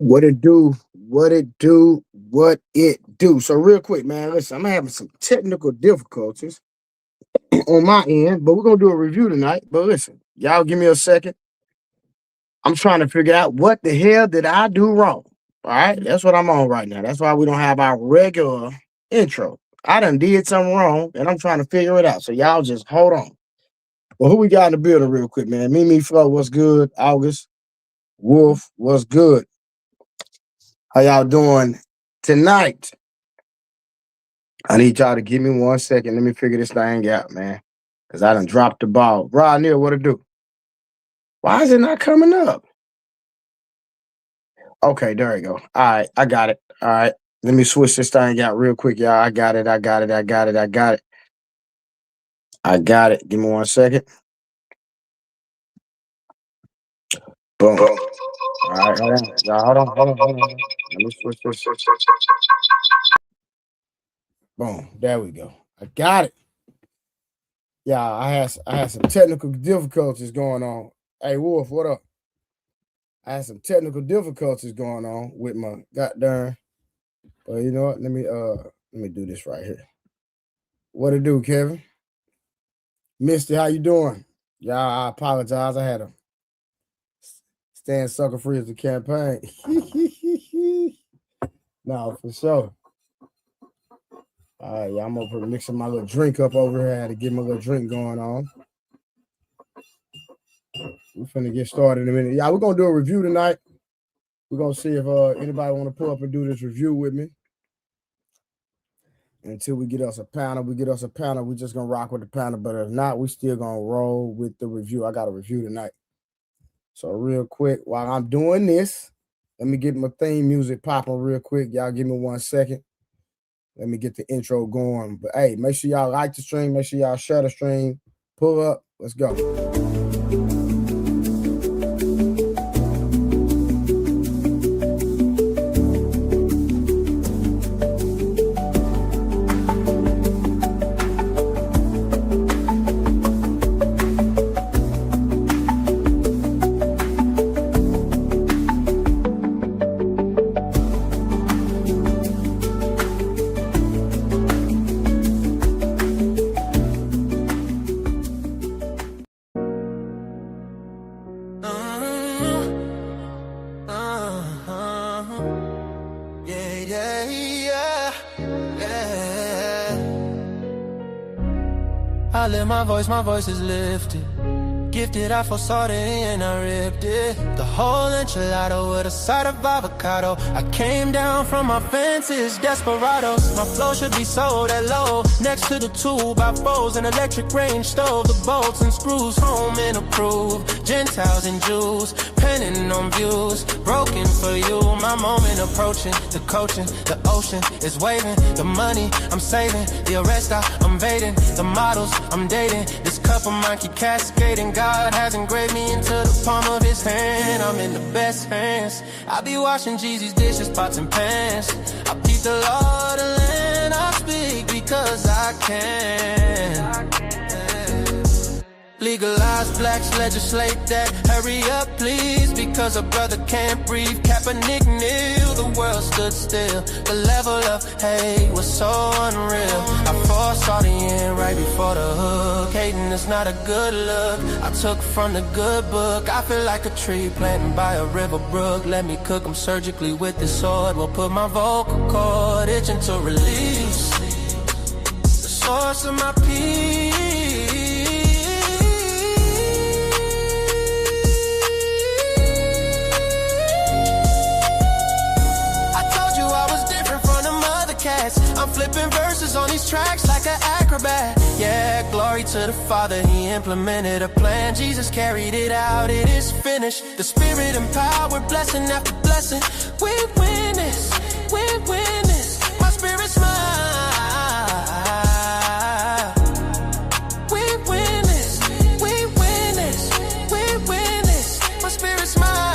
What it do? What it do? What it do? So real quick, man. Listen, I'm having some technical difficulties on my end, but we're gonna do a review tonight. But listen, y'all give me a second. I'm trying to figure out what the hell did I do wrong. All right, that's what I'm on right now. That's why we don't have our regular intro. I done did something wrong, and I'm trying to figure it out. So y'all just hold on. Well, who we got in the building real quick, man? Mimi Flo, what's good? August Wolf, what's good? How y'all doing tonight? I need y'all to give me 1 second. Let me figure this thing out, man. Cause I done dropped the ball. Rod Neal, what to do? Why is it not coming up? Okay, there you go. All right, I got it. All right. Let me switch this thing out real quick, y'all. I got it. I got it. I got it. I got it. I got it. Give me 1 second. Boom. All right, hold on. Y'all, hold on. Let me switch this. Boom. There we go. I got it. Yeah, I had some technical difficulties going on. Hey Wolf, what up? I had some technical difficulties going on with my goddamn. But you know what? Let me do this right here. What it do, Kevin? Misty, how you doing? Yeah, I apologize. I had a stand sucker free as a campaign. No, for sure. All right, yeah, I'm over mixing my little drink up over here. I had to get my little drink going on. We're finna get started in a minute. Yeah, we're gonna do a review tonight. We're gonna see if anybody want to pull up and do this review with me. Until we get us a panel, we're just gonna rock with the panel. But if not, we still gonna roll with the review. I got a review tonight. So real quick, while I'm doing this, let me get my theme music popping real quick. Y'all give me 1 second. Let me get the intro going. But hey, make sure y'all like the stream. Make sure y'all share the stream. Pull up. Let's go. I lift my voice is lifted. Gifted, I foresaw it and I ripped it. The whole enchilada with a side of avocado. I came down from my fences, desperados. My flow should be sold at low. Next to the 2x4s, an electric range stove. The bolts and screws, home and approved. Gentiles and Jews, penning on views. Broken for you, my moment approaching. The coaching, the ocean is waving. The money I'm saving, the arrest I'm evading. The models I'm dating, this cup of mine keep cascading. God has engraved me into the palm of his hand. I'm in the best hands. I be washing Jeezy's dishes, pots and pans. I peep the law, the land. I speak because I can. Legalize blacks, legislate that. Hurry up, please, because a brother can't breathe. Kaepernick kneel, the world stood still. The level of hate was so unreal. I foresaw the end right before the hook. Hating is not a good look. I took from the good book. I feel like a tree planted by a river brook. Let me cook them surgically with this sword. Will put my vocal cord itching to release the source of my peace. I'm flipping verses on these tracks like an acrobat. Yeah, glory to the Father, he implemented a plan. Jesus carried it out, it is finished. The Spirit empowered, blessing after blessing. We win this, we win this. My spirit's mine. We win this, we win this, we win this. My spirit's mine.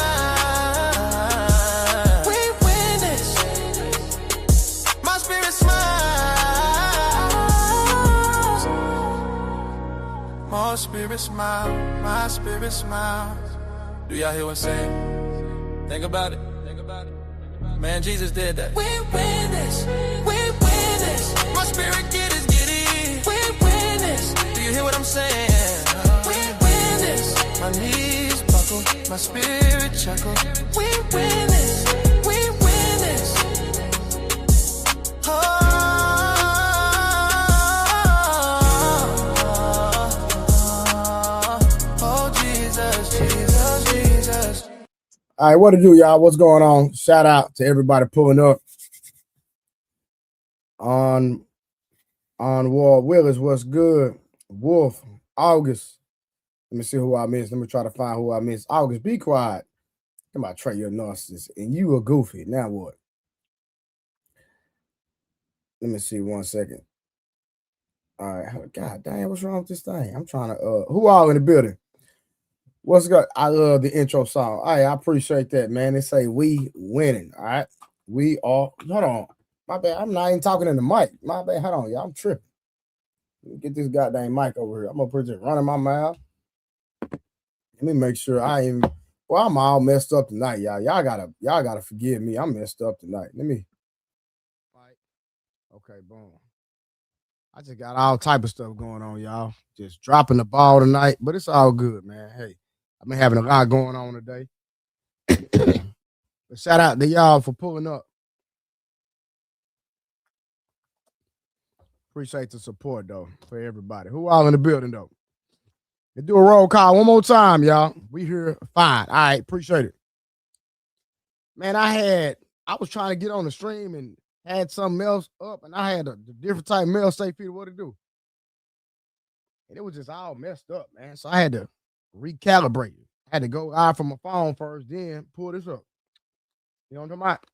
My spirit smile, my spirit smiles. Do y'all hear what I'm saying? Think about it, think about it. Man, Jesus did that. We win this. We win this. My spirit get is giddy. We win this. Do you hear what I'm saying? We win this. My knees buckle. My spirit chuckle. We win this. We win this. Oh. All right, what to do, y'all? What's going on? Shout out to everybody pulling up on Ward Willis. What's good? Wolf, August. Let me see who I missed. Let me try to find who I missed. August, be quiet. Come on, Trey, you're a narcissist. And you are goofy. Now what? Let me see 1 second. All right. God damn, what's wrong with this thing? I'm trying to who all in the building? What's good? I love the intro song. All right, I appreciate that, man. They say we winning. All right. We are. Hold on. My bad. I'm not even talking in the mic. My bad. Hold on, y'all. I'm tripping. Let me get this goddamn mic over here. I'm gonna put it running my mouth. Let me make sure I am. Well, I'm all messed up tonight, y'all. Y'all gotta forgive me. I'm messed up tonight. Let me. Okay, boom. I just got all type of stuff going on, y'all. Just dropping the ball tonight, but it's all good, man. Hey, I've been having a lot going on today. But shout out to y'all for pulling up. Appreciate the support, though, for everybody. Who all in the building, though? Let's do a roll call one more time, y'all. We here fine. All right, appreciate it. Man, I was trying to get on the stream and had something else up, and I had a different type of mail say feed what to do. And it was just all messed up, man. So I had to recalibrate it. I had to go out from my phone first, then pull this up. You know what I'm talking about?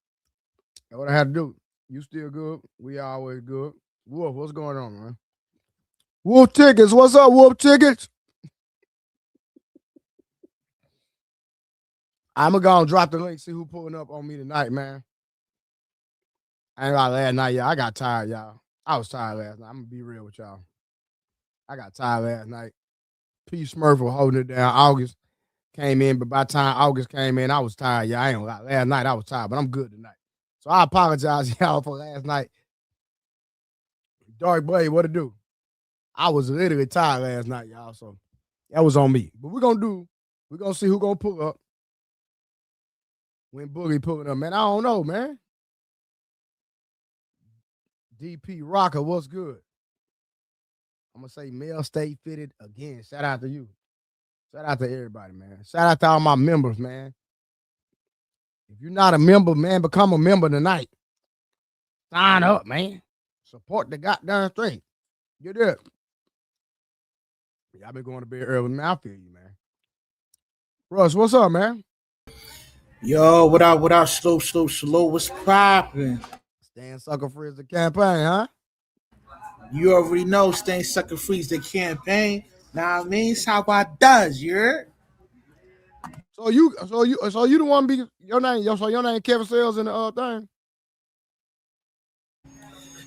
That's what I had to do. You still good? We always good. Wolf, what's going on, man? Wolf Tickets, what's up, Wolf Tickets? I'm going to go and drop the link, see who pulling up on me tonight, man. I ain't like last night, y'all. I got tired, y'all. I was tired last night. I'm going to be real with y'all. I got tired last night. P. Smurf was holding it down. August came in, but by the time August came in, I was tired, y'all. I ain't gonna lie. Last night, I was tired, but I'm good tonight. So I apologize, y'all, for last night. Dark Blade, what to do? I was literally tired last night, y'all, so that was on me. But we're going to see who's going to pull up when Boogie pulling up. Man, I don't know, man. DP Rocker, what's good? I'm going to say Mel stay fitted again. Shout out to you. Shout out to everybody, man. Shout out to all my members, man. If you're not a member, man, become a member tonight. Sign up, man. Support the goddamn stream. Get it. Y'all been going to bed early, man. I feel you, man. Russ, what's up, man? Yo, what up, slow, what's poppin'? Staying sucker free is the campaign, huh? You already know staying sucker free is the campaign. Now I mean, it's how I does, you heard? So you the one be your name Kevin Sales in the thing?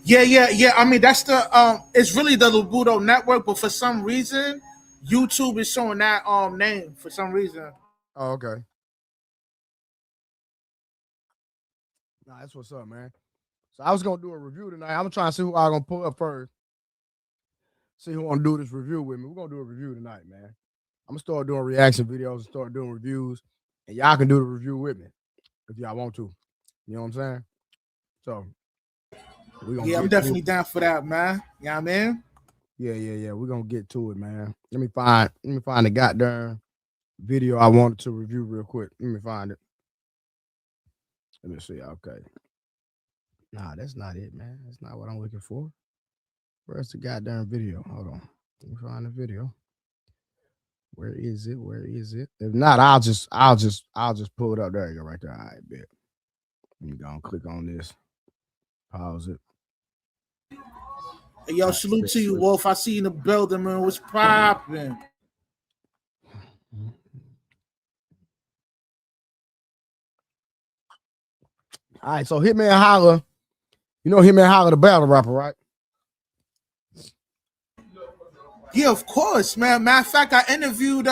Yeah. I mean, that's the it's really the Lubuto network, but for some reason, YouTube is showing that name for some reason. Oh, okay. Nah, that's what's up, man. So I was gonna do a review tonight. I'm trying to see who I'm gonna pull up first. See who wanna do this review with me. We're gonna do a review tonight, man. I'm gonna start doing reaction videos and start doing reviews, and y'all can do the review with me if y'all want to. You know what I'm saying? So I'm definitely down for that, man. You know what I mean? Yeah. We're gonna get to it, man. Let me find the goddamn video I wanted to review real quick. Let me find it. Let me see. Okay. Nah, that's not it, man. That's not what I'm looking for. Where's the goddamn video? Hold on. Let me find the video. Where is it? If not, I'll just pull it up. There you go, right there. All right, bet. Let me go and click on this. Pause it. Hey, yo, salute to you, Wolf. I see you in the building, man. What's poppin'? All right, so Hitman Holla. You know Hitman Holla, the battle rapper, right? Yeah, of course, man. Matter of fact, I interviewed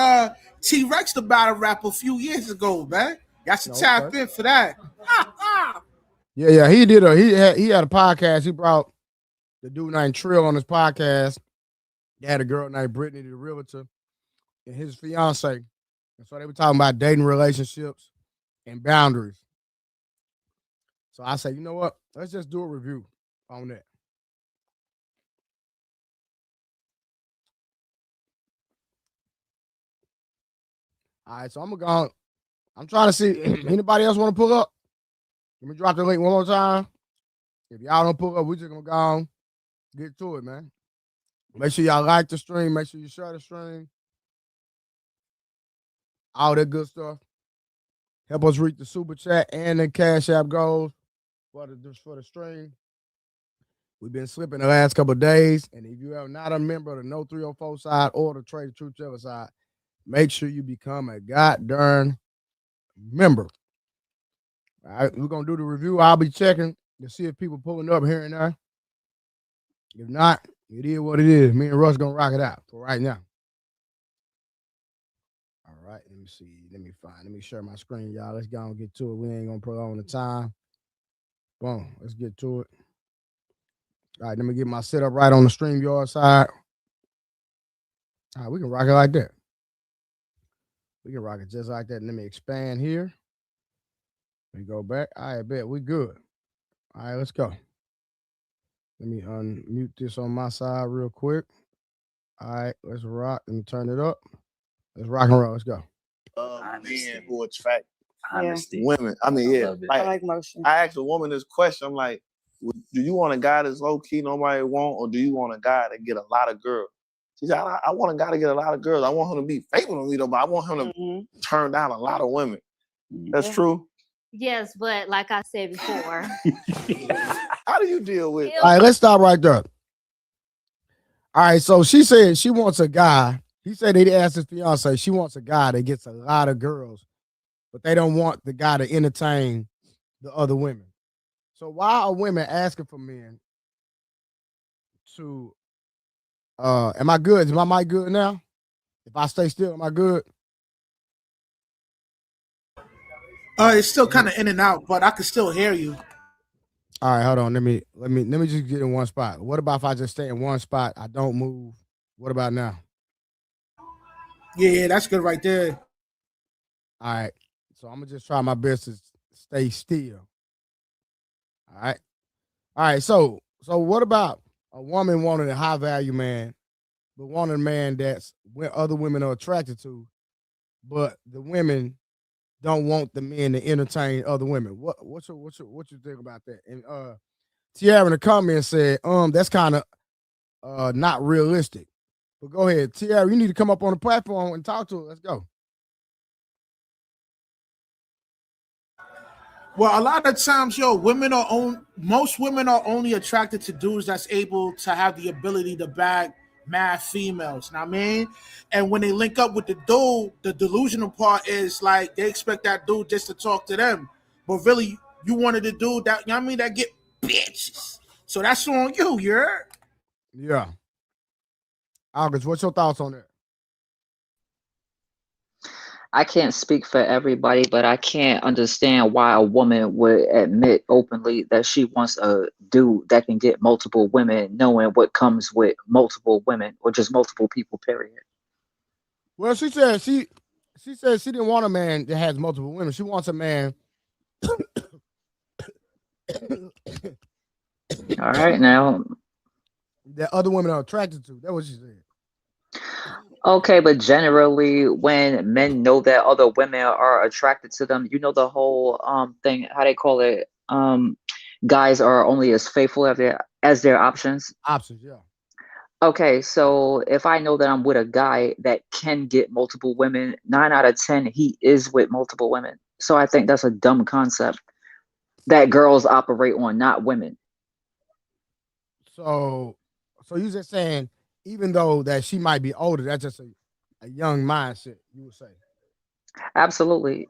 T-Rex, the battle rapper, a few years ago, man. Y'all should tap in for that. Yeah. He had a podcast. He brought the dude named Trill on his podcast. He had a girl named Brittany, the realtor, and his fiance. And so they were talking about dating relationships and boundaries. So I said, you know what? Let's just do a review on that. All right, so I'm gonna go. I'm trying to see anybody else want to pull up. Let me drop the link one more time. If y'all don't pull up, we just gonna go on, get to it, man. Make sure y'all like the stream. Make sure you share the stream. All that good stuff. Help us reach the super chat and the cash app goals for the stream. We've been slipping the last couple of days, and if you are not a member of the No 304 side or the Trade the Truth Teller side, make sure you become a goddamn member. All right, we're gonna do the review. I'll be checking to see if people pulling up here and there. If not, it is what it is. Me and Russ gonna rock it out for right now. All right, let me see. Let me share my screen, y'all. Let's go and get to it. We ain't gonna prolong the time. Boom, let's get to it. All right, let me get my setup right on the StreamYard side. All right, we can rock it like that. We can rock it just like that. Let me expand here. Let me go back. I bet we good. All right, let's go. Let me unmute this on my side real quick. All right, let's rock. Let me turn it up. Let's rock and roll. Let's go. Men who attract Honesty. women. I mean, yeah. I like motion. I asked a woman this question. I'm like, do you want a guy that's low key, nobody want, or do you want a guy that get a lot of girls? She said, I want a guy to get a lot of girls. I want him to be faithful to me, though, but I want him to turn down a lot of women. That's true. Yes, but like I said before, how do you deal with? All right, let's stop right there. All right, so she said she wants a guy. He said he asked his fiance. She wants a guy that gets a lot of girls, but they don't want the guy to entertain the other women. So why are women asking for men to? Am I good? Is my mic good now? If I stay still, am I good? It's still kind of in and out, but I can still hear you. All right, hold on. Let me just get in one spot. What about if I just stay in one spot? I don't move. What about now? Yeah, that's good right there. All right. So I'm gonna just try my best to stay still. All right. All right. So what about a woman wanting a high value man, but wanting a man that's where other women are attracted to, but the women don't want the men to entertain other women? What you think about that? And Tiara in the comments said, that's kind of not realistic. But go ahead, Tiara, you need to come up on the platform and talk to her. Let's go. Well, a lot of times, most women are only attracted to dudes that's able to have the ability to bag mad females. Know what I mean? And when they link up with the dude, the delusional part is like they expect that dude just to talk to them. But really, you wanted a dude that, you know what I mean, that get bitches. So that's on you, you heard? Yeah. August, what's your thoughts on that? I can't speak for everybody, but I can't understand why a woman would admit openly that she wants a dude that can get multiple women, knowing what comes with multiple women or just multiple people, period. Well, she said she didn't want a man that has multiple women. She wants a man. All right, now. That other women are attracted to. That's what she said. Okay, but generally, when men know that other women are attracted to them, you know the whole thing, how they call it, guys are only as faithful as their options. Options, yeah. Okay, so if I know that I'm with a guy that can get multiple women, 9 out of 10, he is with multiple women. So I think that's a dumb concept that girls operate on, not women. So you're just saying, even though that she might be older, that's just a young mindset, you would say. Absolutely.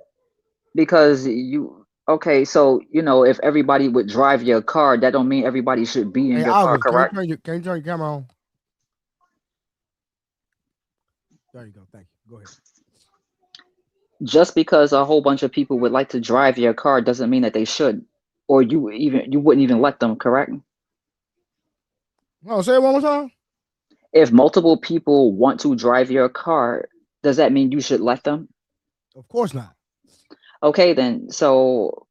Because so, if everybody would drive your car, that don't mean everybody should be in your car, correct? Can you turn your camera on? There you go. Thank you. Go ahead. Just because a whole bunch of people would like to drive your car doesn't mean that they should. or you wouldn't even let them, correct? Oh, say it one more time. If multiple people want to drive your car, does that mean you should let them? Of course not. Okay, then. So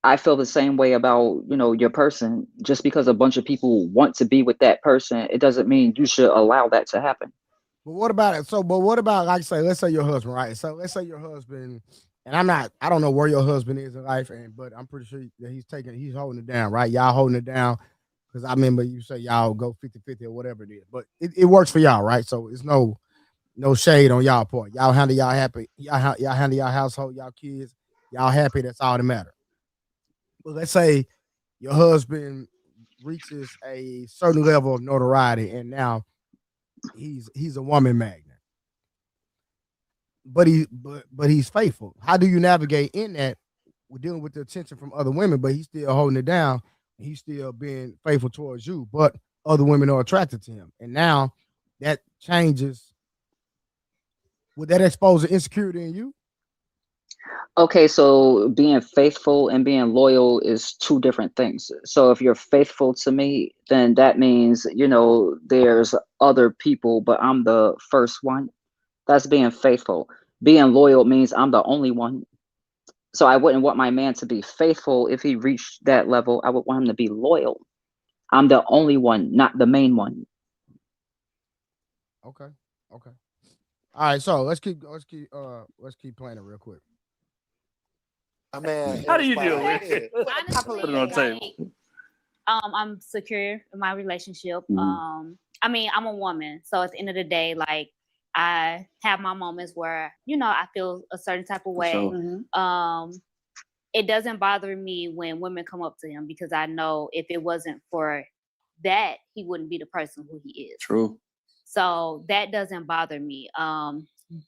I feel the same way about, your person. Just because a bunch of people want to be with that person, it doesn't mean you should allow that to happen. But what about it? So, but what about, like, say, let's say your husband, right? So let's say your husband, and I don't know where your husband is in life, but I'm pretty sure that he's holding it down, right? Y'all holding it down. Because I remember you say y'all go 50-50 or whatever it is, but it works for y'all, right? So it's no shade on y'all part. Y'all handle y'all happy. Y'all handle y'all household, y'all kids. Y'all happy. That's all that matters. But let's say your husband reaches a certain level of notoriety, and now he's a woman magnet. But he's faithful. How do you navigate in that? We're dealing with the attention from other women, but he's still holding it down. He's still being faithful towards you, but other women are attracted to him, and now that changes. Would that expose the insecurity in you? Okay, so being faithful and being loyal is two different things. So if you're faithful to me, then that means, there's other people, but I'm the first one. That's being faithful. Being loyal means I'm the only one. So I wouldn't want my man to be faithful if he reached that level. I would want him to be loyal. I'm the only one, not the main one. Okay. Okay. All right. So let's keep playing it real quick. Man, How do you deal with it? Honestly, Put it on the table. I'm secure in my relationship. Mhm. I mean, I'm a woman, so at the end of the day, like I have my moments where I feel a certain type of For way. sure. It doesn't bother me when women come up to him because I know if it wasn't for that, he wouldn't be the person who he is. True. So that doesn't bother me.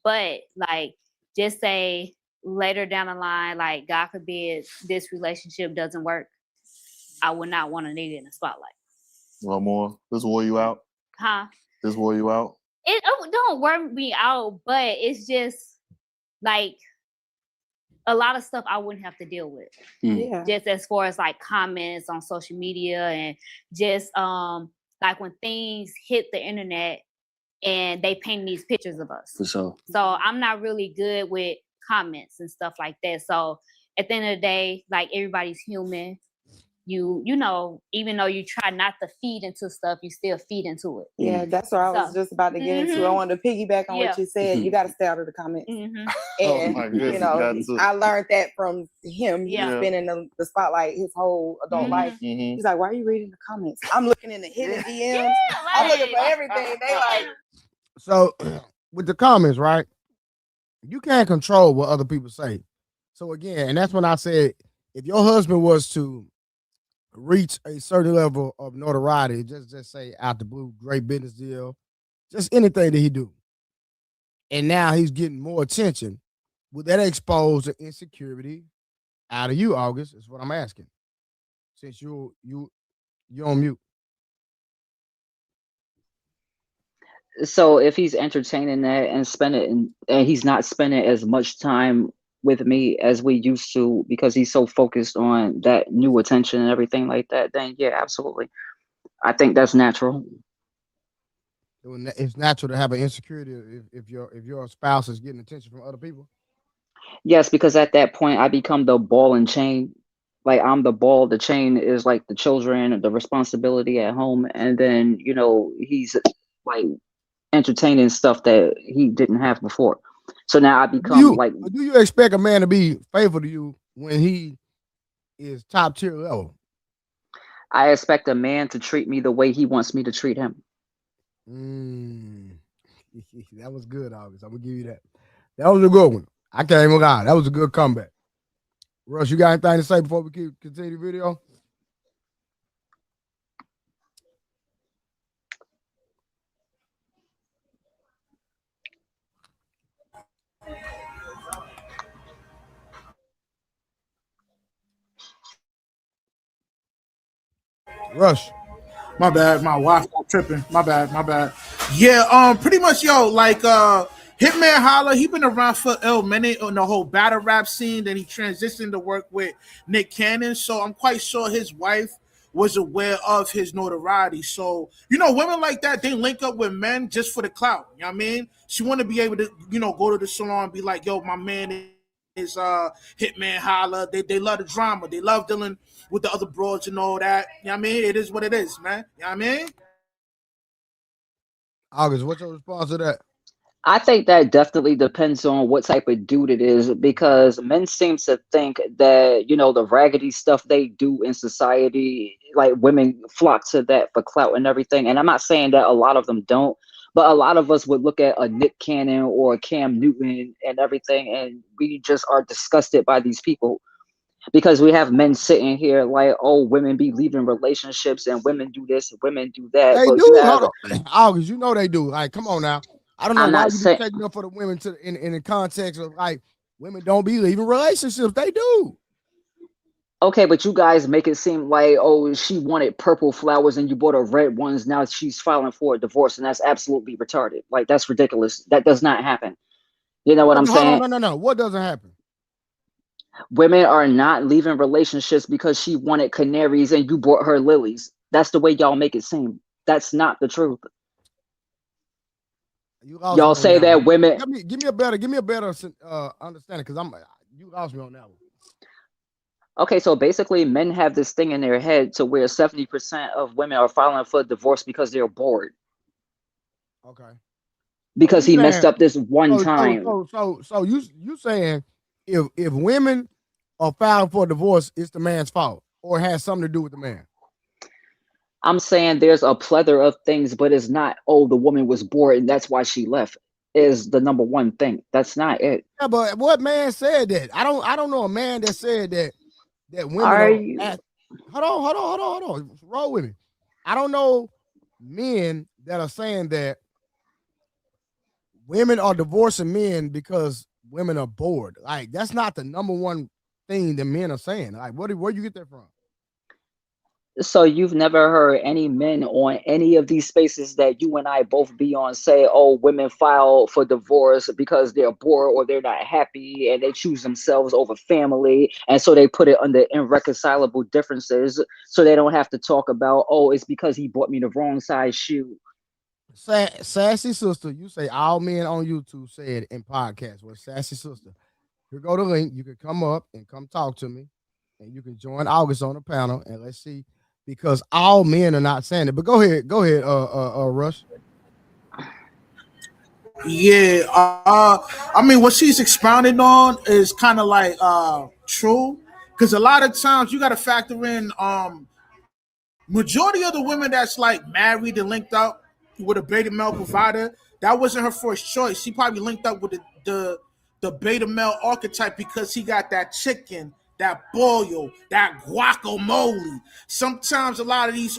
But like, just say later down the line, like God forbid this relationship doesn't work, I would not want a nigga in the spotlight. One more. This wore you out. Huh? This wore you out. It don't work me out, but it's just like a lot of stuff I wouldn't have to deal with. Yeah. Just as far as like comments on social media and just like when things hit the internet and they paint these pictures of us. For sure. So I'm not really good with comments and stuff like that. So at the end of the day, like everybody's human. You know, even though you try not to feed into stuff, you still feed into it. Yeah, that's what I was just about to get into. I wanted to piggyback on what you said. You got to stay out of the comments. And, my goodness, you know, I learned that from him. He's been in the spotlight his whole adult life. He's like, why are you reading the comments? I'm looking in the hidden DMs. I'm looking for everything. They like. So with the comments, right? You can't control what other people say. So again, and that's when I said, if your husband was to reach a certain level of notoriety, just say out the blue, great business deal, just anything that he do, and now he's getting more attention, would that expose the insecurity out of you, August? Is what I'm asking. Since you're on mute. So if he's entertaining that and he's not spending as much time with me as we used to because he's so focused on that new attention and everything like that, then yeah, absolutely. I think that's natural. It's natural to have an insecurity if your spouse is getting attention from other people. Yes, because at that point I become the ball and chain. Like I'm the ball, the chain is like the children, the responsibility at home, and then he's like entertaining stuff that he didn't have before. So now I become like. Do you expect a man to be faithful to you when he is top tier level? I expect a man to treat me the way he wants me to treat him. That was good, August. I'm gonna give you that. That was a good one. I can't even lie. That was a good comeback. Russ, you got anything to say before we continue the video? Rush. My bad, my Wi-Fi tripping. My bad. Yeah, pretty much, yo, like Hitman Holla, he been around for a minute on the whole battle rap scene. Then he transitioned to work with Nick Cannon. So I'm quite sure his wife was aware of his notoriety. So, women like that, they link up with men just for the clout. You know what I mean? She want to be able to, go to the salon and be like, yo, my man is Hitman Holla. They love the drama. They love dealing with the other broads and all that. You know what I mean? It is what it is, man. You know what I mean? August, what's your response to that? I think that definitely depends on what type of dude it is, because men seem to think that, the raggedy stuff they do in society, like women flock to that for clout and everything. And I'm not saying that a lot of them don't, but a lot of us would look at a Nick Cannon or a Cam Newton and everything, and we just are disgusted by these people, because we have men sitting here like, oh, women be leaving relationships and women do this and women do that. They But do. you have, Hold on. August, they do. Like, come on now. I don't know I'm why not you saying, taking up for the women in the context of like women don't be leaving relationships. They do. okay, but you guys make it seem like, oh, she wanted purple flowers and you bought her red ones. Now she's filing for a divorce, and that's absolutely retarded. Like, that's ridiculous. That does not happen. You know what I'm saying? Hold on, no. What doesn't happen? Women are not leaving relationships because she wanted canaries and you bought her lilies. That's the way y'all make it seem. That's not the truth. Y'all say that women. Give me a better understanding, because you lost me on that one. Okay, so basically, men have this thing in their head to where 70% of women are filing for divorce because they're bored. Okay. Because he messed up this one time. So you saying if women are filing for divorce, it's the man's fault, or it has something to do with the man? I'm saying there's a plethora of things, but it's not, oh, the woman was bored and that's why she left, is the number one thing. That's not it. Yeah, but what man said that? I don't know a man that said that women hold on. Roll with me. I don't know men that are saying that women are divorcing men because women are bored. Like, that's not the number one thing that men are saying. Like, where you get that from? So you've never heard any men on any of these spaces that you and I both be on say, oh, women file for divorce because they're bored or they're not happy and they choose themselves over family. And so they put it under irreconcilable differences so they don't have to talk about, oh, it's because he bought me the wrong size shoe. Sassy Sister, you say all men on YouTube say it in podcasts. Well, Sassy Sister, here go the link. You can come up and come talk to me, and you can join August on the panel, and let's see, because all men are not saying it. But go ahead, Rush. Yeah, I mean, what she's expounding on is kind of like true, because a lot of times you got to factor in majority of the women that's like married and linked up with a beta male provider, that wasn't her first choice. She probably linked up with the beta male archetype because he got that chicken, that boil, that guacamole. Sometimes a lot of these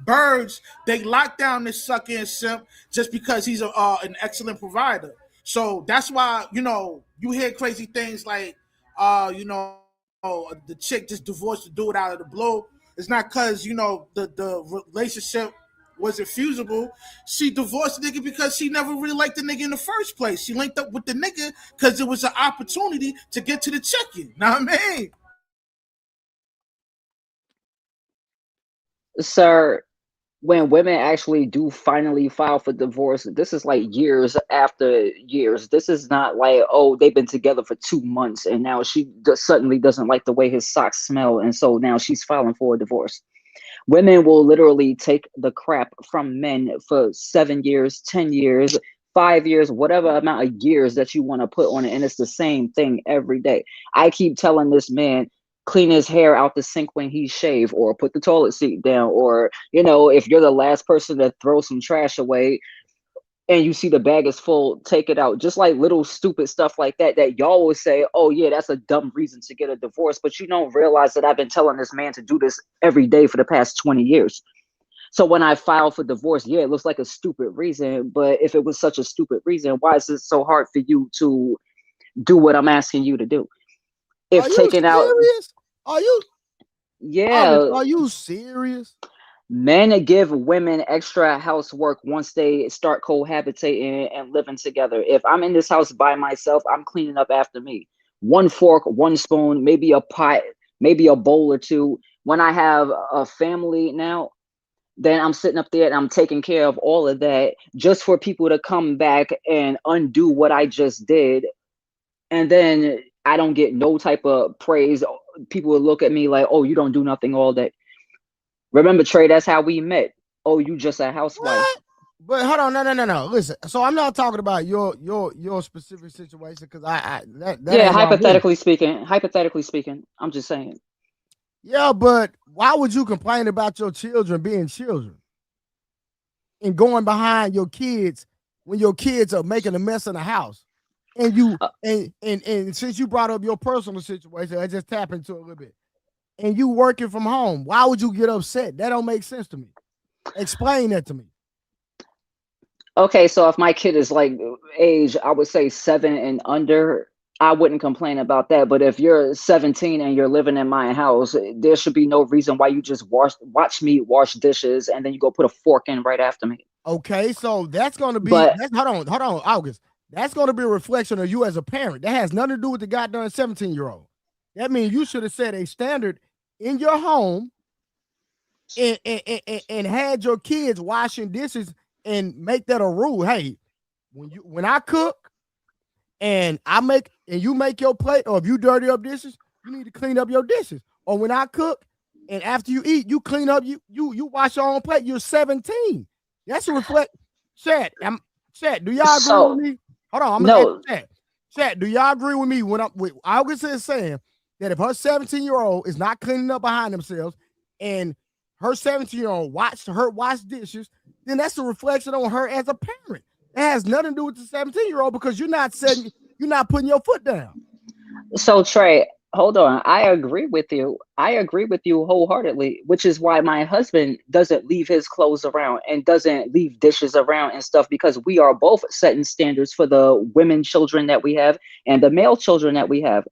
birds, they lock down this sucker and simp just because he's an excellent provider. So that's why, you hear crazy things like the chick just divorced the dude out of the blue. It's not because the relationship wasn't feasible. She divorced the nigga because she never really liked the nigga in the first place. She linked up with the nigga because it was an opportunity to get to the chicken. Know what I mean? Sir, when women actually do finally file for divorce, this is like years after years. This is not like, oh, they've been together for 2 months and now she suddenly doesn't like the way his socks smell, and so now she's filing for a divorce. Women will literally take the crap from men for 7 years, 10 years, 5 years, whatever amount of years that you want to put on it. And it's the same thing every day. I keep telling this man, clean his hair out the sink when he shave, or put the toilet seat down, or, if you're the last person to throw some trash away and you see the bag is full, take it out. Just like little stupid stuff like that y'all will say, oh yeah, that's a dumb reason to get a divorce. But you don't realize that I've been telling this man to do this every day for the past 20 years. So when I file for divorce, yeah, it looks like a stupid reason. But if it was such a stupid reason, why is it so hard for you to do what I'm asking you to do? If taking out, are you? Yeah. Are you serious? Men give women extra housework once they start cohabitating and living together. If I'm in this house by myself, I'm cleaning up after me. One fork, one spoon, maybe a pot, maybe a bowl or two. When I have a family now, then I'm sitting up there and I'm taking care of all of that just for people to come back and undo what I just did. And then I don't get no type of praise. People will look at me like, oh, you don't do nothing all day. Remember, Trey, that's how we met. Oh, you just a housewife. What? But hold on, no. Listen, so I'm not talking about your specific situation because that Yeah, ain't why I'm here. hypothetically speaking, I'm just saying. Yeah, but why would you complain about your children being children and going behind your kids when your kids are making a mess in the house? And you and since you brought up your personal situation, I just tap into it a little bit. And you working from home, why would you get upset? That don't make sense to me. Explain that to me. Okay, so if my kid is like age, I would say 7 and under, I wouldn't complain about that. But if you're 17 and you're living in my house, there should be no reason why you just watch me wash dishes and then you go put a fork in right after me. Okay, so that's going to be But hold on, August. That's going to be a reflection of you as a parent. That has nothing to do with the goddamn 17-year-old. That means you should have set a standard in your home and had your kids washing dishes and make that a rule. Hey, when I cook and you make your plate, or if you dirty up dishes, you need to clean up your dishes. Or when I cook and after you eat, you clean up, you wash your own plate. You're 17. That's a reflect. Chat, do y'all agree with me? Hold on, I'm gonna ask chat. Do y'all agree with me when August is saying that if her 17-year-old is not cleaning up behind themselves and her 17-year-old wash dishes, then that's a reflection on her as a parent. It has nothing to do with the 17-year-old because you're not putting your foot down. So Trey, hold on. I agree with you. I agree with you wholeheartedly, which is why my husband doesn't leave his clothes around and doesn't leave dishes around and stuff, because we are both setting standards for the women children that we have and the male children that we have.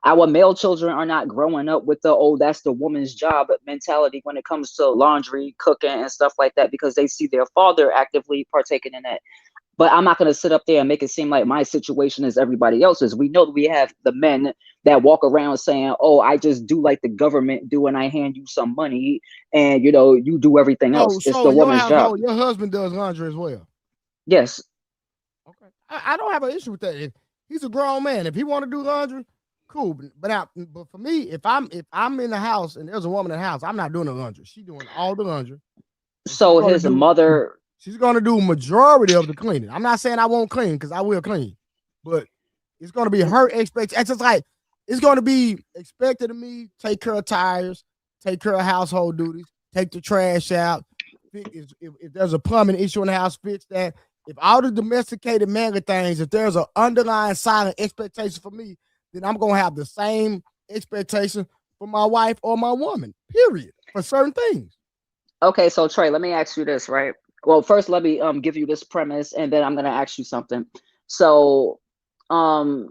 Our male children are not growing up with the, oh, that's the woman's job mentality when it comes to laundry, cooking, and stuff like that, because they see their father actively partaking in that. But I'm not going to sit up there and make it seem like my situation is everybody else's. We know that we have the men that walk around saying, oh, I just do like the government do and I hand you some money and, you do everything else. It's the your woman's job. Your husband does laundry as well? Yes. Okay. I don't have an issue with that. He's a grown man. If he want to do laundry, cool. But for me, if I'm in the house and there's a woman in the house, I'm not doing the laundry. She's doing all the laundry. So his mother... She's going to do majority of the cleaning. I'm not saying I won't clean because I will clean, but it's going to be her expectation. It's just like it's going to be expected of me. Take care of tires, take care of household duties, take the trash out. If there's a plumbing issue in the house, fix that. If all the domesticated manly things, if there's an underlying silent expectation for me, then I'm going to have the same expectation for my wife or my woman, period, for certain things. Okay, so Trey, let me ask you this, right? Well, first, let me give you this premise, and then I'm going to ask you something. So, my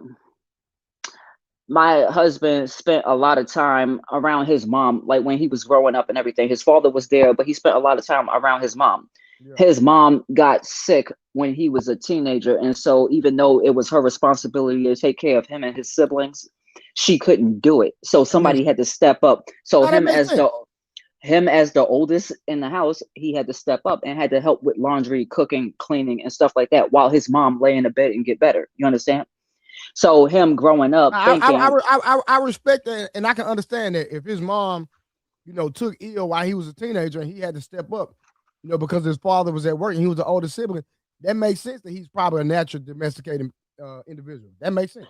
husband spent a lot of time around his mom, like when he was growing up and everything. His father was there, but he spent a lot of time around his mom. Yeah. His mom got sick when he was a teenager, and so even though it was her responsibility to take care of him and his siblings, she couldn't do it. So somebody had to step up. So him as the oldest in the house, he had to step up and had to help with laundry, cooking, cleaning, and stuff like that while his mom lay in the bed and get better. You understand? So him growing up thinking... I respect that, and I can understand that if his mom, took ill while he was a teenager and he had to step up, because his father was at work and he was the oldest sibling, that makes sense that he's probably a natural domesticated individual. That makes sense.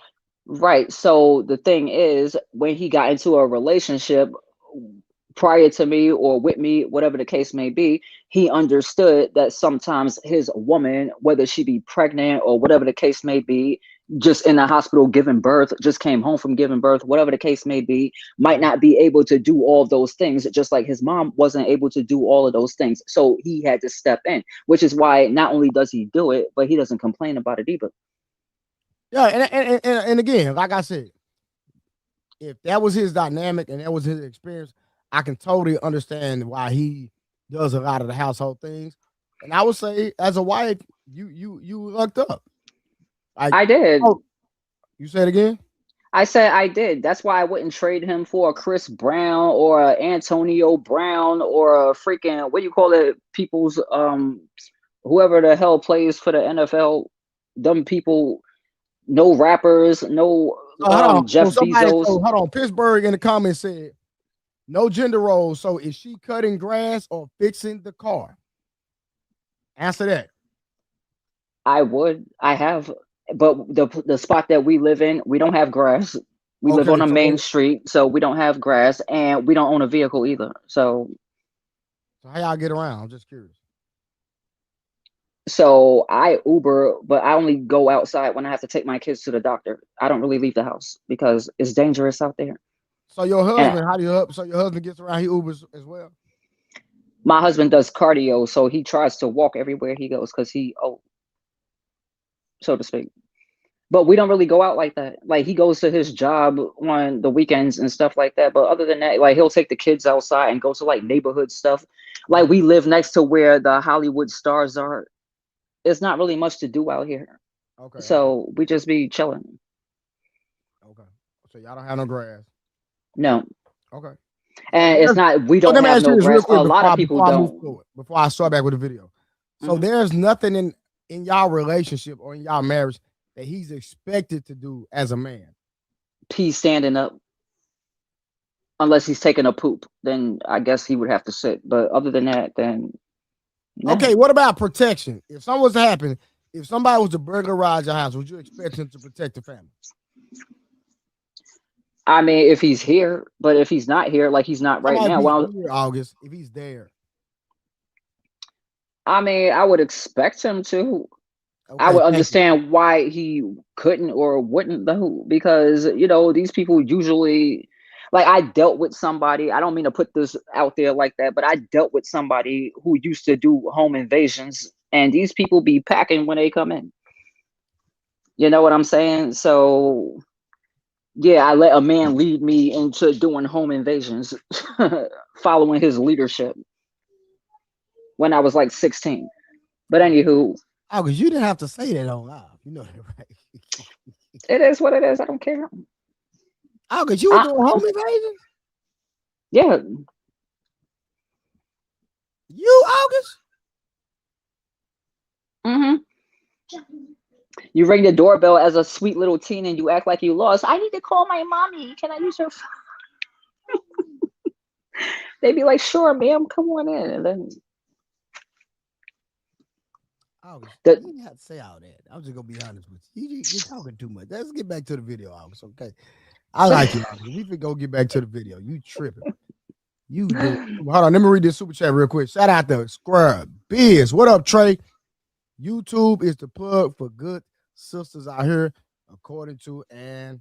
Right. So the thing is, when he got into a relationship prior to me or with me, whatever the case may be, he understood that sometimes his woman, whether she be pregnant or whatever the case may be, just in the hospital giving birth, just came home from giving birth, whatever the case may be, might not be able to do all of those things, just like his mom wasn't able to do all of those things. So he had to step in, which is why not only does he do it, but he doesn't complain about it either. Yeah, and again, like I said, if that was his dynamic and that was his experience, I can totally understand why he does a lot of the household things. And I would say, as a wife, you lucked up. I did. Oh, you said again? I said I did. That's why I wouldn't trade him for a Chris Brown or a Antonio Brown or a freaking, what do you call it? People's whoever the hell plays for the NFL. Dumb people, no rappers, no Hold on. Jeff So somebody, Bezos. hold on. Pittsburgh in the comments said no gender roles. So is she cutting grass or fixing the car? Answer that. I would. I have, but the spot that we live in, we don't have grass. We live on a main street, so we don't have grass, and we don't own a vehicle either. So how y'all get around? I'm just curious. So I Uber, but I only go outside when I have to take my kids to the doctor. I don't really leave the house because it's dangerous out there. So your husband, how do you? So your husband gets around? He Ubers as well. My husband does cardio, so he tries to walk everywhere he goes because so to speak. But we don't really go out like that. Like, he goes to his job on the weekends and stuff like that. But other than that, like, he'll take the kids outside and go to like neighborhood stuff. Like, we live next to where the Hollywood stars are. It's not really much to do out here. Okay. So we just be chilling. Okay. So y'all don't have no grass. No. Okay. And it's not, we don't have no grass. A lot of people don't. Before I start back with the video. So there's nothing in y'all relationship or in y'all marriage that he's expected to do as a man. He's standing up. Unless he's taking a poop, then I guess he would have to sit. But other than that, then no. Okay, what about protection? If something was to happen, if somebody was to burglarize your house, would you expect him to protect the family? I mean, if he's here, but if he's not here, like he's not right now. Well, August, if he's there, I mean, I would expect him to. Okay, I would understand why he couldn't or wouldn't though, because these people usually, like, I dealt with somebody. I don't mean to put this out there like that, but I dealt with somebody who used to do home invasions, and these people be packing when they come in. You know what I'm saying? So yeah, I let a man lead me into doing home invasions, following his leadership when I was like 16. But anywho. Oh, because you didn't have to say that on live. You know that, right? It is what it is. I don't care. Oh, because you were doing home invasions? Yeah. You, August? Mm-hmm. You ring the doorbell as a sweet little teen and you act like you lost. I need to call my mommy. Can I use her phone? They'd be like, sure, ma'am, come on in. And then August, you didn't have to say all that. I'm just gonna be honest with you. You're talking too much. Let's get back to the video, August. Okay, I like you, August. We can go get back to the video. You tripping? You do. Hold on, let me read this super chat real quick. Shout out to Scrub Biz. What up, Trey? YouTube is the plug for good sisters out here, according to Anton.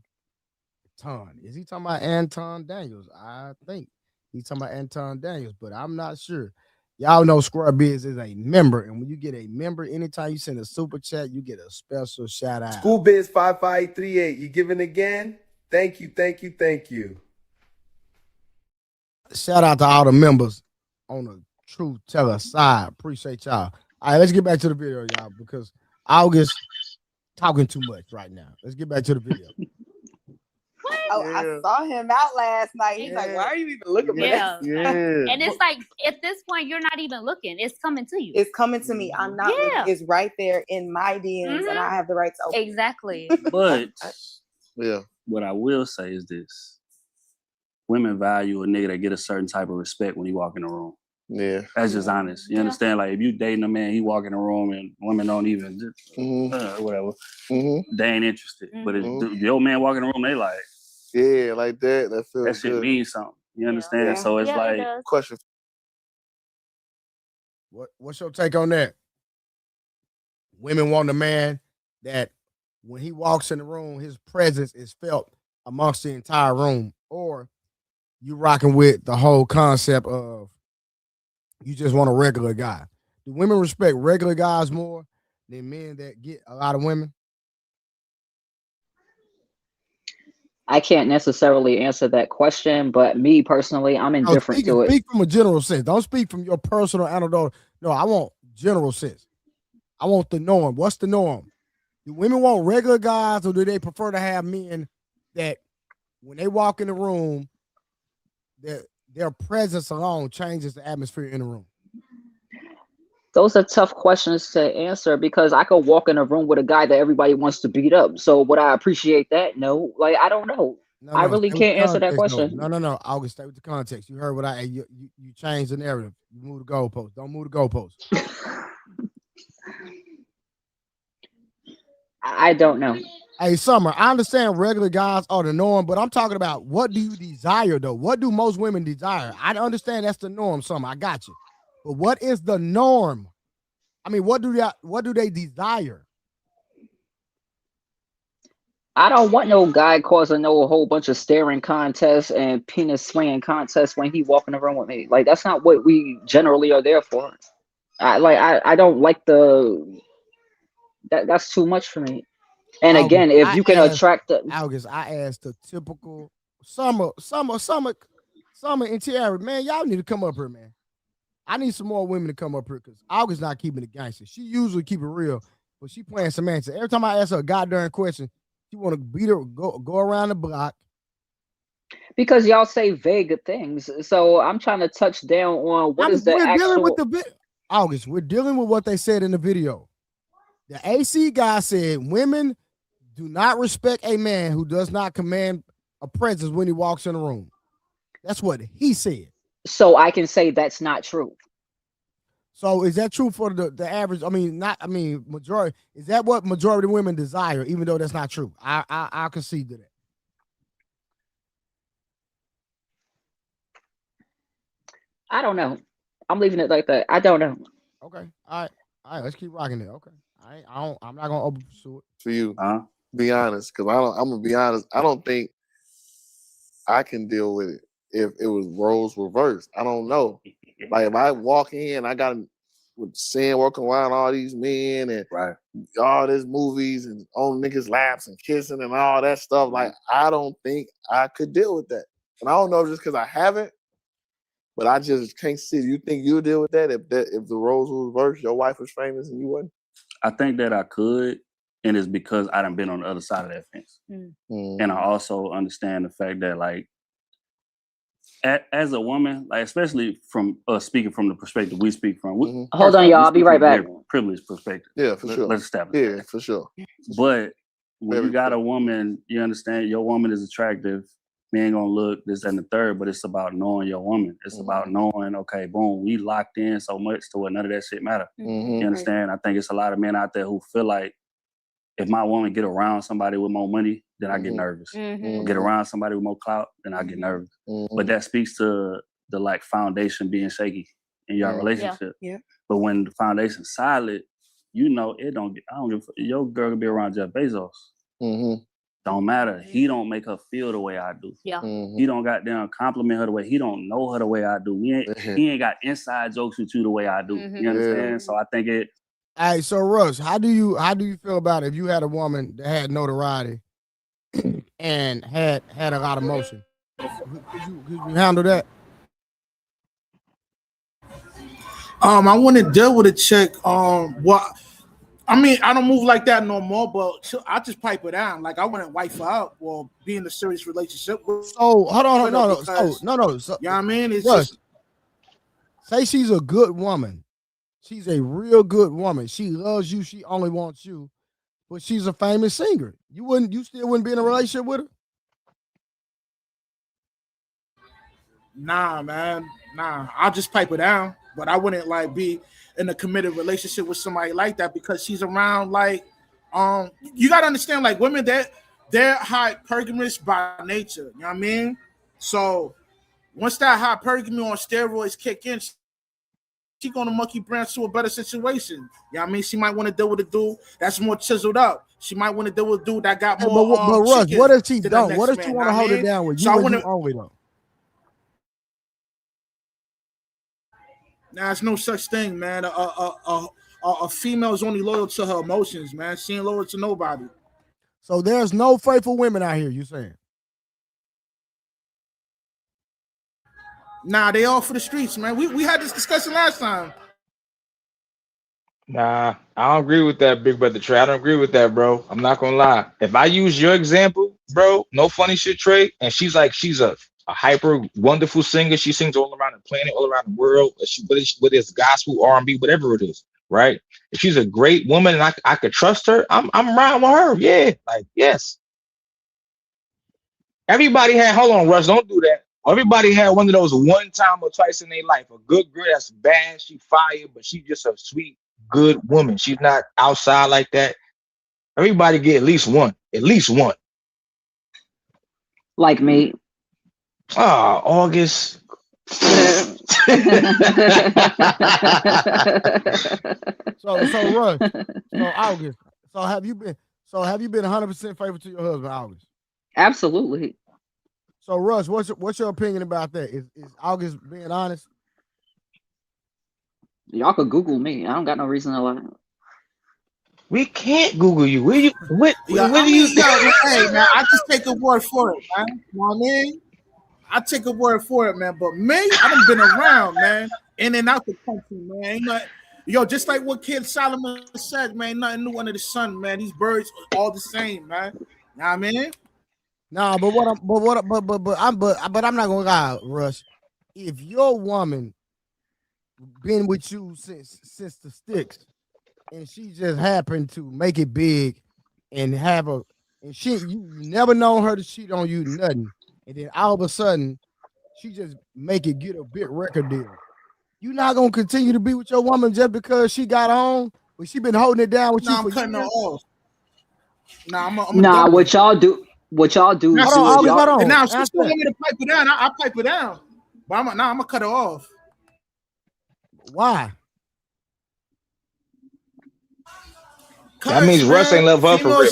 Is he talking about Anton Daniels? I think he's talking about Anton Daniels, but I'm not sure. Y'all know Scrub Biz is a member, and when you get a member, anytime you send a super chat, you get a special shout out. School Biz 5538, you giving again? Thank you, thank you, thank you. Shout out to all the members on the Truth Teller side. Appreciate y'all. All right, let's get back to the video, y'all, because August talking too much right now. Let's get back to the video. Oh, yeah. I saw him out last night. He's like, why are you even looking for that? Yeah. And it's like, at this point, you're not even looking. It's coming to you. It's coming to me. I'm not looking. It's right there in my DMs, and I have the right to open. Exactly. But what I will say is this. Women value a nigga that get a certain type of respect when he walk in the room. Yeah. That's just honest. You understand? Like, if you dating a man, he walk in the room and women don't even, whatever. They ain't interested. But if the old man walk in the room, they like, yeah, like that. That feels that shit good. means something. You understand? Yeah. So it's like, question. What's your take on that? Women want a man that when he walks in the room, his presence is felt amongst the entire room, or you rocking with the whole concept of you just want a regular guy. Do women respect regular guys more than men that get a lot of women? I can't necessarily answer that question, but me personally, I'm indifferent to it. Speak from a general sense. Don't speak from your personal anecdote. No, I want general sense. I want the norm. What's the norm? Do women want regular guys, or do they prefer to have men that when they walk in the room, their presence alone changes the atmosphere in the room? Those are tough questions to answer because I could walk in a room with a guy that everybody wants to beat up. So would I appreciate that? No. Like, I don't know. No, I really can't answer that question. No. August, stay with the context. You heard what you changed the narrative. You move the goalpost. Don't move the goalpost. I don't know. Hey, Summer, I understand regular guys are the norm, but I'm talking about what do you desire, though? What do most women desire? I understand that's the norm, Summer. I got you. But what is the norm? I mean, what do they desire? I don't want no guy causing no whole bunch of staring contests and penis swinging contests when he walking around with me. Like, that's not what we generally are there for. I don't like that's too much for me. And August, again, if you can attract the August, I asked the typical Summer and Tiara, man, y'all need to come up here, man. I need some more women to come up here because August not keeping it gangster. She usually keep it real, but she playing semantics. Every time I ask her a goddamn question, she want to beat her, go around the block. Because y'all say vague things, so I'm trying to touch down on what is the actual. August, we're dealing with what they said in the video. The AC guy said women do not respect a man who does not command a presence when he walks in the room. That's what he said. So I can say that's not true. So is that true for the average? Majority. Is that what majority of women desire, even though that's not true? I concede to that. I don't know. I'm leaving it like that. I don't know. Okay. All right. Let's keep rocking it. Okay. I'm not gonna over pursue it. For you, be honest, because I'm gonna be honest. I don't think I can deal with it if it was roles reversed. I don't know. Like if I walk in, I got seeing working around all these men and all these movies and on niggas' laps and kissing and all that stuff. Like I don't think I could deal with that. And I don't know if just because I haven't, but I just can't see. You think you'll deal with that if the roles were reversed? Your wife was famous and you wasn't? I think that I could, and it's because I done been on the other side of that fence. And I also understand the fact that, like, as a woman, like especially from speaking from the perspective we speak from. Hold on, y'all. I'll be right back. Privileged perspective. Yeah, for sure. Let's establish that. Yeah, for sure. But when you got a woman, you understand your woman is attractive. We ain't gonna look this and the third, but it's about knowing your woman. It's about knowing, okay, boom, we locked in so much to where none of that shit matter. You understand? I think it's a lot of men out there who feel like if my woman get around somebody with more money, then I get nervous. Get around somebody with more clout, then I get nervous. But that speaks to the like foundation being shaky in your relationship. Yeah. But when the foundation's solid, you know it don't get. I don't give. Your girl could be around Jeff Bezos. Don't matter. He don't make her feel the way I do. Yeah. He don't goddamn compliment her the way. He don't know her the way I do. He ain't got inside jokes with you the way I do. You understand? So I think it. All right, so Russ, how do you feel about if you had a woman that had notoriety and had a lot of motion? Could you handle that? I want to deal with a chick. I mean, I don't move like that no more, but I just pipe her down. Like I wouldn't wife her out or be in a serious relationship with. So hold on, no. So, you know what I mean? It's Russ, just say she's a good woman. She's a real good woman. She loves you. She only wants you, but she's a famous singer. You still wouldn't be in a relationship with her? Nah, man. Nah, I'll just pipe her down, but I wouldn't like be in a committed relationship with somebody like that because she's around like, you gotta understand like women they're hypergamous by nature. You know what I mean? So once that hypergamy on steroids kick in, she gonna monkey branch to a better situation. You know what I mean? She might want to deal with a dude that's more chiseled up. She might want to deal with a dude that got more. But Russ, what if she don't? What if she want to hold it down with you? You only though. Nah, there's no such thing, man. A female is only loyal to her emotions, man. She ain't loyal to nobody. So there's no faithful women out here. You saying? Nah, they all for the streets, man. We had this discussion last time. Nah, I don't agree with that, Big Brother Trey. I don't agree with that, bro. I'm not gonna lie. If I use your example, bro, no funny shit, Trey, and she's a hyper wonderful singer. She sings all around the planet, all around the world. Whether it's gospel, R&B, whatever it is, right? If she's a great woman and I could trust her, I'm riding with her. Yeah, like yes. Everybody had. Hold on, Russ, don't do that. Everybody had one of those one time or twice in their life. A good girl that's bad, she fired, but she's just a sweet, good woman. She's not outside like that. Everybody get at least one. At least one. Like me. Ah, August. So Russ, so August. Have you been 100% faithful to your husband, August? Absolutely. So Russ, what's your opinion about that? Is August being honest? Y'all could Google me. I don't got no reason to lie. We can't Google you. Where do you? Hey man, I just take a word for it, man. You know what I mean? I take a word for it, man. But me, I done been around, man, in and out the country, man. Ain't not, just like what Kid Solomon said, man. Nothing new under the sun, man. These birds are all the same, man. You know what I mean? Nah, but I'm not gonna lie, Russ. If your woman been with you since the sticks, and she just happened to make it big and you never known her to cheat on you, nothing, and then all of a sudden she just make it get a big record deal. You not gonna continue to be with your woman just because she got on, but she been holding it down with you for cutting her off. Nah, what y'all do? What y'all do? Now, hold on. And now she still want me to pipe it down. I pipe it down, but I'm gonna cut her off. Why? That means Russ ain't love her for real.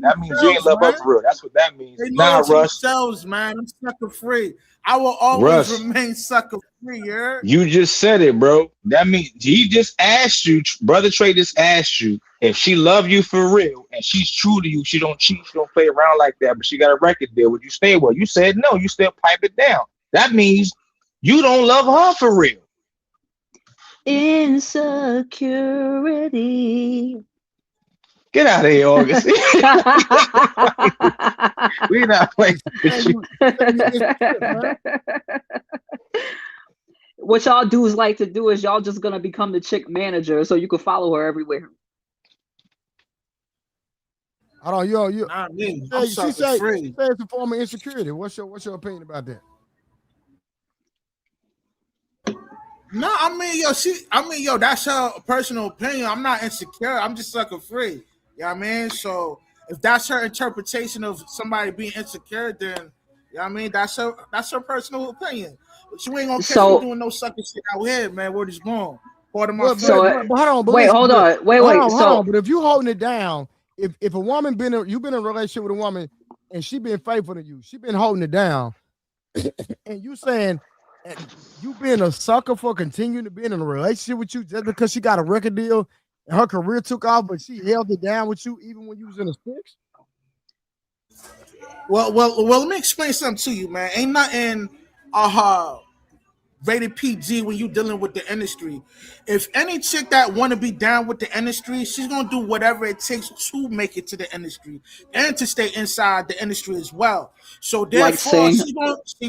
That means you ain't love her for real. That's what that means. Nah, Russ. Themselves, man. I'm sucker free. I will always remain sucker free. You just said it, bro. That means he just asked you, Brother Trey just asked you if she love you for real and she's true to you. She don't cheat. She don't play around like that. But she got a record deal. Would you stay with her? You said no. You still pipe it down. That means you don't love her for real. Insecurity. Get out of here, August. We not playing with you. What y'all dudes like to do is y'all just gonna become the chick manager so you can follow her everywhere. Hold on, you. Not me. She said it's a form of insecurity. What's your opinion about that? No, I mean, that's her personal opinion. I'm not insecure. I'm just sucker free. You know what I mean? So if that's her interpretation of somebody being insecure, then you know what I mean, that's her personal opinion. But you ain't gonna catch me doing no sucker shit out here, man. Word is born. Part of my hold on. But if you holding it down, if a woman you've been in a relationship with a woman and she been faithful to you, she been holding it down, and you saying you being a sucker for continuing to be in a relationship with you just because she got a record deal and her career took off, but she held it down with you even when you was in the sticks? Well, let me explain something to you, man. Ain't nothing rated PG when you dealing with the industry. If any chick that want to be down with the industry, she's gonna do whatever it takes to make it to the industry and to stay inside the industry as well. So therefore, she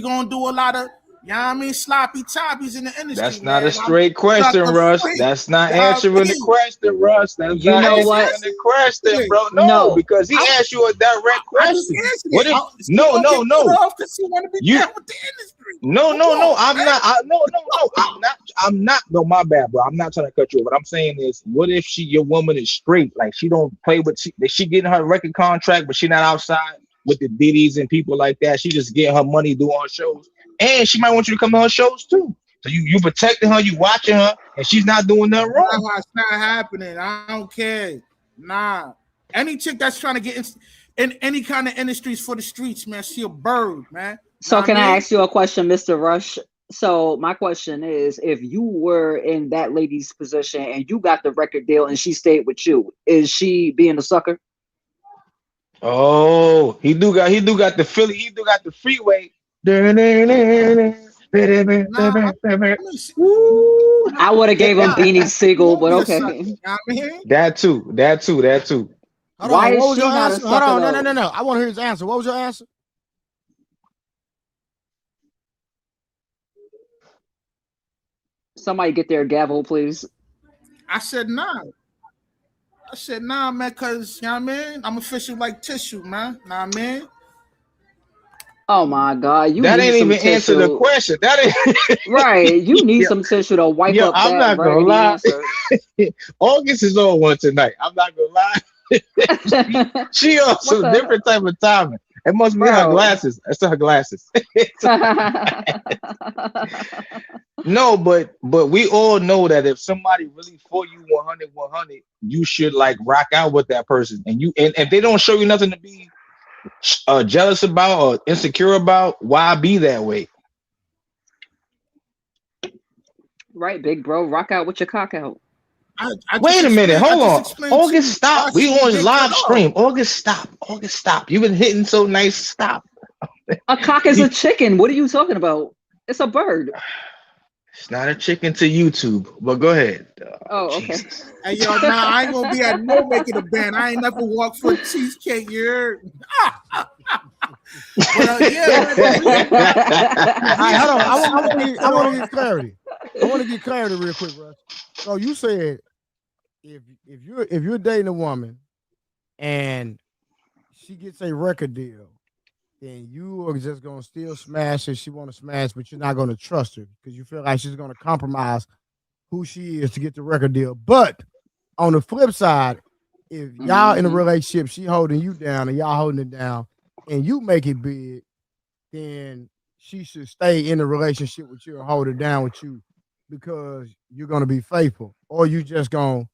gonna do a lot of, you know what I mean, sloppy toppies in the industry. That's not a straight question, Russ. That's not answering the question, Russ. That's not answering the question, bro. No, because he asked you a direct question. What if? No. No. I'm not. No, my bad, bro. I'm not trying to cut you off. What I'm saying is, what if your woman is straight? Like she don't play with she getting her record contract, but she not outside with the Diddy's and people like that. She just getting her money doing her shows. And she might want you to come to her shows too. So you protecting her, you watching her, and she's not doing nothing wrong. It's not happening. I don't care. Nah. Any chick that's trying to get in any kind of industries for the streets, man, she a bird, man. So can I ask you a question, Mr. Rush? So my question is, if you were in that lady's position and you got the record deal and she stayed with you, is she being a sucker? Oh, he do got the Philly, he do got the freeway. I would have gave him Beanie Siegel, but okay. You know what I mean? That too. Hold Why on, is what was she your not a answer? Hold sucker on, though? no. I want to hear his answer. What was your answer? Somebody get their gavel, please. I said nah. Man, because, you know what I mean? I'm official like tissue, man. Know what I mean? Oh my God, you That need ain't some even answer the tissue. question. That ain't Right, you need yo, some tissue to wipe yo, up I'm that not gonna raggedy lie. answer. August is on one tonight. I'm not gonna lie. she on What some the different type of timing. It must be her bro? glasses. It's her glasses. No, but we all know that if somebody really for you 100, you should like rock out with that person. And if they don't show you nothing to be jealous about or insecure about, why be that way? Right, big bro, rock out with your cock out. Wait a minute, hold on. Explained to August, you why stop. We she on didn't get live off. stream. August, stop. You've been hitting so nice. Stop. A cock is a chicken. What are you talking about? It's a bird. It's not a chicken to YouTube, but go ahead. Oh, okay. Jesus. Hey, yo, nah, I ain't gonna be at no making a band. I ain't never walked for a cheesecake, you heard? But yeah, man. All right, hold on. I want to get clarity. I want to get clarity real quick, bro. So you said if you're dating a woman and she gets a record deal, then you are just gonna still smash her. She want to smash, but you're not gonna trust her because you feel like she's gonna compromise who she is to get the record deal. But on the flip side, if y'all in a relationship, she holding you down and y'all holding it down, and you make it big, then she should stay in the relationship with you and hold it down with you because you're gonna be faithful, or you just gonna,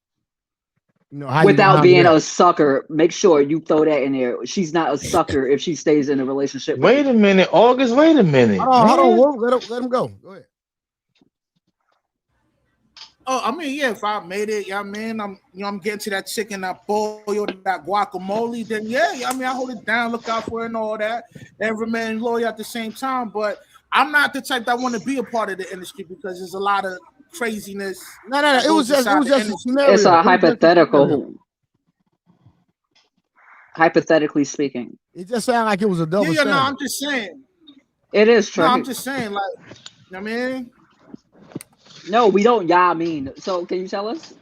how Without you being that? a sucker, make sure you throw that in there. She's not a sucker if she stays in a relationship with Wait you. a minute, August. Wait a minute, Hold on, man. let him go. Go ahead. Oh, I mean, yeah, if I made it, yeah, man, I'm getting to that chicken, that pollo, that guacamole, then yeah, I mean, I hold it down, look out for it and all that, and remain loyal at the same time. But I'm not the type that want to be a part of the industry because there's a lot of craziness. No. It was just a scenario. It's a hypothetical. Hypothetically speaking, it just sounded like it was a double standard. No, I'm just saying. It is true. No, I'm just saying, like, you know what I mean? No, we don't. Yeah, I mean. So, can you tell us?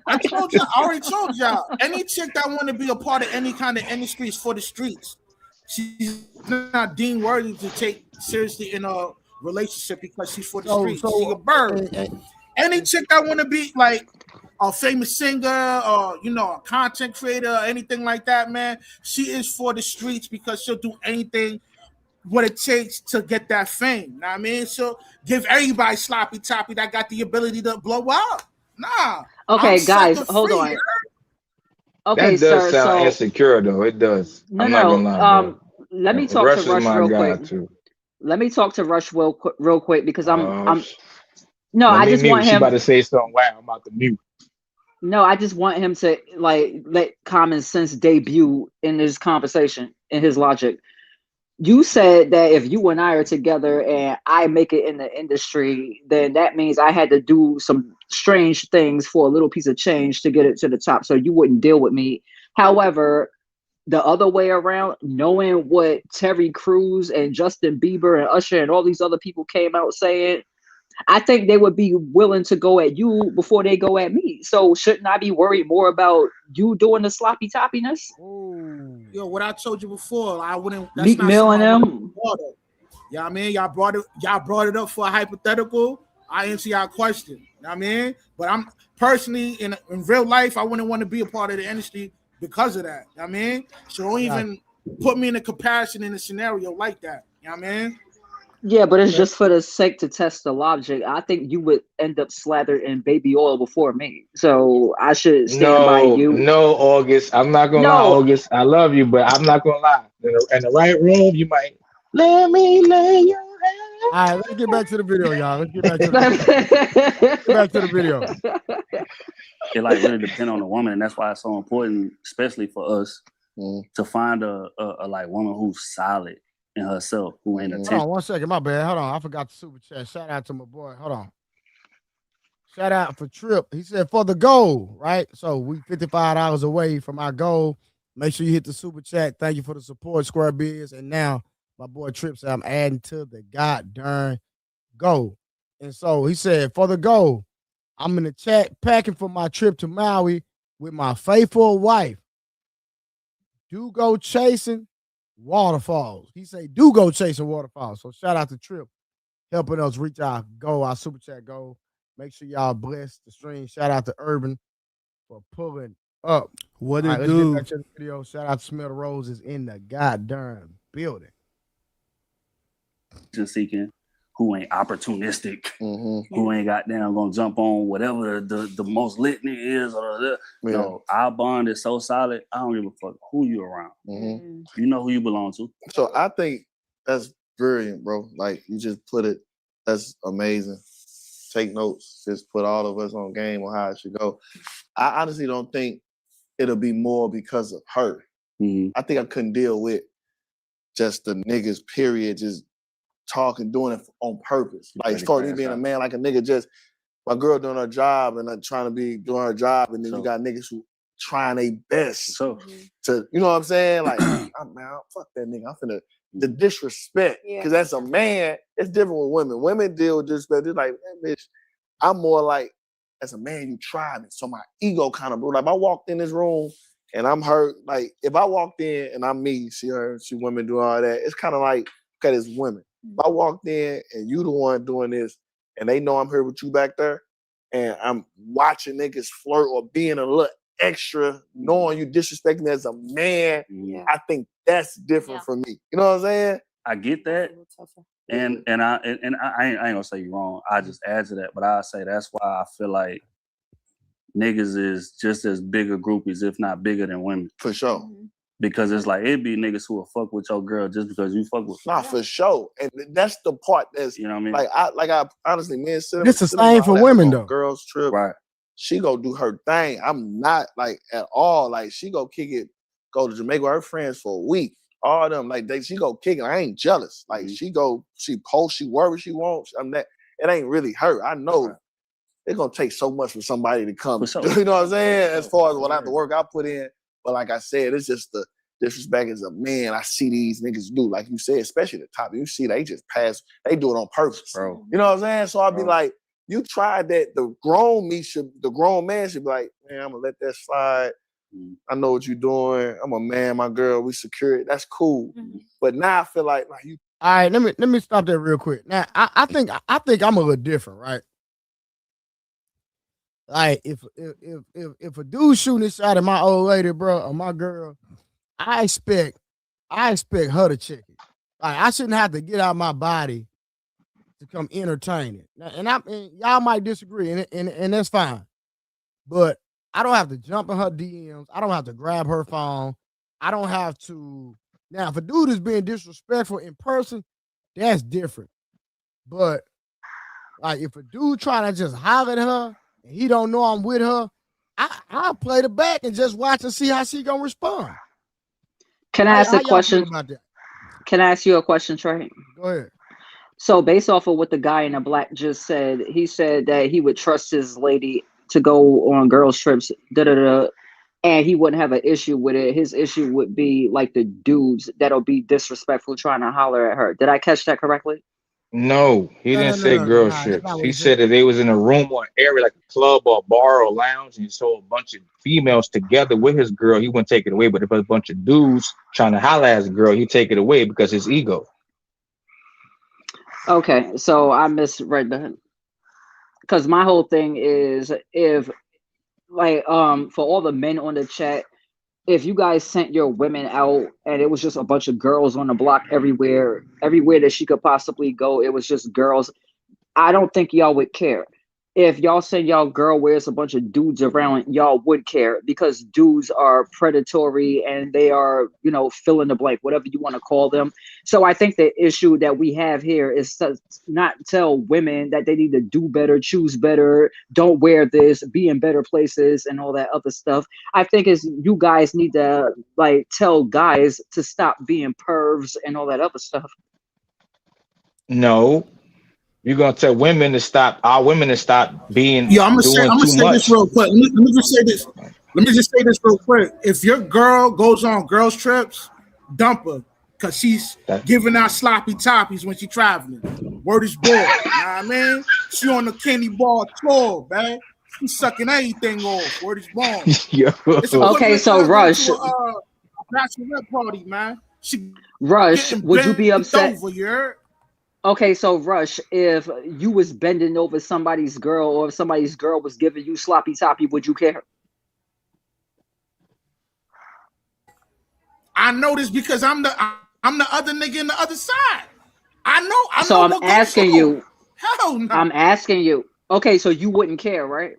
I told you. I already told y'all. Any chick that want to be a part of any kind of industry is for the streets. She's not deemed worthy to take seriously in a relationship because she's for the streets. She's a bird. Any chick that want to be like a famous singer or a content creator or anything like that, man, she is for the streets because she'll do anything what it takes to get that fame. Know what I mean? So give everybody sloppy toppy that got the ability to blow up. Nah. Okay, guys, hold on. Okay, that does sir. sound So insecure, though. It does. No, I'm not gonna lie, bro. Let me talk to Rush real quick. Too. Let me talk to Rush real quick because I'm. No, I just want him. She about to say something. Wow, I'm about to mute. No, I just want him to let common sense debut in this conversation, in his logic. You said that if you and I are together and I make it in the industry, then that means I had to do some strange things for a little piece of change to get it to the top. So you wouldn't deal with me. However, the other way around, knowing what Terry Crews and Justin Bieber and Usher and all these other people came out saying, I think they would be willing to go at you before they go at me. So shouldn't I be worried more about you doing the sloppy toppiness? Yo, what I told you before, I wouldn't. That's Meek not Mill and them. You know what I mean? Y'all brought it up for a hypothetical. I answer y'all question. You know what I mean? But I'm personally in real life, I wouldn't want to be a part of the industry because of that. You know what I mean? So don't even put me in a comparison in a scenario like that. You know what I mean? Yeah, but it's just for the sake to test the logic. I think you would end up slathered in baby oil before me. So I should stand by you. No, August. I'm not going to lie, August. I love you, but I'm not going to lie. In the right room, you might let me lay your hand. All right, let's get back to the video, y'all. Let's get back to the video. It like really depends on the woman, and that's why it's so important, especially for us, to find a like woman who's solid. in herself who ain't Hold attention. on 1 second, my bad. Hold on, I forgot the super chat. Shout out to my boy. Hold on. Shout out for Trip. He said for the goal, right? So we $55 away from our goal. Make sure you hit the super chat. Thank you for the support, Square Biz. And now my boy Trip said I'm adding to the goddamn goal. And so he said for the goal, I'm in the chat packing for my trip to Maui with my faithful wife. Do go chasing waterfalls. He said do go chasing waterfalls. So shout out to Trip helping us reach our goal, our super chat goal. Make sure y'all bless the stream. Shout out to Urban for pulling up. What All it right, let's do? get back to the video. Shout out to Smell the Roses in the goddamn building. Just seeking, who ain't opportunistic, who ain't goddamn gonna jump on whatever the most lit nigga is, or no, our bond is so solid. I don't give a fuck who you around. You know who you belong to. So I think that's brilliant, bro. Like you just put it. That's amazing. Take notes. Just put all of us on game on how it should go. I honestly don't think it'll be more because of her. I think I couldn't deal with just the niggas, period, just talking, doing it on purpose. Like, as far as me being a man, like a nigga just, my girl doing her job and trying to be doing her job, and then you got niggas who trying their best to, you know what I'm saying? Like, man, fuck that nigga. I'm finna, the disrespect, because as a man, it's different with women. Women deal with disrespect. They're like, man, bitch, I'm more like, as a man, you tried me. So my ego kind of blew. Like, if I walked in this room and I'm hurt, like, if I walked in and I'm me, see her, see women doing all that, it's kind of like, okay, it's women. If I walked in and you the one doing this, and they know I'm here with you back there, and I'm watching niggas flirt or being a little extra, knowing you disrespecting me as a man, I think that's different for me. You know what I'm saying? I get that. And I ain't gonna say you wrong. I just add to that, but I say that's why I feel like niggas is just as big a groupies, if not bigger than women. For sure. Because it's like, it'd be niggas who will fuck with your girl just because you fuck with her. Nah, for sure. And that's the part that's, you know what I mean? Like I honestly, man, It's the same for women though. Girls trip. Right. She go do her thing. I'm not like at all. Like she go kick it, go to Jamaica with her friends for a week. All of them, like she go kick it. I ain't jealous. Like she go, she posts, she wherever she wants. I'm that. It ain't really her. I know it's gonna take so much for somebody to come. Sure. You know what I'm saying? As far as what I have to work I put in. But like I said, it's just the disrespect as a man. I see these niggas do, like you said, especially the top. You see, they just pass. They do it on purpose, bro. You know what I'm saying? So I'll be like, you tried that. The grown man should be like, man, I'm gonna let that slide. I know what you're doing. I'm a man, my girl. We secure it. That's cool. But now I feel like you. All right, let me stop there real quick. Now I think I'm a little different, right? Like if a dude shooting this shot at my old lady, bro, or my girl, I expect her to check it. Like I shouldn't have to get out my body to come entertain it. Now, and y'all might disagree, and that's fine. But I don't have to jump in her DMs. I don't have to grab her phone. I don't have to. Now, if a dude is being disrespectful in person, that's different. But like if a dude trying to just holler at her and he don't know I'm with her, I'll play the back and just watch and see how she gonna respond. Can I ask a question? About that? Can I ask you a question, Trey? Go ahead. So based off of what the guy in the black just said, he said that he would trust his lady to go on girls trips, and he wouldn't have an issue with it. His issue would be like the dudes that'll be disrespectful trying to holler at her. Did I catch that correctly? No, he didn't say girl trips. He said that they was in a room or an area like a club or a bar or a lounge, and he saw a bunch of females together with his girl. He wouldn't take it away, but if a bunch of dudes trying to holler at his girl, he'd take it away because his ego. Okay, so I misread that. Because my whole thing is, if like for all the men on the chat, if you guys sent your women out and it was just a bunch of girls on the block everywhere that she could possibly go, it was just girls, I don't think y'all would care. if y'all say y'all girl wears a bunch of dudes around, y'all would care because dudes are predatory and they are, fill in the blank, whatever you want to call them. So I think the issue that we have here is to not tell women that they need to do better, choose better, don't wear this, be in better places, and all that other stuff. I think is you guys need to tell guys to stop being pervs and all that other stuff. No, you're gonna tell women to stop. Our women to stop being Yo, I'm doing gonna too say this much. real quick. Let me just say this. Let me just say this real quick. If your girl goes on girls trips, dump her because she's giving out sloppy toppies when she traveling. Word is born. You know what I mean? She on the candy bar tour, man. She's sucking everything off. Word is born. Okay, so Rush. To a bachelorette party, man. Rush, would you be upset? Over, you heard? Okay, so Rush, if you was bending over somebody's girl or if somebody's girl was giving you sloppy toppy, would you care? I know this because I'm the other nigga in the other side. I know. So I'm asking you. Hell no. I'm asking you. Okay, so you wouldn't care, right?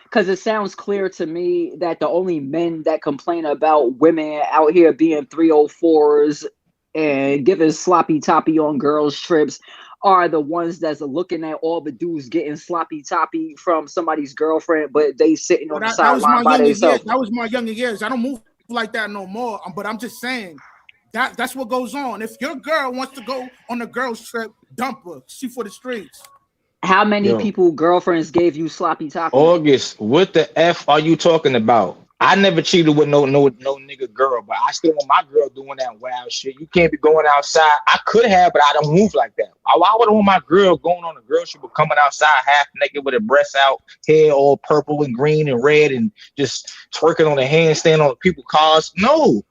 Because it sounds clear to me that the only men that complain about women out here being 304s and giving sloppy toppy on girls' trips are the ones that's looking at all the dudes getting sloppy toppy from somebody's girlfriend, but they sitting on the sideline by themselves. That was my younger years. I don't move like that no more. But I'm just saying that's what goes on. If your girl wants to go on a girls' trip, dump her. She for the streets. How many people girlfriends gave you sloppy toppy? August, what the F are you talking about? I never cheated with no nigga girl, but I still want my girl doing that wild shit. You can't be going outside. I could have, but I don't move like that. Why would I want my girl going on a girl trip but coming outside half naked with her breasts out, hair all purple and green and red, and just twerking on the handstand on people's cars? No.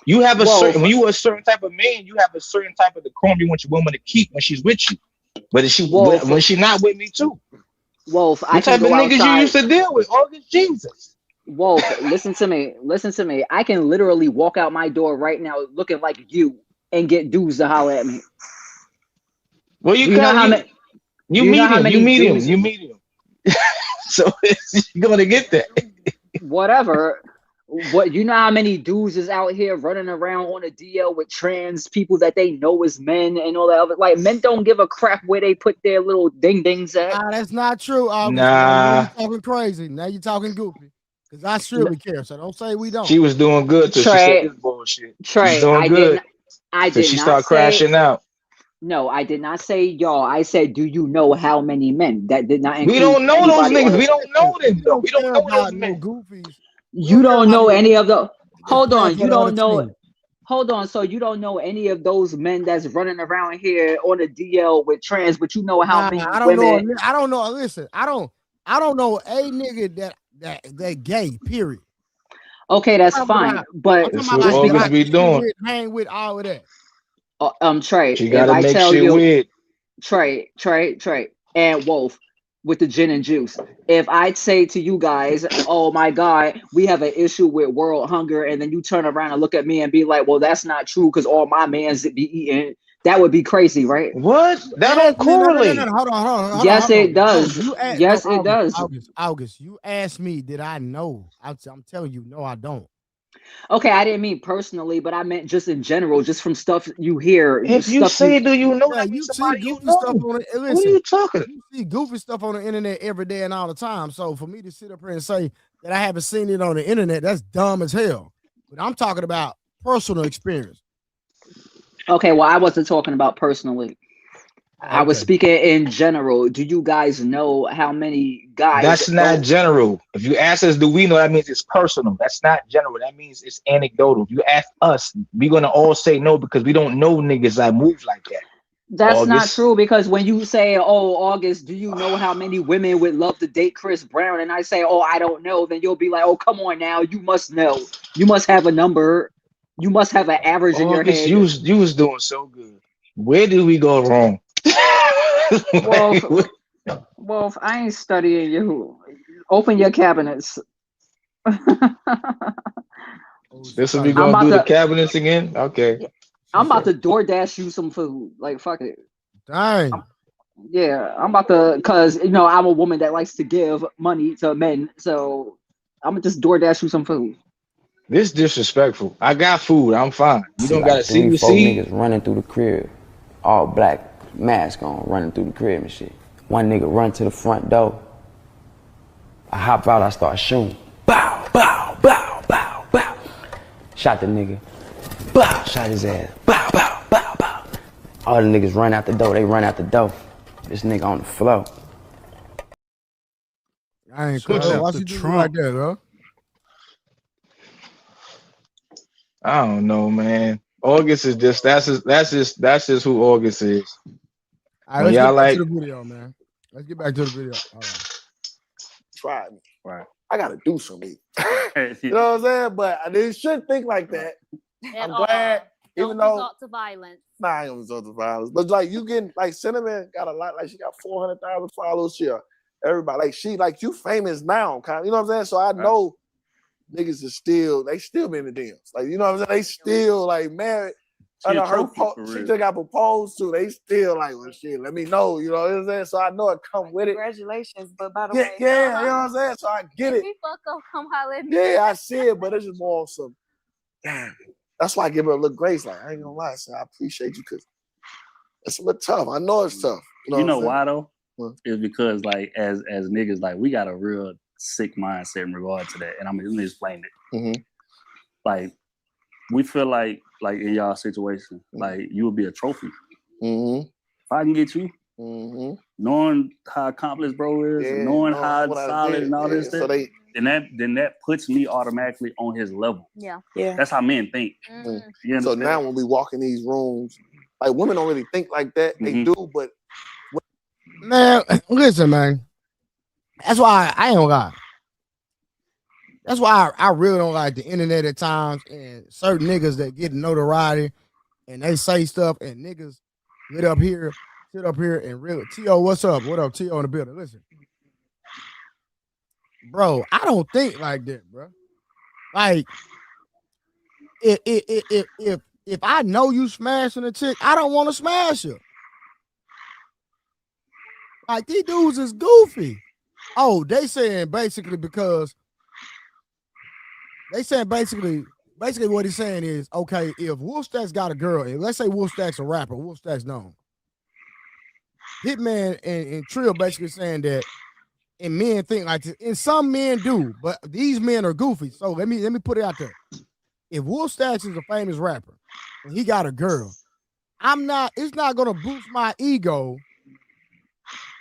You have when you are a certain type of man, you have a certain type of decorum you want your woman to keep when she's with you. But when she's not with me too. Wolf, what type of niggas you used to deal with? August, Jesus. Wolf, listen to me. I can literally walk out my door right now looking like you and get dudes to holler at me. Well, you meet him. So you're gonna get that. Whatever. What, you know how many dudes is out here running around on a DL with trans people that they know is men and all that other, like, men don't give a crap where they put their little ding dings at. Nah, that's not true. August. Nah, now you're talking crazy. Now you're talking goofy. Because I surely care. So don't say we don't. She was doing good till she said this bullshit. Trey, doing good. I did she not started crashing out. No, I did not say y'all. I said, do you know how many men? That did not include. We don't know those niggas. We don't know them though. We don't know those men. Goofies. You don't know any of the. Hold on, you don't know. Hold on, so you don't know any of those men that's running around here on a DL with trans, but you know how many women. I don't know. Listen, I don't know a nigga that gay. Period. Okay, that's fine, but that's what August be doing. Hang with all of that. Trey. She gotta make shit weird. Trey, and Wolf. With the gin and juice. If I'd say to you guys, oh my God, we have an issue with world hunger, and then you turn around and look at me and be like, well, that's not true because all my mans be eating, that would be crazy, right? What? That don't correlate. No, hold on. Yes, it does. Yes, it does. August, you asked me, did I know? I'm telling you, no, I don't. Okay, I didn't mean personally, but I meant just in general, just from stuff you hear. If you say, do you know? You see goofy stuff on it. Listen, what are you talking? You see goofy stuff on the internet every day and all the time. So for me to sit up here and say that I haven't seen it on the internet, that's dumb as hell. But I'm talking about personal experience. Okay, well, I wasn't talking about personally. Okay. I was speaking in general. Do you guys know how many guys? That's not general. If you ask us, do we know? That means it's personal. That's not general. That means it's anecdotal. If you ask us, we're gonna all say no because we don't know niggas that move like that. That's August. Not true because when you say, "Oh, August, do you know how many women would love to date Chris Brown?" and I say, "Oh, I don't know," then you'll be like, "Oh, come on now, you must know. You must have a number. You must have an average August, in your head." You was doing so good. Where did we go wrong? Wolf, I ain't studying you. Open your cabinets. This will be going to do the cabinets again? Okay. I'm about to DoorDash you some food. Like, fuck it. Dang. Yeah, I'm about to, because I'm a woman that likes to give money to men, so I'm gonna just DoorDash you some food. This disrespectful. I got food. I'm fine. You See don't gotta like see 3-4 receipt. niggas running through the crib, all black, mask on, running through the crib and shit. One nigga run to the front door. I hop out, I start shooting. Bow, bow, bow, bow, bow. Shot the nigga. Bow, shot his ass. Bow, bow, bow, bow. All the niggas run out the door. They run out the door. This nigga on the floor. I ain't Switch cool. up Why to you do Trump. like that, bro? I don't know, man. August is just that's just who August is. All right, When let's get y'all back like to the video, man. Let's get back to the video. All right. Try me. Right. I gotta do something. You know what I'm saying? But they should think like that. I'm glad, even though resort to violence. nah, I ain't gonna resort to violence. But like you getting like Cinnamon got a lot, like she got 400,000 followers here. Everybody, like she, like you famous now, kind of, you know what I'm saying? So I know niggas is still, they still be in the DMs. Like, you know what I'm saying? They still like married. She a Her trophy for she real. just got proposed to. They still like, well, shit, let me know. You know what I'm saying? So I know it come with it. Congratulations, but by the Yeah, way, yeah, you know what I'm saying? So I get it. If fuck up, come holler at me. Yeah, I see it, but it's just more some. Damn. That's why I give her a little grace. Like, I ain't gonna lie, so I appreciate you because it's a little tough. I know it's tough. You know why though? It's because like as niggas, like we got a real sick mindset in regard to that, and I'm gonna explain it. Mm-hmm. Like we feel like in y'all situation, like you would be a trophy. Mm-hmm. If I can get you, knowing how accomplished bro is, knowing how solid and all this stuff, then that puts me automatically on his level. Yeah. That's how men think. You So understand? now when we walk in these rooms, like women don't really think like that. They do, but man, listen, man. That's why I ain't gonna lie. That's why I really don't like the internet at times and certain niggas that get notoriety and they say stuff and niggas sit up here and really T.O. what's up? What up, T.O. in the building? Listen. Bro, I don't think like that, bro. Like if I know you smashing a chick, I don't want to smash her. Like these dudes is goofy. Oh, they saying basically because basically what he's saying is, okay, if Wolfstack's got a girl, and let's say Wolfstack's a rapper, Wolfstack's known. Hitman and Trill basically saying that, and men think like this, and some men do, but these men are goofy. So let me put it out there. If Wolfstacks is a famous rapper and he got a girl, it's not gonna boost my ego.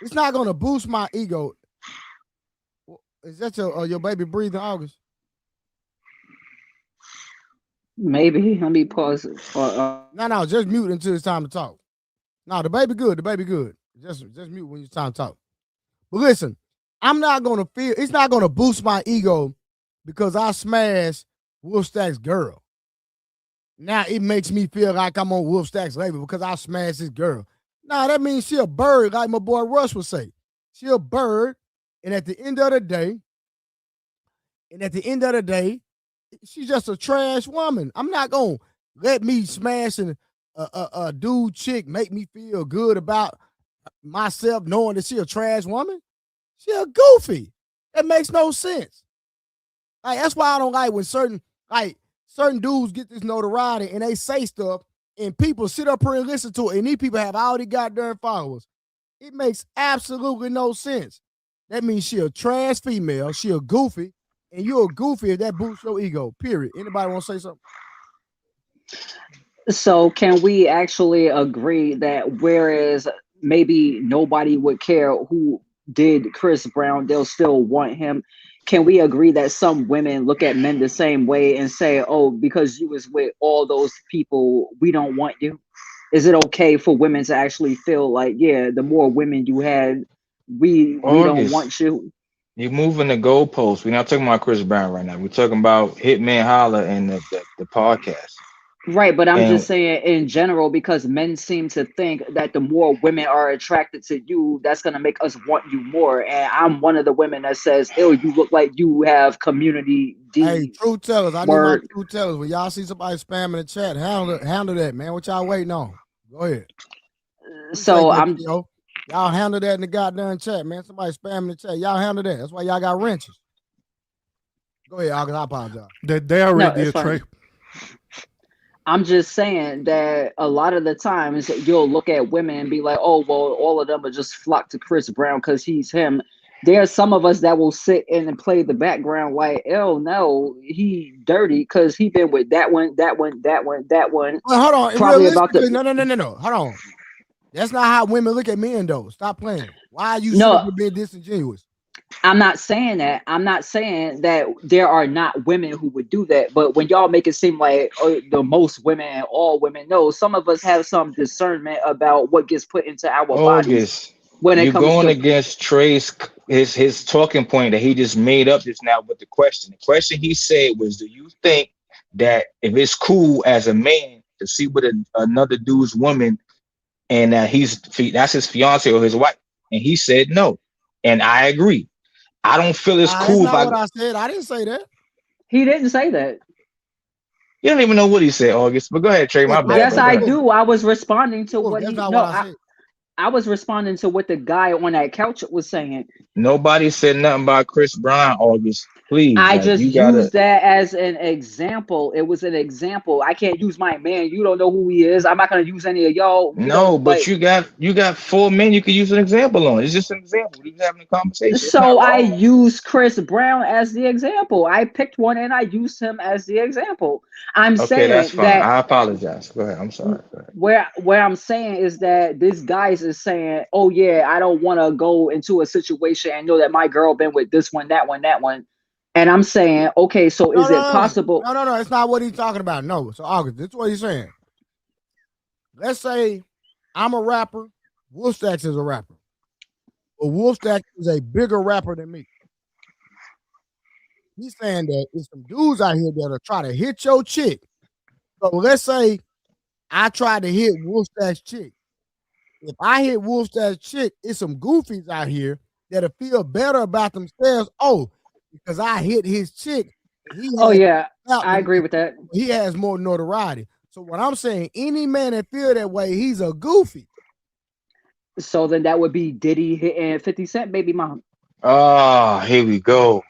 It's not gonna boost my ego. Is that your baby breathing, August? Maybe. Let me pause. No, just mute until it's time to talk. No, the baby good. Just mute when it's time to talk. But listen, it's not gonna boost my ego because I smashed Wolfstack's girl. Now it makes me feel like I'm on Wolfstack's label because I smashed his girl. Nah, that means she a bird, like my boy Rush would say. She a bird, and at the end of the day, she's just a trash woman. I'm not gonna let me smashing a dude chick make me feel good about myself knowing that she a trash woman. She a goofy. That makes no sense. Like that's why I don't like when certain dudes get this notoriety and they say stuff and people sit up here and listen to it and these people have all these goddamn followers. It makes absolutely no sense. That means she a trash female, she a goofy, and you're a goofy if that boosts your ego, period. Anybody want to say something? So can we actually agree that whereas maybe nobody would care who did Chris Brown, they'll still want him? Can we agree that some women look at men the same way and say, oh, because you was with all those people, we don't want you? Is it okay for women to actually feel like, yeah, the more women you had, we don't want you? You're moving the goalposts. We're not talking about Chris Brown right now. We're talking about Hitman Holla and the podcast. Right, but I'm just saying in general, because men seem to think that the more women are attracted to you, that's going to make us want you more. And I'm one of the women that says, ew, you look like you have community D. Hey, truth tellers, I need my truth tellers. When y'all see somebody spamming the chat, handle that, man. What y'all waiting on? Go ahead. So Y'all handle that in the goddamn chat, man. Somebody spamming the chat. Y'all handle that. That's why y'all got wrenches. Go ahead, August. I apologize. They already did, Trey. I'm just saying that a lot of the times you'll look at women and be like, oh, well, all of them are just flock to Chris Brown because he's him. There's some of us that will sit in and play the background like, oh, no, he dirty because he been with that one. Well, hold on. Probably about the... No. Hold on. That's not how women look at men, though. Stop playing. Why are you sitting being disingenuous? I'm not saying that. I'm not saying that there are not women who would do that. But when y'all make it seem like the most women and all women, no, some of us have some discernment about what gets put into our bodies. When it you're comes going to against Trey's his talking point that he just made up just now with the question. The question he said was, do you think that if it's cool as a man to see with another dude's woman and that's his fiance or his wife? And he said no. And I agree. I don't feel it's cool. That's not what I said. I didn't say that. He didn't say that. You don't even know what he said, August. But go ahead, Trey. My bad. Yes, I do. I was responding to what he. I was responding to what the guy on that couch was saying. Nobody said nothing about Chris Brown, August. Please. I just used that as an example. It was an example. I can't use my man. You don't know who he is. I'm not gonna use any of y'all. No, but you got 4 men you can use an example on. It's just an example. We're having a conversation. So I used Chris Brown as the example. I picked one and I used him as the example. I'm saying that's fine. I apologize. Go ahead. I'm sorry. Where I'm saying is that this guy is saying, oh yeah, I don't want to go into a situation and know that my girl been with this one, that one, that one. And I'm saying, okay, so is it possible? No, it's not what he's talking about. No. So August, this is what he's saying. Let's say I'm a rapper, Wolfstacks is a rapper. But Wolfstacks is a bigger rapper than me. He's saying that there's some dudes out here that'll try to hit your chick. So let's say I tried to hit Wolfstacks' chick. If I hit Wolfstacks' chick, it's some goofies out here that'll feel better about themselves. Oh, because I hit his chick. I agree with that. He has more notoriety. So what I'm saying, any man that feel that way, he's a goofy. So then that would be Diddy hitting 50 Cent, baby mom. Oh, here we go.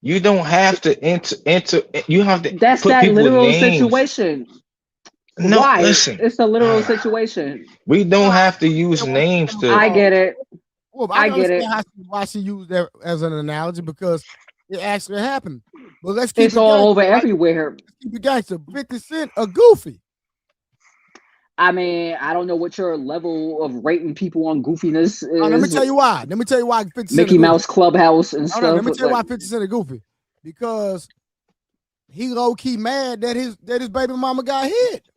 You don't have to enter. You have to. That's put that literal names. Situation. No, why? Listen. It's a literal situation. We don't have to use names to. I get it. Well, I get it. Why she used that as an analogy, because it actually happened. But let's keep it's all over everywhere. Let's keep it gangster. 50 Cent a goofy. I mean, I don't know what your level of rating people on goofiness is. Let me tell you why. 50 Cent Mickey Mouse Clubhouse and stuff. Let me tell you why 50 Cent a goofy. Because he low key mad that his baby mama got hit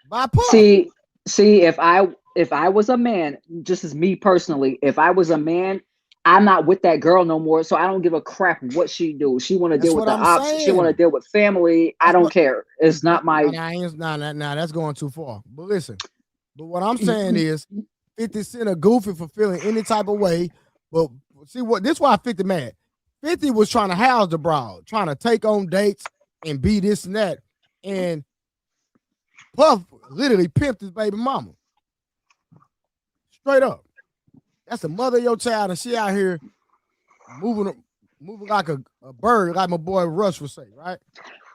by Puff. See, if I was a man, just as me personally, if I was a man, I'm not with that girl no more. So I don't give a crap what she do. She want to deal with the ops. She want to deal with family. I don't care. It's not my. Nah, that's going too far. But listen, what I'm saying is 50 Cent a goofy for feeling any type of way. But see this is why 50 mad. 50 was trying to house the broad, trying to take on dates and be this and that. And Puff literally pimped his baby mama. Straight up. That's the mother of your child, and she out here moving like a bird, like my boy Rush would say, right?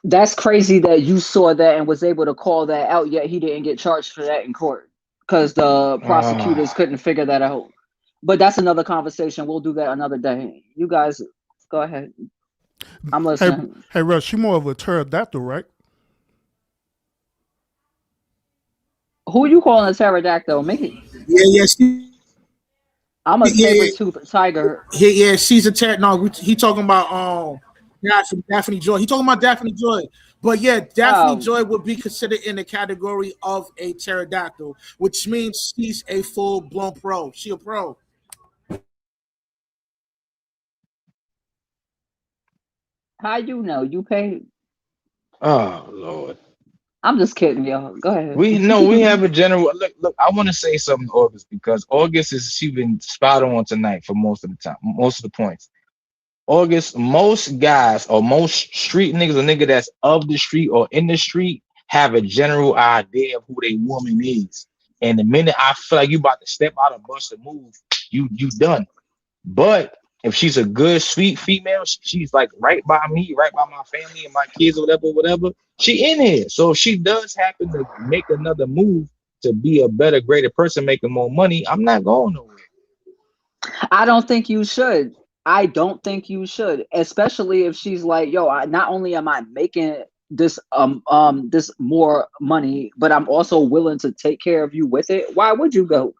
That's crazy that you saw that and was able to call that out, yet he didn't get charged for that in court because the prosecutors couldn't figure that out. But that's another conversation. We'll do that another day. You guys, go ahead. I'm listening. Hey Rush, you're more of a pterodactyl, right? Who you calling a pterodactyl? Me? Yeah. I'm a saber-toothed tiger. Yeah, she's a pterodactyl. No, he talking about Daphne Joy. He talking about Daphne Joy. But yeah, Daphne Joy would be considered in the category of a pterodactyl, which means she's a full-blown pro. She a pro. How you know? You paid? Oh Lord. I'm just kidding, y'all. Go ahead. We have a general look. I want to say something to August because August she been spot on tonight for most of the time, most of the points. August, most guys or most street niggas, a nigga that's of the street or in the street, have a general idea of who their woman is. And the minute I feel like you about to step out and bust a move, you done. But if she's a good, sweet female, she's like right by me, right by my family and my kids, or whatever. She in here. So if she does happen to make another move to be a better, greater person, making more money, I'm not going nowhere. I don't think you should. I don't think you should, especially if she's like, yo, not only am I making this this more money, but I'm also willing to take care of you with it. Why would you go?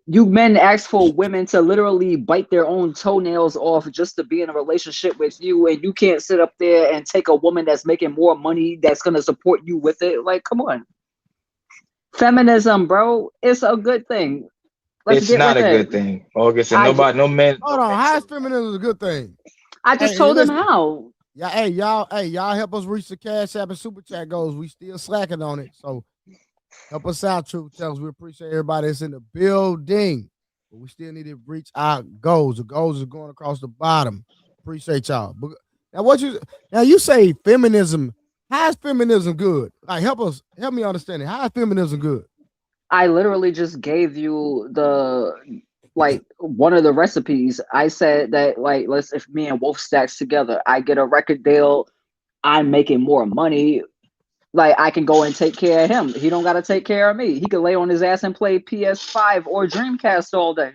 You men ask for women to literally bite their own toenails off just to be in a relationship with you, and you can't sit up there and take a woman that's making more money that's gonna support you with it. Like, come on. Feminism, bro, it's a good thing. It's not a good thing. August, and no man. Hold on, how is feminism a good thing? I just told them how. Yeah, y'all help us reach the Cash App and Super Chat goals. We still slacking on it, so help us out, Truth Tellers. We appreciate everybody that's in the building, but we still need to reach our goals. The goals are going across the bottom. Appreciate y'all. But now you say feminism. How is feminism good? Like, help me understand it. How is feminism good? I literally just gave you one of the recipes. I said that if me and Wolf stacks together, I get a record deal, I'm making more money. Like, I can go and take care of him. He don't got to take care of me. He could lay on his ass and play PS5 or Dreamcast all day.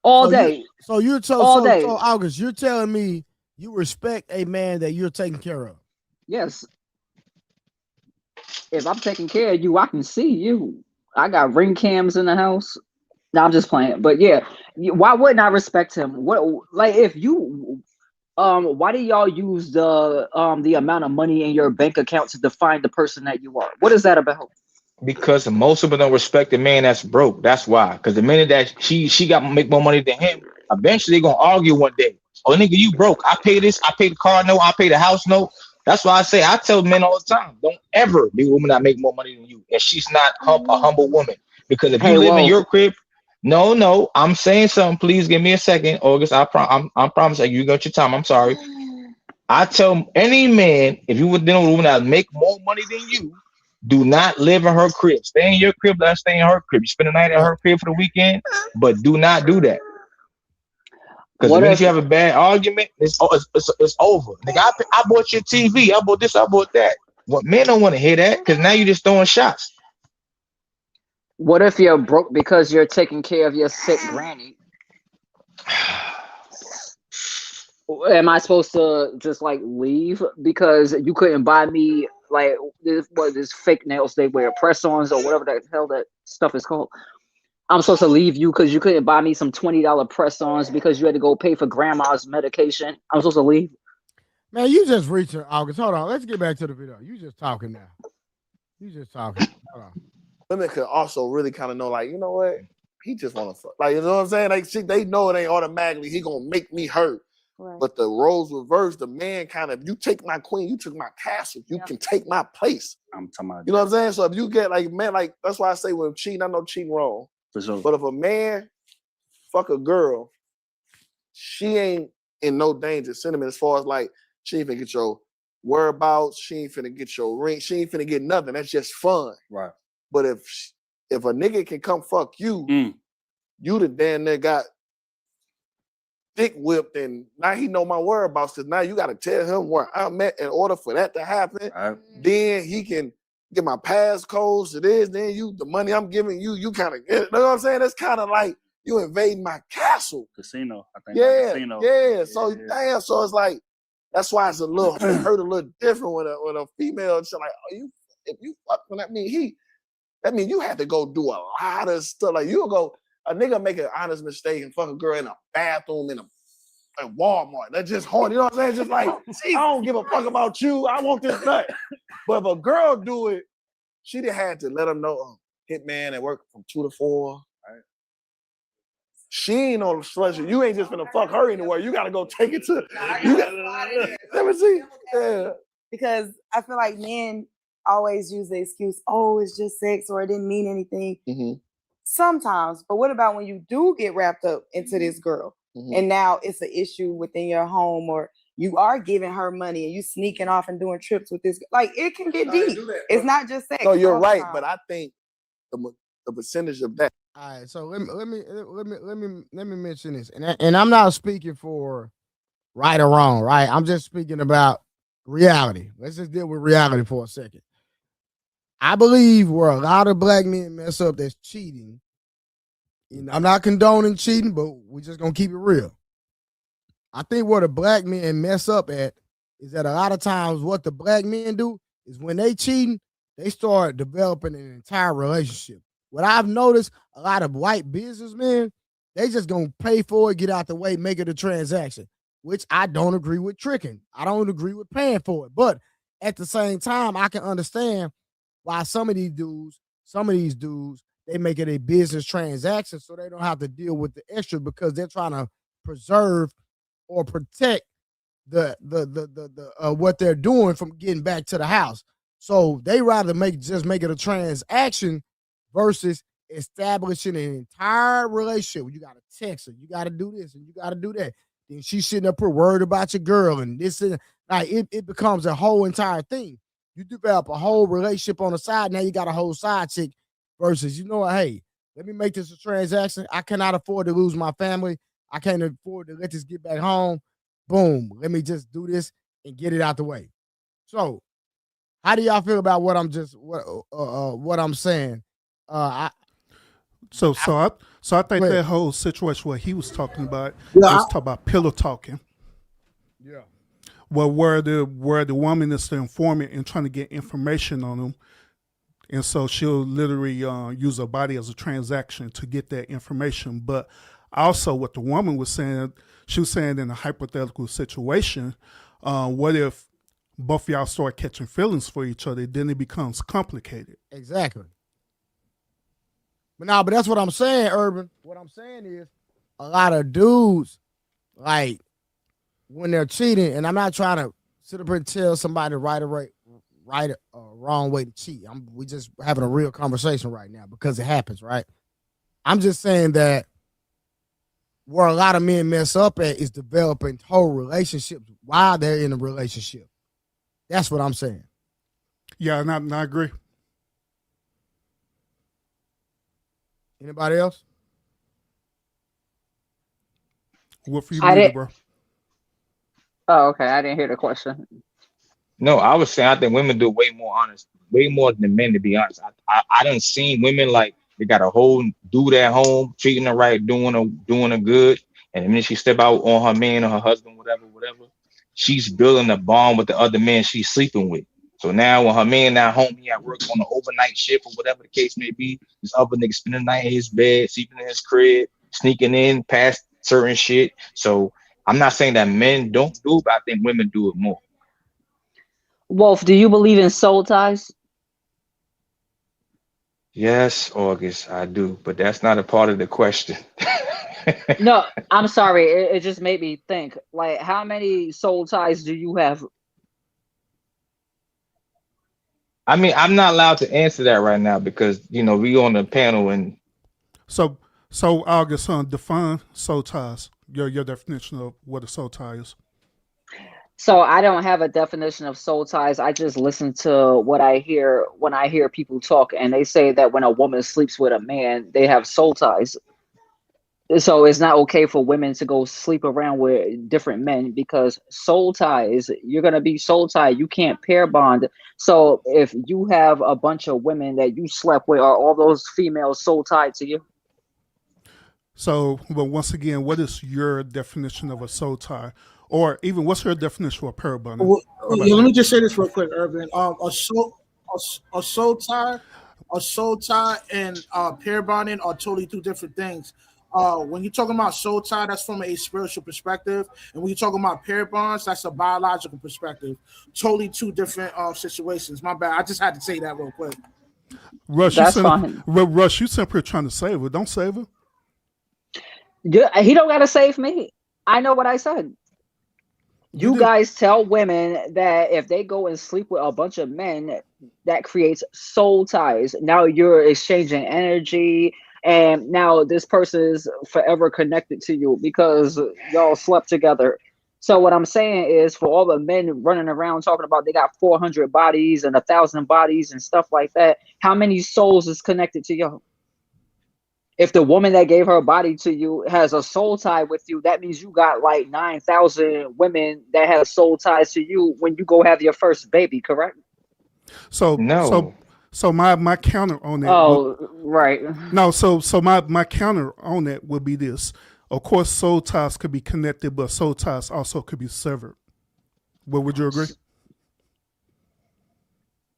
All day. So August, you're telling me you respect a man that you're taking care of? Yes. If I'm taking care of you, I can see you. I got ring cams in the house. No, I'm just playing. But yeah, why wouldn't I respect him? If you why do y'all use the amount of money in your bank account to define the person that you are? What is that about? Because most people don't respect a man that's broke. That's why. Because the minute that she got to make more money than him, eventually they're gonna argue one day. Oh, nigga, you broke. I pay this. I pay the car note. I pay the house note. That's why I tell men all the time, don't ever be a woman that make more money than you, and she's not a humble woman. Because if you live in your crib, no, I'm saying something. Please give me a second, August. I promise you got your time. I'm sorry. I tell any man, if you would deal with a woman that make more money than you, do not live in her crib. Stay in your crib. Let her stay in her crib. You spend the night at her crib for the weekend, but do not do that. Because if you have a bad argument, it's over. Nigga, I bought your TV. I bought this. I bought that. What men don't want to hear that, because now you're just throwing shots. What if you're broke because you're taking care of your sick granny? Am I supposed to just leave because you couldn't buy me this fake nails they wear, press-ons or whatever the hell that stuff is called? I'm supposed to leave you because you couldn't buy me some $20 press-ons because you had to go pay for grandma's medication. I'm supposed to leave. Man, you just reaching, August. Hold on. Let's get back to the video. You just talking now. You just talking. Hold on. Women could also really kind of know, you know what? He just want to fuck. You know what I'm saying? They know it ain't automatically he gonna make me hurt. Right. But the roles reversed. The man kind of, you take my queen, you took my castle. You can take my place. I'm talking about. You know what I'm saying? So if you get man, that's why I say when cheating, I know cheating wrong. For sure. But if a man fuck a girl, she ain't in no danger sentiment as far as she ain't finna get your whereabouts, she ain't finna get your ring, she ain't finna get nothing. That's just fun. Right. But if a nigga can come fuck you, you the damn near got dick whipped, and now he know my whereabouts, because now you got to tell him where I'm at in order for that to happen. Right. Then he can get my passcodes to this, then the money I'm giving you kind of get it. You know what I'm saying? That's kind of like you invading my castle. Casino, I think. Yeah, casino. yeah. So damn, so it's that's why it's it hurt a little different when a female. It's if you fucking that mean you had to go do a lot of stuff. You'll go, a nigga make an honest mistake and fuck a girl in a bathroom in Walmart. That's just horny. You know what I'm saying? Just I don't give a fuck about you. I want this nut. But if a girl do it, she done had to let him know, hitman at work from 2 to 4. Right? She ain't on the slusher. You ain't just gonna fuck her anywhere. You gotta go take it to. Let me see. Yeah. Because I feel like men always use the excuse, oh, it's just sex or it didn't mean anything. Mm-hmm. Sometimes, but what about when you do get wrapped up into this girl and now it's an issue within your home or you are giving her money and you sneaking off and doing trips with this. Like, it can get deep. It's not just sex. No, you're right, but I think the percentage of that. All right, so let me mention this, and I'm not speaking for right or wrong, right? I'm just speaking about reality. Let's just deal with reality for a second. I believe where a lot of black men mess up that's cheating. I'm not condoning cheating, but we're just gonna keep it real. I think where the black men mess up at is that a lot of times what the black men do is when they cheating, they start developing an entire relationship. What I've noticed, a lot of white businessmen, they just gonna pay for it, get out the way, make it a transaction, which I don't agree with tricking. I don't agree with paying for it. But at the same time, I can understand why some of these dudes, they make it a business transaction so they don't have to deal with the extra because they're trying to preserve or protect the what they're doing from getting back to the house. So they rather make it a transaction versus establishing an entire relationship. You got to text her, you got to do this, and you got to do that. Then she's sitting up here worried about your girl, and this and like it becomes a whole entire thing. You develop a whole relationship on the side. Now you got a whole side chick versus, you know what, hey, let me make this a transaction. I cannot afford to lose my family. I can't afford to let this get back home. Boom. Let me just do this and get it out the way. So, how do y'all feel about what I'm saying? I think that whole situation what he was talking about was talking about pillow talking. Yeah. Well, where the woman is the informant and trying to get information on them, and so she'll literally use her body as a transaction to get that information. But also, what the woman was saying, she was saying in a hypothetical situation, what if both of y'all start catching feelings for each other? Then it becomes complicated. Exactly. But that's what I'm saying, Urban. What I'm saying is a lot of dudes, like, when they're cheating, and I'm not trying to sit up and tell somebody right or wrong way to cheat. We just having a real conversation right now because it happens, right? I'm just saying that where a lot of men mess up at is developing whole relationships while they're in a relationship. That's what I'm saying. Yeah, and I agree. Anybody else? What for you, bro? Oh, okay. I didn't hear the question. No, I was saying I think women do way more than men, to be honest. I done seen women like they got a whole dude at home treating her right, doing her good, and then she step out on her man or her husband, whatever, she's building a bond with the other man she's sleeping with. So now when her man not home, he at work on an overnight shift or whatever the case may be, this other nigga spending the night in his bed, sleeping in his crib, sneaking in past certain shit. So I'm not saying that men don't do it, but I think women do it more. Wolf, do you believe in soul ties? Yes, August, I do, but that's not a part of the question. No, I'm sorry. It just made me think. Like, how many soul ties do you have? I mean, I'm not allowed to answer that right now because, we on the panel and. So August, define soul ties. Your definition of what a soul tie is. So I don't have a definition of soul ties. I just listen to what I hear when I hear people talk, and they say that when a woman sleeps with a man, they have soul ties. So it's not okay for women to go sleep around with different men because soul ties, you're going to be soul tied. You can't pair bond. So if you have a bunch of women that you slept with, are all those females soul tied to you? So, but once again, what is your definition of a soul tie? Or even what's your definition of a pair bonding? Well, let me just say this real quick, Urban. A soul tie and pair bonding are totally two different things. When you're talking about soul tie, that's from a spiritual perspective, and when you're talking about pair bonds, that's a biological perspective. Totally two different situations. My bad. I just had to say that real quick. Rush, that's fine. Rush, you simply trying to save her. Don't save her. He don't gotta save me. I know what I said. You guys tell women that if they go and sleep with a bunch of men, that creates soul ties. Now you're exchanging energy, and now this person is forever connected to you because y'all slept together. So what I'm saying is, for all the men running around talking about they got 400 bodies and 1,000 bodies and stuff like that, how many souls is connected to you? If the woman that gave her body to you has a soul tie with you, that means you got like 9,000 women that have soul ties to you when you go have your first baby, correct? So No. my counter on that would Oh, right. no. So my counter on that would be this. Of course, soul ties could be connected, but soul ties also could be severed. Would you agree?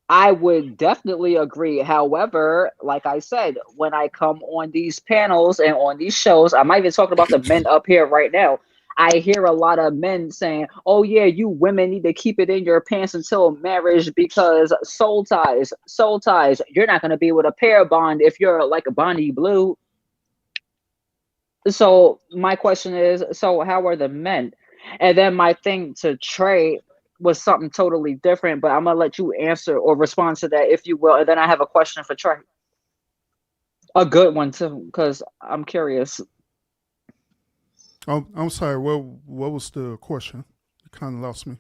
I would definitely agree. However, like I said, when I come on these panels and on these shows, I'm not even talking about the men up here right now. I hear a lot of men saying, "Oh yeah, you women need to keep it in your pants until marriage because soul ties, soul ties. You're not going to be able to pair bond if you're like a Bonnie Blue." So my question is, so how are the men? And then my thing to Trey was something totally different, but I'm gonna let you answer or respond to that if you will. And then I have a question for Trey. A good one too, because I'm curious. I'm sorry. What was the question? You kind of lost me.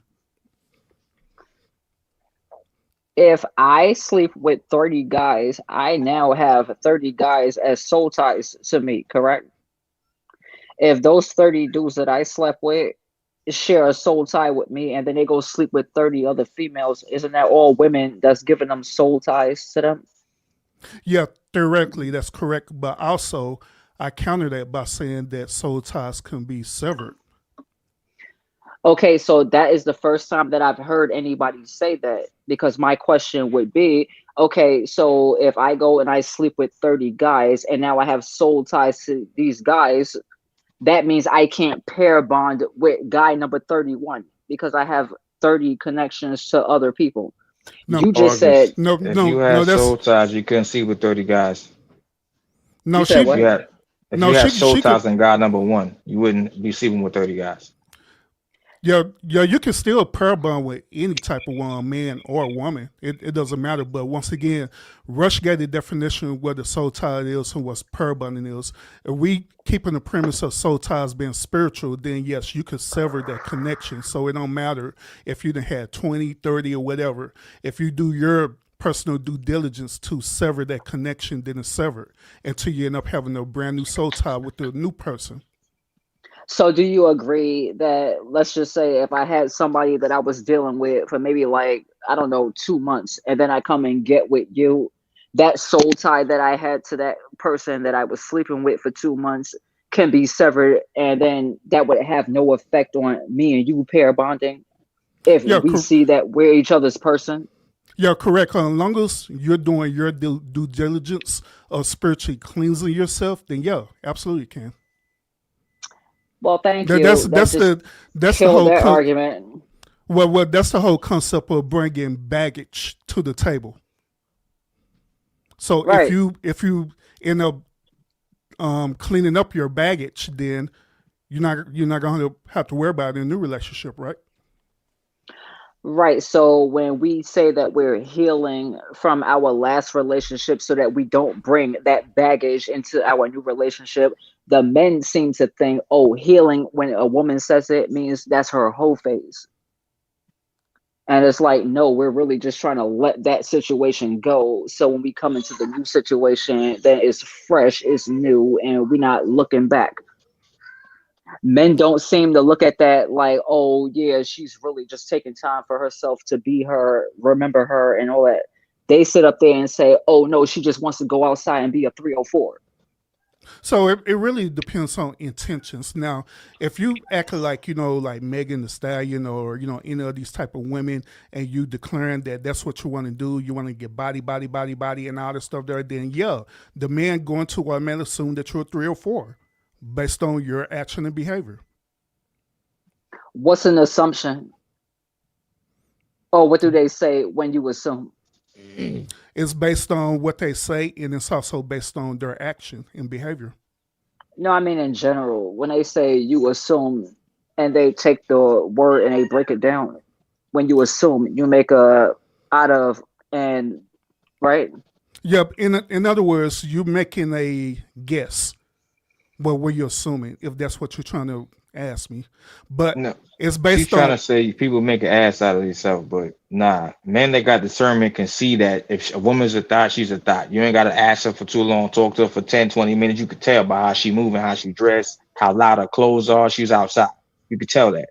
If I sleep with 30 guys, I now have 30 guys as soul ties to me, correct? If those 30 dudes that I slept with share a soul tie with me and then they go sleep with 30 other females, isn't that all women that's giving them soul ties to them? Yeah, theoretically that's correct, but also I counter that by saying that soul ties can be severed. Okay, so that is the first time that I've heard anybody say that, because my question would be, okay, so if I go and I sleep with 30 guys and now I have soul ties to these guys, that means I can't pair bond with guy number 31 because I have 30 connections to other people. No, You just said, August. no, If no, you no. had That's soul ties, you couldn't see with 30 guys. you no. said If you what? had if No, you had soul she could. ties and God number one, you wouldn't be sleeping with 30 guys. Yeah. You can still pair bond with any type of one, man or woman. It doesn't matter. But once again, Rush gave the definition of what the soul tie is and what pair bonding is. If we keeping the premise of soul ties being spiritual, then yes, you could sever that connection. So it don't matter if you done had 20, 30, or whatever. If you do your personal due diligence to sever that connection, then it's severed until you end up having a brand new soul tie with the new person. So do you agree that, let's just say if I had somebody that I was dealing with for maybe like, I don't know, 2 months, and then I come and get with you, that soul tie that I had to that person that I was sleeping with for 2 months can be severed, and then that would have no effect on me and you pair bonding if Yeah, we see that we're each other's person? Yeah, correct. As long as you're doing your due diligence of spiritually cleansing yourself, then yeah, absolutely can. Well, thank That, that's you. That that's just the that's the killed whole that argument. that's the whole concept of bringing baggage to the table. So Right. if you end up cleaning up your baggage, then you're not going to have to worry about it in a new relationship, right? Right. So when we say that we're healing from our last relationship so that we don't bring that baggage into our new relationship, the men seem to think, oh, healing, when a woman says it, means that's her whole phase. And it's like, no, we're really just trying to let that situation go. So when we come into the new situation, then it's fresh, it's new, and we're not looking back. Men don't seem to look at that like, oh yeah, she's really just taking time for herself to be her, remember her, and all that. They sit up there and say, oh no, she just wants to go outside and be a 304. So it really depends on intentions. Now, if you act like, like Megan the Stallion or, any of these type of women and you declaring that that's what you want to do, you want to get body, body, body, body and all this stuff there, then yeah, the man going to automatically assume that you're a 304 based on your action and behavior. What's an assumption? Or what do they say when you assume? It's based on what they say and it's also based on their action and behavior. No, I mean in general, when they say you assume and they take the word and they break it down, when you assume, you make a out of and right? Yep. In other words, you're making a guess. Well, where you're assuming, if that's what you're trying to ask me. But No, it's she's based trying on to say people make an ass out of themselves, but nah, men that got discernment can see that if a woman's a thought, she's a thought. You ain't got to ask her for too long, talk to her for 10, 20 minutes. You could tell by how she moving, how she dressed, how loud her clothes are. She's outside. You could tell that.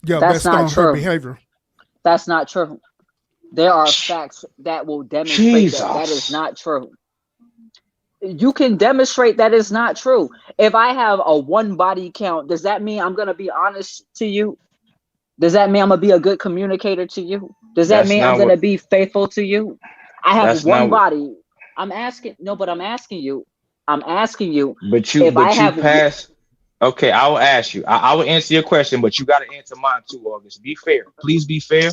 yeah, That's based not on her true. behavior. That's not true. There are facts that will demonstrate that is Jesus. not true. You can demonstrate that is not true. If I have a one body count, does that mean I'm going to be honest to you? Does that mean I'm going to be a good communicator to you? Does that That's mean I'm not going to what. be faithful to you? I have That's one not what. body. I'm asking, no, but I'm asking you. I'm asking you if I But you have, pass. Okay, I will ask you. I will answer your question, but you got to answer mine too, August. Be fair. Please be fair.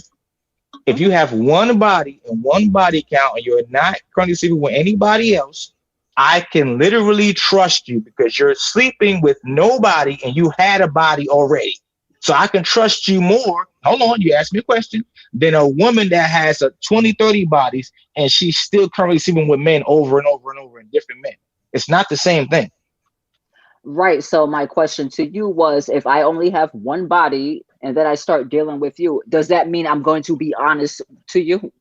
If you have one body and one body count and you're not currently sleeping with anybody else, I can literally trust you because you're sleeping with nobody and you had a body already. So I can trust you more. Hold on, you asked me a question. Than a woman that has a 20, 30 bodies and she's still currently sleeping with men over and over and over and different men. It's not the same thing. right. So my question to you was, if I only have one body and then I start dealing with you, does that mean I'm going to be honest to you?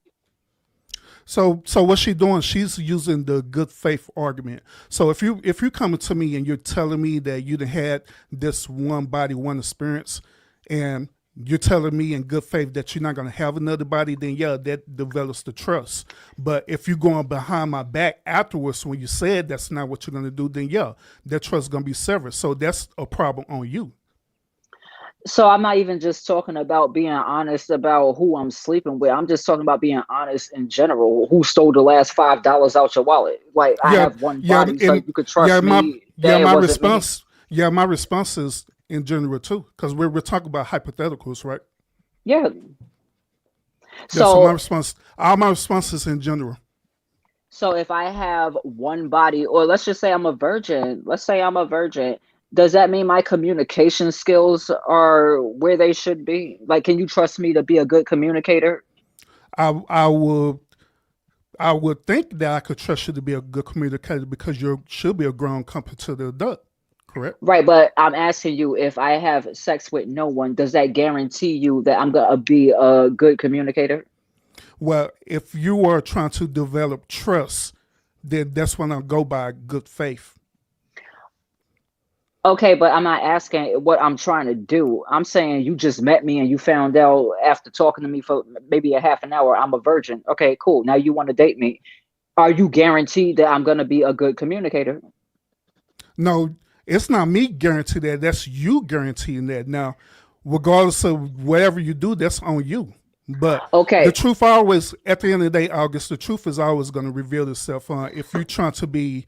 So what she doing? She's using the good faith argument. So if you coming to me and you're telling me that you done had this one body, one experience, and you're telling me in good faith that you're not gonna have another body, then yeah, that develops the trust. But if you're going behind my back afterwards when you said that's not what you're gonna do, then yeah, that trust is gonna be severed. So that's a problem on you. So I'm not even just talking about being honest about who I'm sleeping with. I'm just talking about being honest in general. Who stole the last $5 out your wallet? Like, I Yeah, have one yeah, body, so and you could yeah, trust me that it my wasn't me. response, is in general too, because we're talking about hypotheticals, right? Yeah. Yeah, so my So response, all my responses in general. so if I have one body, or let's just say I'm a virgin. Let's say I'm a virgin. Does that mean my communication skills are where they should be? Like, can you trust me to be a good communicator? I would think that I could trust you to be a good communicator because you should be a grown, competent adult, correct? Right, but I'm asking you, if I have sex with no one, does that guarantee you that I'm gonna be a good communicator? Well, if you are trying to develop trust, then that's when I go by good faith. Okay, but I'm not asking what I'm trying to do. I'm saying you just met me and you found out after talking to me for maybe a half an hour I'm a virgin. Okay, cool. Now you want to date me. Are you guaranteed that I'm gonna be a good communicator? No, it's not me guarantee that. That's you guaranteeing that. Now, regardless of whatever you do, that's on you. But the Okay, truth always, at the end of the day, August, the truth is always going to reveal itself. If you're trying to be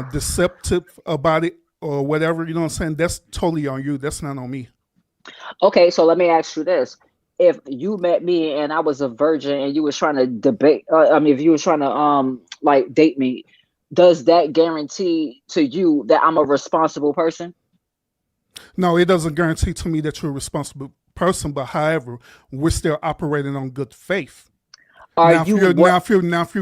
deceptive about it or whatever, you know what I'm saying? That's totally on you. That's not on me. okay, so let me ask you this. If you met me and I was a virgin and you was trying to debate, I mean, if you was trying to like date me, does that guarantee to you that I'm a responsible person? No, it doesn't guarantee to me that you're a responsible person. But however, we're still operating on good faith. Are Now, if you you're what?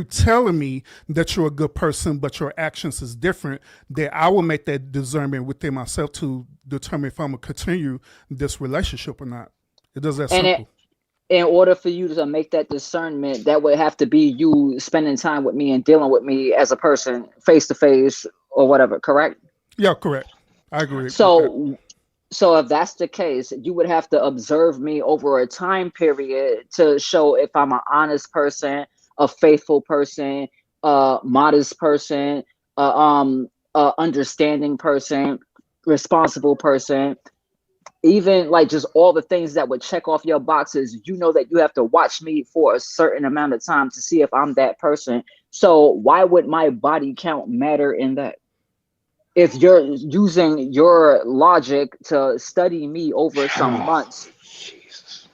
telling me that you're a good person, but your actions is different, then I will make that discernment within myself to determine if I'm gonna continue this relationship or not. It does that And it, simple. in order for you to make that discernment, that would have to be you spending time with me and dealing with me as a person, face to face or whatever. Correct? Yeah, correct. I agree with that. So So if that's the case, you would have to observe me over a time period to show if I'm an honest person, a faithful person, a modest person, a understanding person, responsible person, even like just all the things that would check off your boxes. You know that you have to watch me for a certain amount of time to see if I'm that person. So why would my body count matter in that? If you're using your logic to study me over some months. Jesus.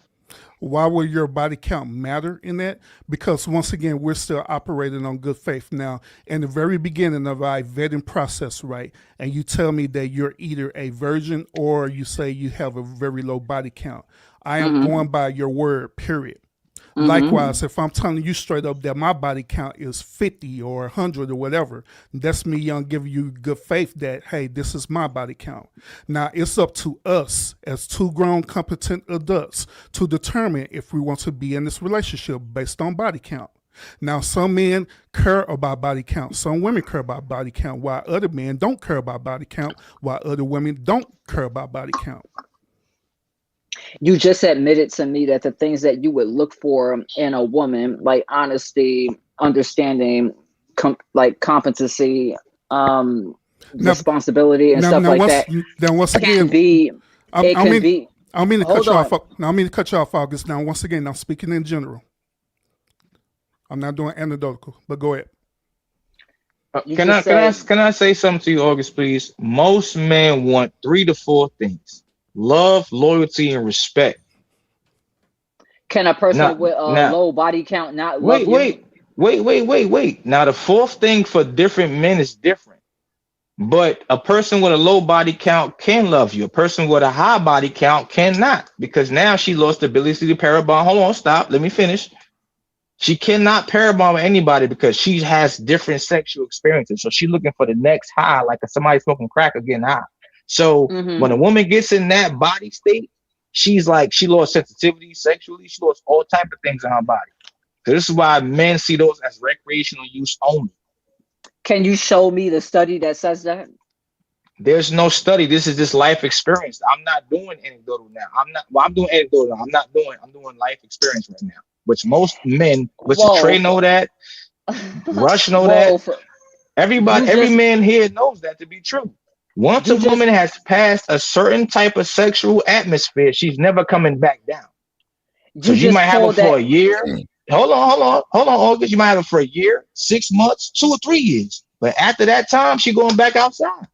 Why will your body count matter in that? Because once again, we're still operating on good faith. Now, in the very beginning of our vetting process, right, and you tell me that you're either a virgin or you say you have a very low body count, I am Mhm. going by your word, period. Likewise, if I'm telling you straight up that my body count is 50 or 100 or whatever, that's me giving you good faith that, hey, this is my body count. Now, it's up to us as two grown, competent adults to determine if we want to be in this relationship based on body count. Now, some men care about body count. Some women care about body count, while other men don't care about body count, while other women don't care about body count. You just admitted to me that the things that you would look for in a woman, like honesty, understanding, like competency, responsibility, and stuff like that. Then once again, I don't mean to cut you off. I mean to cut you off, August. Now, once again, I'm speaking in general. I'm not doing anecdotal, but go ahead. Can I say something to you, August, please? Most men want 3 to 4 things: love, loyalty, and respect. Can a person with a low body count not love you? Wait. Now, the 4th thing for different men is different. But a person with a low body count can love you. A person with a high body count cannot, because now she lost the ability to pair bond. Hold on, stop. Let me finish. She cannot pair bond with anybody because she has different sexual experiences. So she's looking for the next high, like somebody smoking crack or getting high. So when a woman gets in that body state, she's like, she lost sensitivity sexually. She lost all type of things in her body. So this is why men see those as recreational use only. Can you show me the study that says that? There's no study. This is just life experience. I'm not doing anecdotal now. I'm doing anecdotal. I'm doing life experience right now, which most men, which Trey know that, Rush know that. Every man here knows that to be true. Once a woman has passed a certain type of sexual atmosphere, she's never coming back down. So you might have her for a year. Hold on, August. You might have her for a year, 6 months, 2 or 3 years. But after that time, she's going back outside.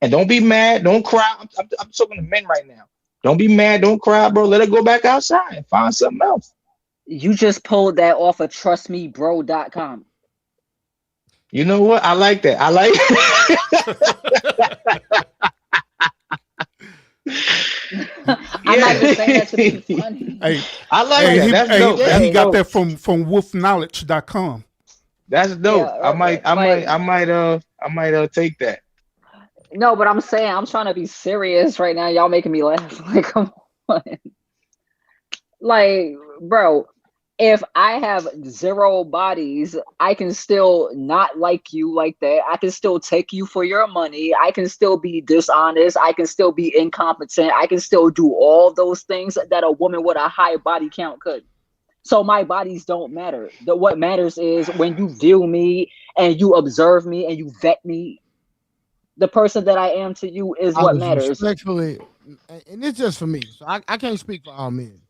And don't be mad. Don't cry. I'm talking to men right now. Don't be mad. Don't cry, bro. Let her go back outside and find something else. You just pulled that off of trustmebro.com. You know what? I like that. I like I'm not just saying that to be funny. Hey, I like that. That's dope. He got that from wolfknowledge.com. That's dope. Yeah, I might take that. No, but I'm saying I'm trying to be serious right now. Y'all making me laugh. Like, come on. Like, bro, if I have 0 bodies, I can still not like you like that. I can still take you for your money. I can still be dishonest. I can still be incompetent. I can still do all those things that a woman with a high body count could. So my bodies don't matter. What matters is when you view me and you observe me and you vet me. The person that I am to you is what matters. Respectfully, and it's just for me. So I can't speak for all men.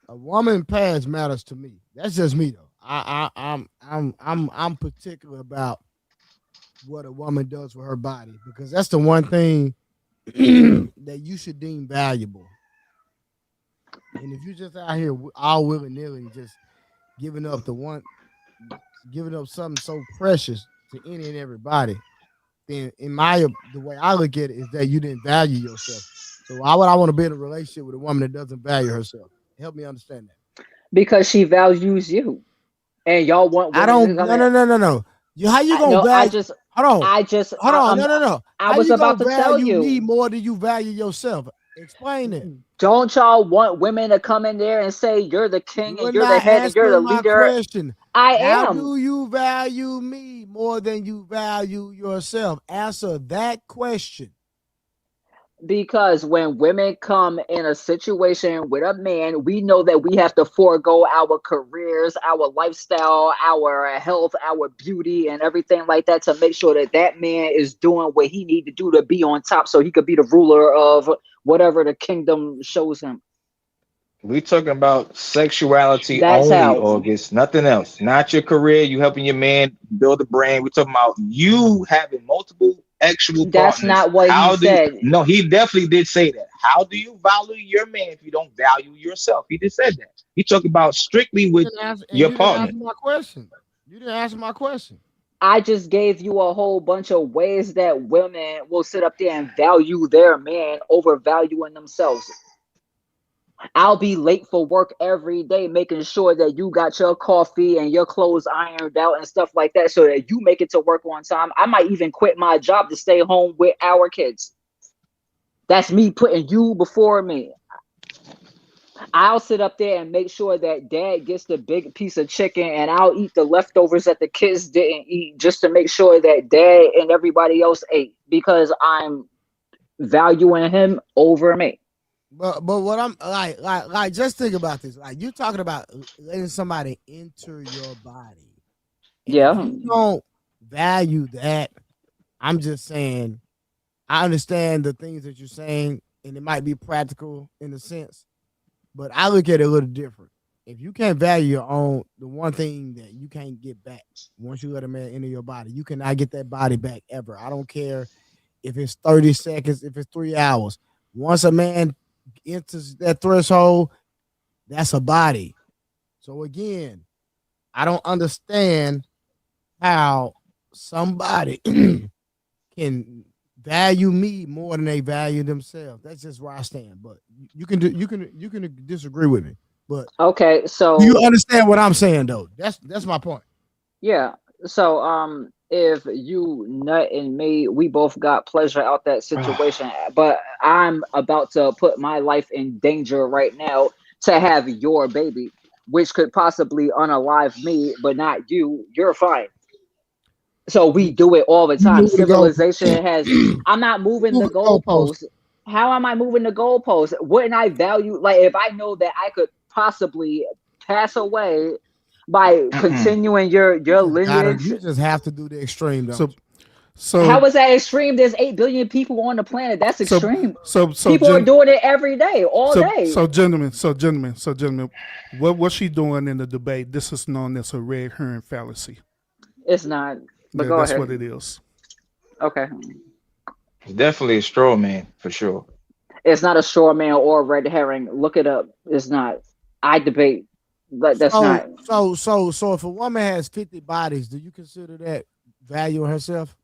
A woman past matters to me. That's just me though. I'm particular about what a woman does for her body, because that's the one thing that you should deem valuable. And if you're just out here all willy-nilly just giving up something so precious to any and everybody, then the way I look at it is that you didn't value yourself. So why would I want to be in a relationship with a woman that doesn't value herself? Help me understand that. Because she values you, and y'all want. I don't. No. How you gonna value? Hold on. No. I was about to tell you. Me more than you value yourself. Explain it. Don't y'all want women to come in there and say you're the king and you're the head and you're the leader? Question. I am. How do you value me more than you value yourself? Answer that question. Because when women come in a situation with a man, we know that we have to forego our careers, our lifestyle, our health, our beauty, and everything like that to make sure that that man is doing what he needs to do to be on top so he could be the ruler of whatever the kingdom shows him. We talking about sexuality That's only, how. August. Nothing else. Not your career. You helping your man build a brand. We talking about you having multiple actual That's partners. not what he said. No, he definitely did say that. How do you value your man if you don't value yourself? He just said that. He talked about strictly with your partner. You didn't answer my question. I just gave you a whole bunch of ways that women will sit up there and value their man over valuing themselves. I'll be late for work every day, making sure that you got your coffee and your clothes ironed out and stuff like that, so that you make it to work on time. I might even quit my job to stay home with our kids. That's me putting you before me. I'll sit up there and make sure that dad gets the big piece of chicken, and I'll eat the leftovers that the kids didn't eat, just to make sure that dad and everybody else ate, because I'm valuing him over me. But what I'm like, just think about this. Like, you talking about letting somebody enter your body. And Yeah. if you don't value that, I'm just saying, I understand the things that you're saying, and it might be practical in a sense, but I look at it a little different. If you can't value your own, the one thing that you can't get back once you let a man enter your body, you cannot get that body back ever. I don't care if it's 30 seconds, if it's 3 hours. Once a man enters that threshold, that's a body. So again, I don't understand how somebody can value me more than they value themselves. That's just where I stand. But you can disagree with me. But okay, so you understand what I'm saying, though. That's my point. Yeah. So if you nut and me, we both got pleasure out that situation. But I'm about to put my life in danger right now to have your baby, which could possibly unalive me, but not you. You're fine. So we do it all the time. Civilization has. I'm not moving the goalposts. How am I moving the goalposts? Wouldn't I value, like, if I know that I could possibly pass away by continuing your lineage? You just have to do the extreme, though. So how is that extreme? There's 8 billion people on the planet. That's extreme. So people are doing it every day, all day. So gentlemen, what she doing in the debate? This is known as a red herring fallacy. It's not. But go that's ahead. what it is. Okay. It's definitely a straw man for sure. It's not a straw man or a red herring. Look it up. It's not. I debate. That's not. So if a woman has 50 bodies, do you consider that valuing herself?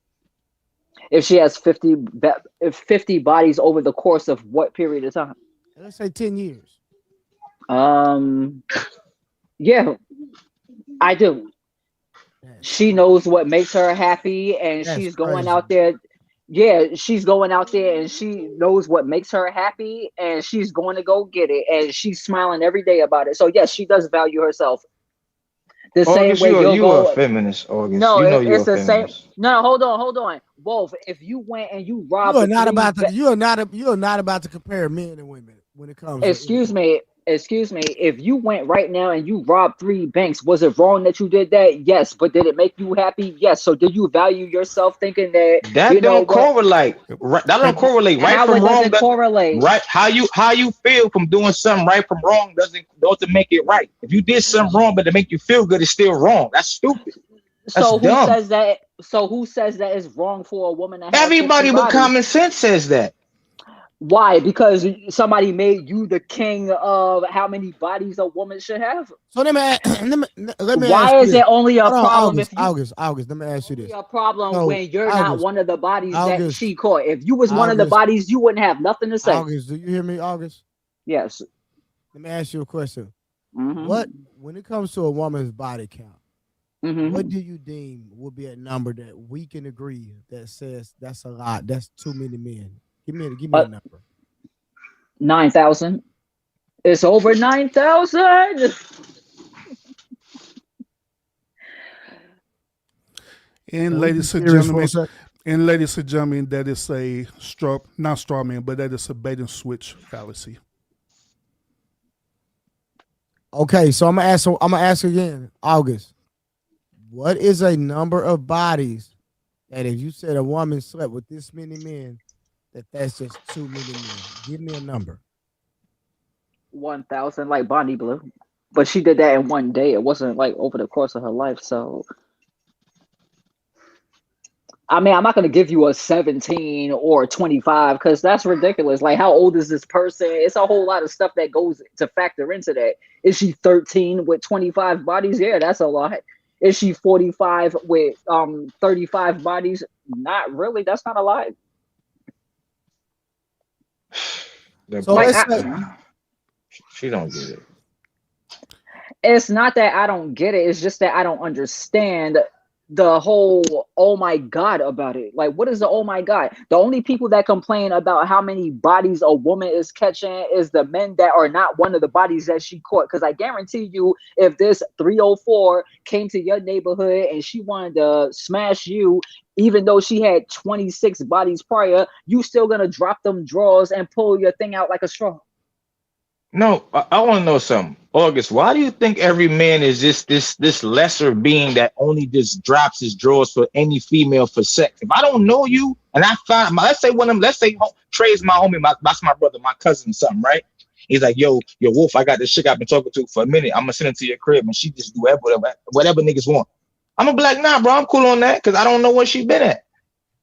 If she has 50 bodies over the course of what period of time? Let's say 10 years. Yeah, I do. She knows what makes her happy, and she's going out there. Yeah, she's going out there, and she knows what makes her happy, and she's going to go get it, and she's smiling every day about it. So yes, she does value herself. The August, same way you are a feminist, August. No, you know it's the feminist. same. No, hold on. Wolf, if you went and you robbed, you are not about to compare men and women when it comes. Excuse me. If you went right now and you robbed 3 banks, was it wrong that you did that? Yes, but did it make you happy? Yes. So did you value yourself, thinking that don't correlate? That don't correlate. Right how from wrong doesn't correlate? Right? How you feel from doing something right from wrong doesn't make it right. If you did something wrong, but to make you feel good, it's still wrong. That's stupid. So That's dumb. says that? So who says that it's wrong for a woman to have Everybody 50 with bodies? common sense says that. Why? Because somebody made you the king of how many bodies a woman should have. So let me Why is it only a problem if you August? Let me ask you this. A problem when you're not one of the bodies that she caught. If you was one of the August. bodies, you wouldn't have nothing to say. August, do you hear me, August? Yes. Let me ask you a question. Mm-hmm. What, when it comes to a woman's body count, mm-hmm. what do you deem would be a number that we can agree that says that's a lot? That's too many men. Give me a number. 9,000. It's over 9,000. And ladies and gentlemen, that is a not straw man, but that is a bait and switch fallacy. Okay, so I'm gonna ask again, August. What is a number of bodies that if you said a woman slept with this many men, that's just too many men? Give me a number. 1,000, like Bonnie Blue, but she did that in one day. It wasn't like over the course of her life. So, I mean, I'm not gonna give you a 17 or 25 because that's ridiculous. Like, how old is this person? It's a whole lot of stuff that goes to factor into that. Is she 13 with 25 bodies? Yeah, that's a lot. Is she 45 with 35 bodies? Not really. That's not a lot. So She don't get it. It's not that I don't get it. It's just that I don't understand the whole oh my god about it. Like, what is the oh my god? The only people that complain about how many bodies a woman is catching is the men that are not one of the bodies that she caught. Because I guarantee you, if this 304 came to your neighborhood and she wanted to smash you, even though she had 26 bodies prior, you still gonna drop them drawers and pull your thing out like a straw. No, I want to know something. August, why do you think every man is just this lesser being that only just drops his drawers for any female for sex? If I don't know you and I find let's say one of them, let's say Trey's my homie, that's my brother, my cousin, or something, right? He's like, yo, Wolf, I got this chick I've been talking to for a minute. I'm gonna send it to your crib and she just do whatever niggas want. I'm gonna be like, nah, bro, I'm cool on that because I don't know where she been at.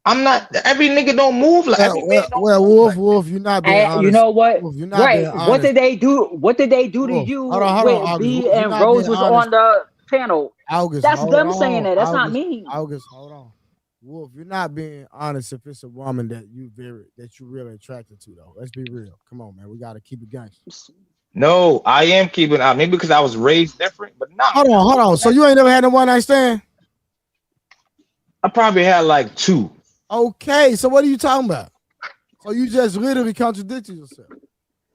I'm not. Every nigga don't move like. Wolf, you're not being honest. You know what? Wolf, you're not being honest. What did they do? What did they do to Wolf, you hold on, when August. B Wolf, and Rose was on the panel? August, that's them on. saying that. That's August, not me. August, hold on. Wolf, you're not being honest if it's a woman that you really attracted to though. Let's be real. Come on, man. We gotta keep it gangster. No, I am keeping out. Maybe because I was raised different, but no. Hold on. So you ain't never had a one night stand? I probably had like 2. Okay, so what are you talking about? So you just literally contradicted yourself.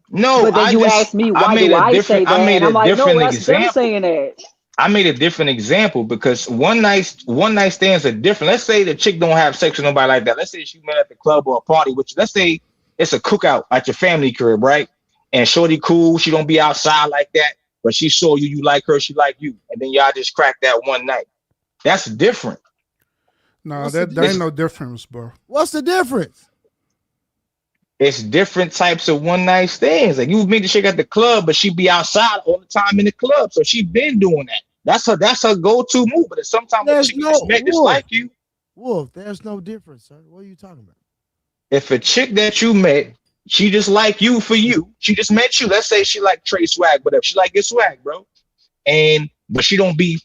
No, but then you asked me why do I say that? And I'm like, no, that's them saying that. I made a different example because one night stands are different. Let's say the chick don't have sex with nobody like that. Let's say she met at the club or a party, which let's say it's a cookout at your family crib, right? And shorty cool, she don't be outside like that, but she saw you, you like her, she like you, and then y'all just crack that one night. That's different. No, there ain't no difference, bro. What's the difference? It's different types of one night stands. Like you meet the chick at the club, but she be outside all the time in the club, so she been doing that. That's her go-to move. But sometimes the chick just like you. Wolf, there's no difference, sir. What are you talking about? If a chick that you met, she just like you for you. She just met you. Let's say she like Trey swag, whatever. She like your swag, bro. But she don't be,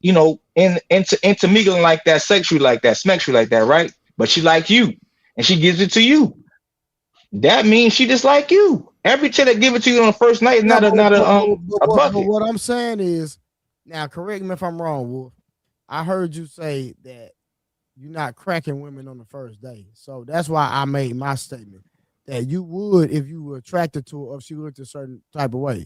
you know, intermingling like that, sexually like that, smexually like that, right? But she like you, and she gives it to you. That means she just like you. Every chick that give it to you on the first night is not a bucket. But what I'm saying is, now correct me if I'm wrong, Wolf. I heard you say that you're not cracking women on the first day, so that's why I made my statement that you would if you were attracted to her or if she looked a certain type of way.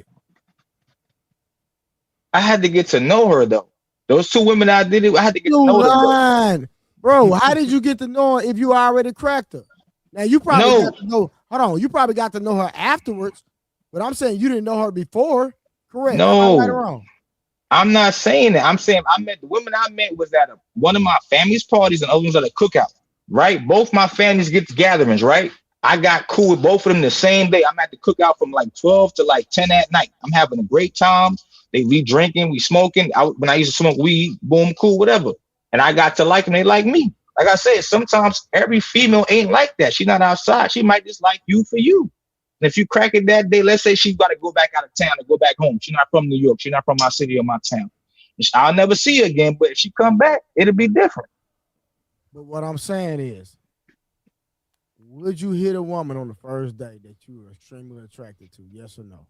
I had to get to know her though. Those 2 women I did it, I had to get to know her. Bro, how did you get to know her if you already cracked her? Now you probably got to know. Hold on, you probably got to know her afterwards, but I'm saying you didn't know her before. Correct? No, am I right or wrong? I'm not saying that. I'm saying the women I met was at one of my family's parties and other ones at a cookout. Right? Both my families get to gatherings. Right? I got cool with both of them the same day. I'm at the cookout from like 12 to like 10 at night. I'm having a great time. We drinking, we smoking. When I used to smoke weed, boom, cool, whatever. And I got to like them. They like me. Like I said, sometimes every female ain't like that. She's not outside. She might just like you for you. And if you crack it that day, let's say she's got to go back out of town and go back home. She's not from New York. She's not from my city or my town. I'll never see her again. But if she come back, it'll be different. But what I'm saying is, would you hit a woman on the first day that you were extremely attracted to? Yes or no?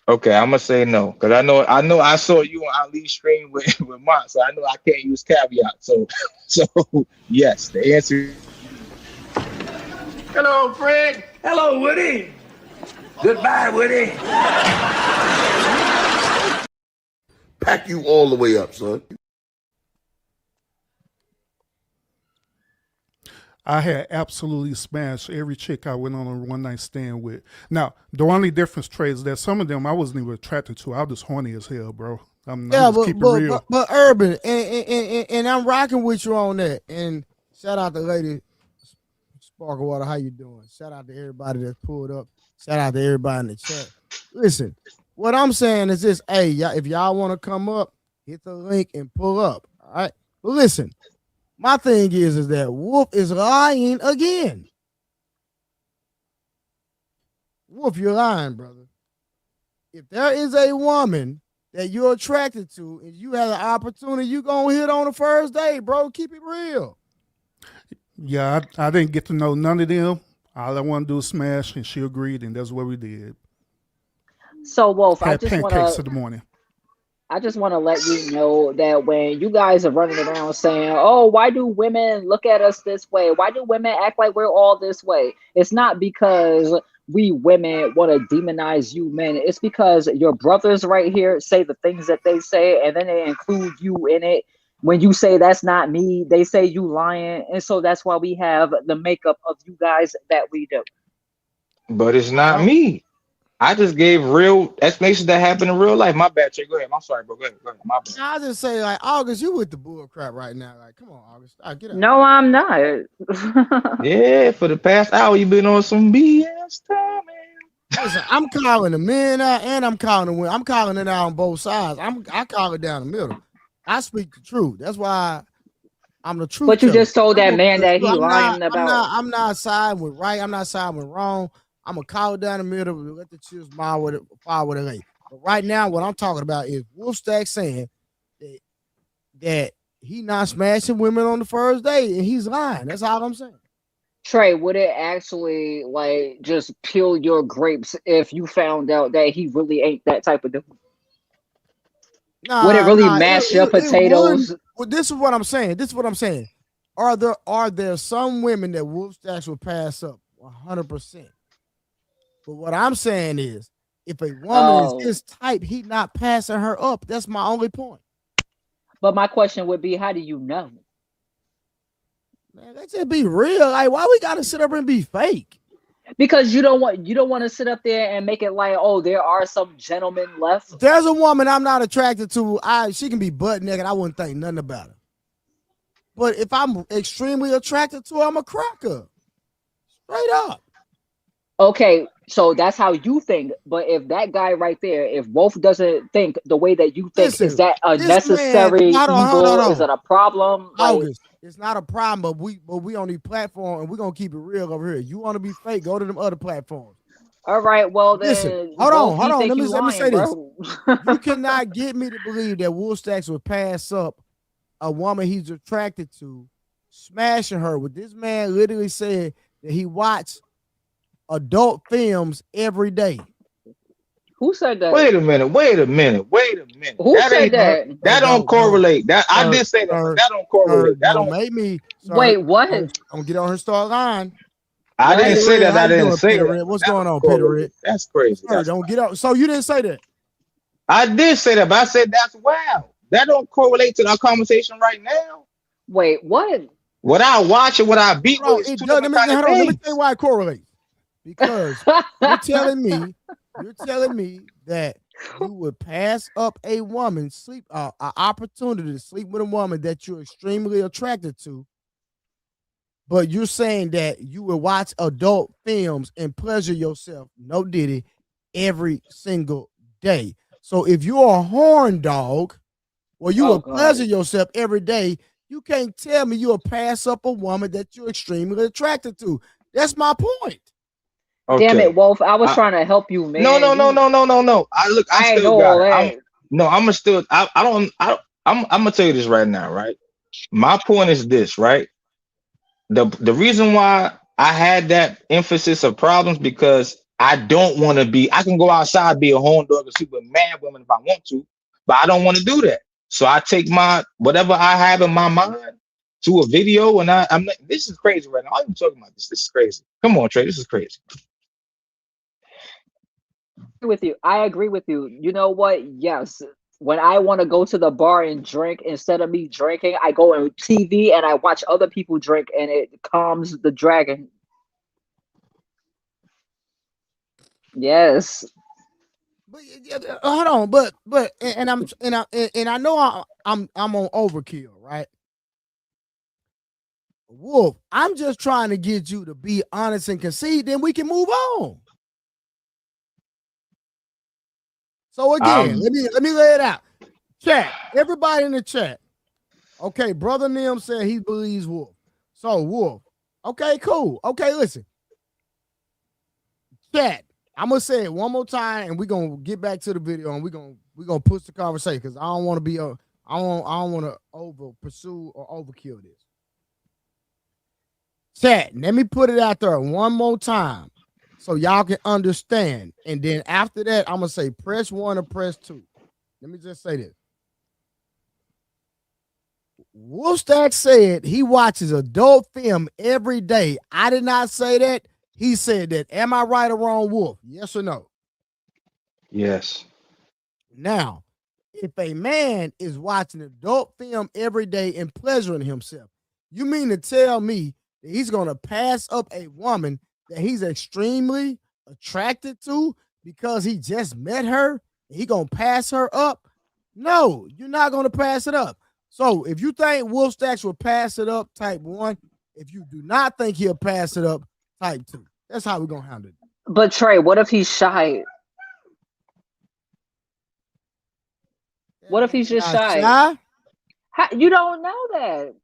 Okay, I'm gonna say no because I know I saw you on Ali's stream with mine, so I know I can't use caveat. So yes, the answer. Hello, Fred. Hello, Woody. Goodbye, Woody. Pack you all the way up, son. I had absolutely smashed every chick I went on a one night stand with. Now, the only difference, Trey, is that some of them I wasn't even attracted to. I was just horny as hell, bro. I'm just keeping it real. But Urban, and I'm rocking with you on that. And shout out to Lady Sparkle Water. How you doing? Shout out to everybody that pulled up. Shout out to everybody in the chat. Listen, what I'm saying is this. Hey, if y'all want to come up, hit the link and pull up. All right. But listen. My thing is that Wolf is lying again. Wolf, you're lying, brother. If there is a woman that you're attracted to and you have an opportunity, you're going to hit on the first day, bro. Keep it real. Yeah, I didn't get to know none of them. All I want to do is smash, and she agreed, and that's what we did. So Wolf, Had pancakes in the morning. I just want to let you know that when you guys are running around saying, "Oh, why do women look at us this way? Why do women act like we're all this way?" It's not because we women want to demonize you men. It's because your brothers right here say the things that they say, and then they include you in it. When you say that's not me, they say you lying, and so that's why we have the makeup of you guys that we do. But it's not me. I just gave real explanations that happen in real life. My bad, Trey. Go ahead. I'm sorry, bro. Go ahead. My bad. I just say like August, you with the bull crap right now. Like, come on, August, get out. No, I'm not. Yeah, for the past hour, you've been on some BS time, man. Listen, I'm calling the men out and I'm calling the women. I'm calling it out on both sides. I call it down the middle. I speak the truth. That's why I'm the truth. But you just told that man that he I'm lying about. I'm not siding with right. I'm not siding with wrong. I'm gonna call it down the middle. Let the chips fall with it lay. But right now, what I'm talking about is Wolfstack saying that he not smashing women on the first day, and he's lying. That's all I'm saying. Trey, would it actually like just peel your grapes if you found out that he really ain't that type of dude? Would it really mash your potatoes? Well, this is what I'm saying. Are there some women that Wolfstacks will pass up 100%? But what I'm saying is, if a woman is his type, he not passing her up. That's my only point. But my question would be, how do you know? Man, let's just be real. Like, why we gotta sit up and be fake? Because you don't want to sit up there and make it like, oh, there are some gentlemen left. If there's a woman I'm not attracted to, she can be butt naked. I wouldn't think nothing about her. But if I'm extremely attracted to her, I'm a cracker. Straight up. Okay, so that's how you think. But if that guy right there, if Wolf doesn't think the way that you think, Listen, is that a necessary evil? Hold on. Is it a problem? August, it's not a problem, but we on these platforms and we're gonna keep it real over here. You want to be fake, go to them other platforms. All right, well then. Listen, hold on. Let me say this. Bro. You cannot get me to believe that Wolfstacks would pass up a woman he's attracted to, smashing her. With this man literally said that he watched adult films every day. Who said that? Wait a minute. Who said that? That don't correlate. I did say that, but that don't correlate. That don't make me. Wait, what? I'm gonna get on her start line. I didn't say that. I didn't say that. What's going on, Peter Red? That's crazy. Don't get up. So you didn't say that. I did say that, but I said that's wild. That don't correlate to our conversation right now. Wait, what? What I watch and what I beat with is two different kind of things. Let me tell you why it correlates. Because you're telling me that you would pass up a woman, an opportunity to sleep with a woman that you're extremely attracted to, but you're saying that you would watch adult films and pleasure yourself, no diddy, every single day. So if you're a horn dog, well, you will pleasure yourself every day. You can't tell me you'll pass up a woman that you're extremely attracted to. That's my point. Okay. Damn it, Wolf! I was trying to help you, man. No. I'm gonna tell you this right now, right? My point is this, right? The reason why I had that emphasis of problems because I don't want to be. I can go outside, be a horn dog, and sleep with mad women if I want to, but I don't want to do that. So I take my whatever I have in my mind to a video, and I'm not, this is crazy right now. I'm talking about this. This is crazy. Come on, Trey. This is crazy. With you, I agree with you. You know what? Yes, when I want to go to the bar and drink, instead of me drinking, I go on TV and I watch other people drink, and it calms the dragon. Yes. But hold on, but I know I'm on overkill, right? Wolf, I'm just trying to get you to be honest and concede, then we can move on. So again, let me lay it out. Chat, everybody in the chat. Okay, Brother Nim said he believes Wolf. So Wolf. Okay, cool. Okay, listen. Chat, I'm gonna say it one more time, and we're gonna get back to the video, and we're gonna push the conversation because I don't want to be I don't want to over pursue or overkill this. Chat, let me put it out there one more time so y'all can understand. And then after that, I'm going to say press 1 or press 2. Let me just say this. Wolfstack said he watches adult film every day. I did not say that. He said that. Am I right or wrong, Wolf? Yes or no? Yes. Now, if a man is watching adult film every day and pleasuring himself, you mean to tell me that he's going to pass up a woman that he's extremely attracted to because he just met her? He going to pass her up? No, you're not going to pass it up. So if you think Wolf Stacks will pass it up, type 1. If you do not think he'll pass it up, type 2. That's how we're going to handle it. But Trey, what if he's shy? What if he's just shy? You don't know that.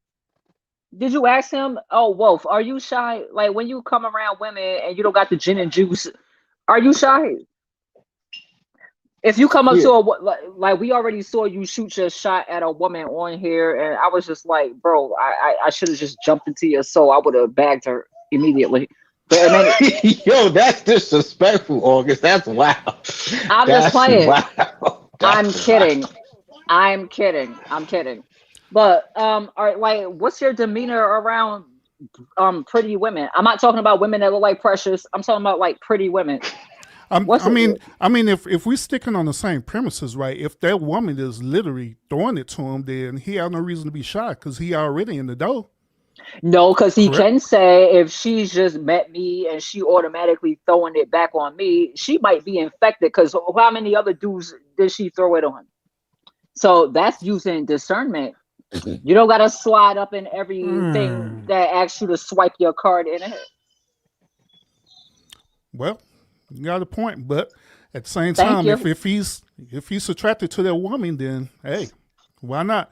Did you ask him, oh, Wolf, are you shy? Like when you come around women and you don't got the gin and juice, are you shy? If you come up to a, like we already saw you shoot your shot at a woman on here, and I was just like, bro, I should have just jumped into your soul. I would have bagged her immediately. But yo, that's disrespectful, August. That's wild. I'm just playing. Wow. I'm kidding. I'm kidding. But like, what's your demeanor around pretty women? I'm not talking about women that look like Precious. I'm talking about like pretty women. I mean, if we're sticking on the same premises, right? If that woman is literally throwing it to him, then he has no reason to be shy because he already in the door. No, because he can say if she's just met me and she automatically throwing it back on me, she might be infected. Because how many other dudes did she throw it on? So that's using discernment. You don't gotta slide up in everything that asks you to swipe your card in it. Well, you got a point, but at the same time, if he's attracted to that woman, then hey, why not?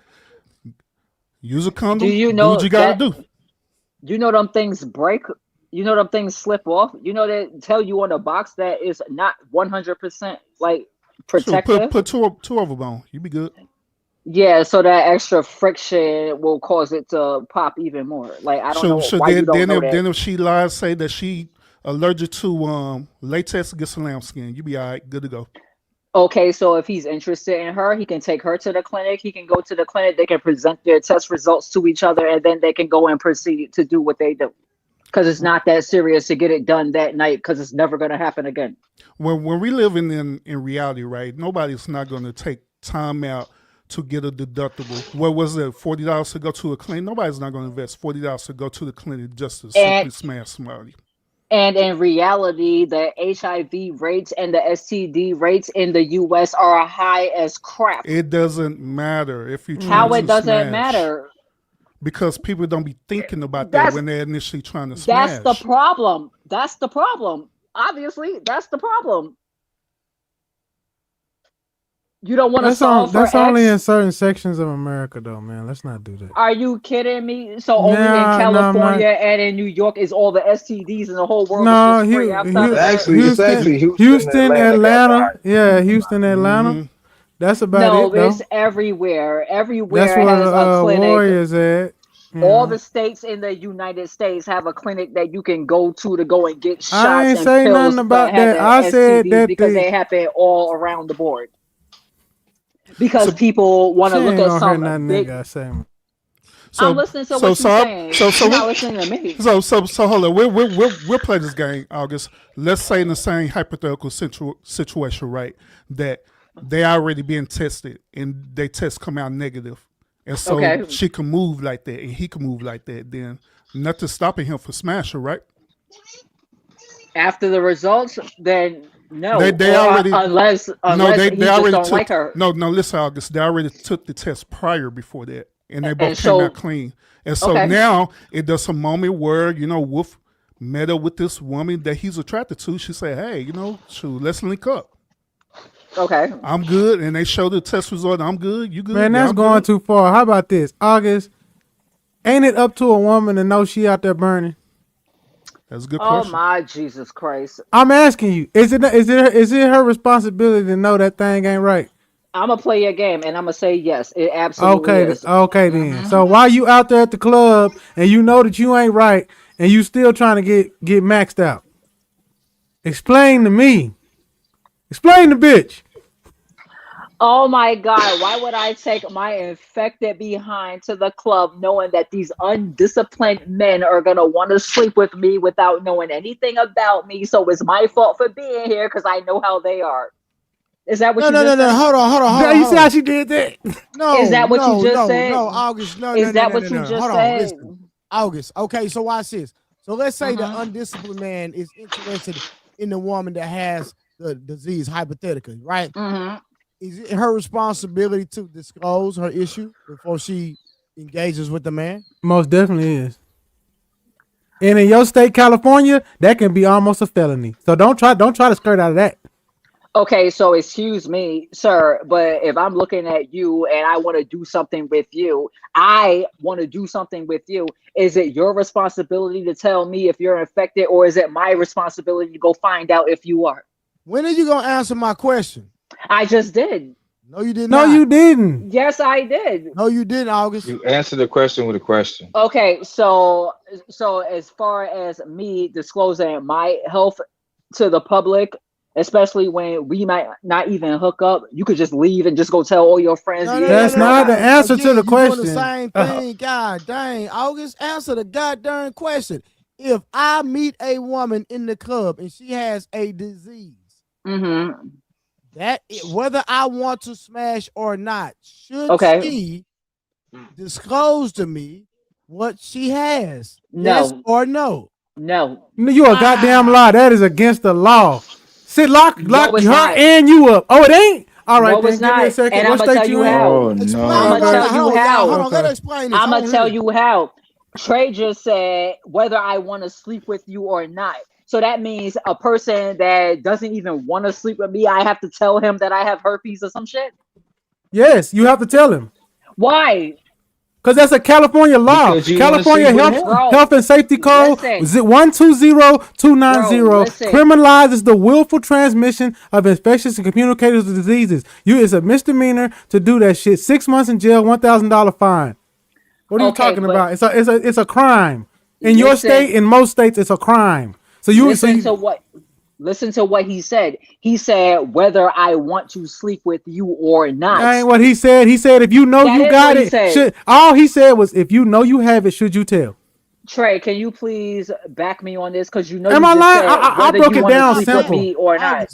Use a condom. Do what you gotta do. You know them things break. You know them things slip off. You know they tell you on the box that is not 100% like protective. So put two of them on. You be good. Yeah, so that extra friction will cause it to pop even more. Like I don't know why you don't know that. Then if she lies, say that she allergic to latex against lambskin, you be all right, good to go. Okay, so if he's interested in her, he can take her to the clinic. He can go to the clinic. They can present their test results to each other, and then they can go and proceed to do what they do. Because it's not that serious to get it done that night because it's never going to happen again. When we live in reality, right, nobody's not going to take time out to get a deductible. What was it, $40 to go to a clinic? Nobody's not going to invest $40 to go to the clinic just to simply smash somebody. And in reality, the HIV rates and the STD rates in the U.S. are high as crap. It doesn't matter if you try How it doesn't matter. Because people don't be thinking about that when they're initially trying to smash. That's the problem. That's the problem. Obviously, that's the problem. You don't want to solve for That's only in certain sections of America, though, man. Let's not do that. Are you kidding me? So only in California and in New York is all the STDs in the whole world. No, Houston, Atlanta. Yeah, Houston, Atlanta. Mm-hmm. That's about it. No, it's everywhere. Everywhere that's has a clinic. Warriors at. All the states in the United States have a clinic that you can go to go and get shots. I ain't say nothing about that. I said that because they happen all around the board. Because people want to look at something big. I'm listening to what you're saying. You're not listening to me. So hold on. We'll play this game, August. Let's say in the same hypothetical situation, right? That they already being tested and they test come out negative. And so she can move like that and he can move like that. Then nothing stopping him from smashing, right? After the results, then no. They already unless they already don't like her. No, listen, August. They already took the test prior before that, and they both came out clean. And so now it does a moment where Wolf met up with this woman that he's attracted to. She said, "Hey, let's link up." Okay, I'm good, and they show the test result. I'm good. You good? Man, that's going too far. How about this, August? Ain't it up to a woman to know she out there burning? That's a good question. Oh my Jesus Christ! I'm asking you, is it her responsibility to know that thing ain't right? I'm gonna play your game, and I'm gonna say yes. It absolutely is. Okay then. So while you out there at the club and you know that you ain't right, and you still trying to get maxed out. Explain to me. Explain the bitch. Oh my God, why would I take my infected behind to the club knowing that these undisciplined men are going to want to sleep with me without knowing anything about me? So it's my fault for being here because I know how they are. Is that what you just said? Hold on. You see how she did that? No, Is that what you just said? August. Is that what you just Hold said? on, listen. August. Okay, so watch this. So let's say the undisciplined man is interested in the woman that has the disease, hypothetically, right? Is it her responsibility to disclose her issue before she engages with the man? Most definitely is. And in your state, California, that can be almost a felony. So don't try to skirt out of that. Okay, so excuse me, sir, but if I'm looking at you and I want to do something with you, is it your responsibility to tell me if you're infected, or is it my responsibility to go find out if you are? When are you going to answer my question? I just did. No, you did not. No, you didn't. Yes, I did. No, you didn't, August. You answered the question with a question. Okay, so as far as me disclosing my health to the public, especially when we might not even hook up, you could just leave and just go tell all your friends. That's not the answer to the question. Doing the same thing. God dang, August, answer the goddamn question. If I meet a woman in the club and she has a disease, that whether I want to smash or not, should she disclose to me what she has? No. Yes or no? No. You a goddamn lie. That is against the law. Sit lock her not. and you up. Oh, it ain't? All right, No, then it's give me not. a second. And what I'm gonna state tell you you in? how. Oh, no. I'm gonna tell you how. Hold on, let her explain this. I'm gonna tell you how. Trey just said whether I want to sleep with you or not. So that means a person that doesn't even want to sleep with me, I have to tell him that I have herpes or some shit? Yes, you have to tell him. Why? Because that's a California law. Because you California wanna sleep with him? Health and Safety Code 120290 criminalizes the willful transmission of infectious and communicable diseases. It's a misdemeanor to do that shit. 6 months in jail, $1,000 fine. What are you talking about? It's a crime. In your state, in most states, it's a crime. So Listen to what he said. He said whether I want to sleep with you or not. That ain't what he said. He said if you know you got it, all he said was if you know you have it, should you tell? Trey, can you please back me on this? Because you know Am you I just lying? said I whether broke you it want to down sleep simple. with me or not.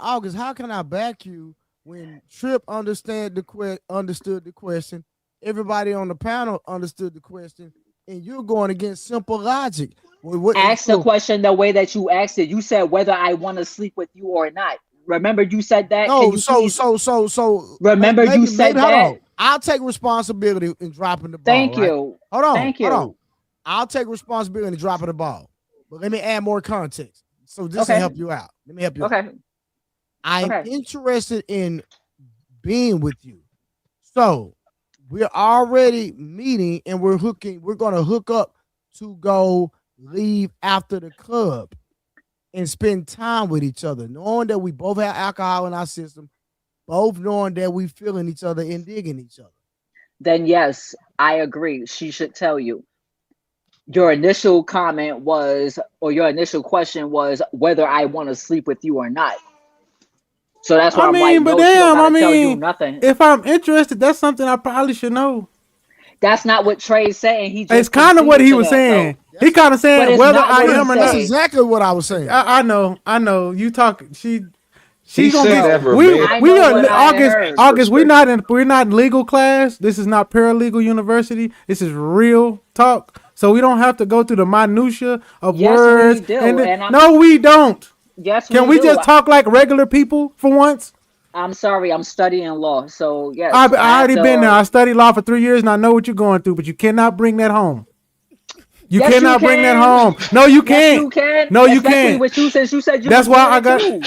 August, how can I back you when Trip understood the question, everybody on the panel understood the question, and you're going against simple logic? Ask the question the way that you asked it. You said whether I want to sleep with you or not. Remember you said that? No, remember you said that? Hold on. I'll take responsibility in dropping the ball. Thank you. Hold on. Thank you. Hold on. I'll take responsibility in dropping the ball. But let me add more context. So this will help you out. Let me help you out. I'm interested in being with you. So we're already meeting and we're going to hook up to go leave after the club and spend time with each other, knowing that we both have alcohol in our system, both knowing that we feeling each other and digging each other. Then yes, I agree. She should tell you. Your initial comment was, or your initial question was whether I want to sleep with you or not. So that's why I'm like, no, she don't gotta tell you nothing. If I'm interested, that's something I probably should know. That's not what Trey's saying. It's kind of what he was saying. He kind of saying whether I am or not. That's exactly what I was saying. I know. You talk. She's gonna get. We are August. We're not in legal class. This is not paralegal university. This is real talk. So we don't have to go through the minutia of words. We do. No, we don't. Yes, Can we just talk like regular people for once? I'm sorry, I'm studying law, so yes. I already been there. I studied law for 3 years, and I know what you're going through. But you cannot bring that home. You cannot bring that home. No, you can't. Yes, you can. No, you Especially can't. with you, since you said you. That's why I did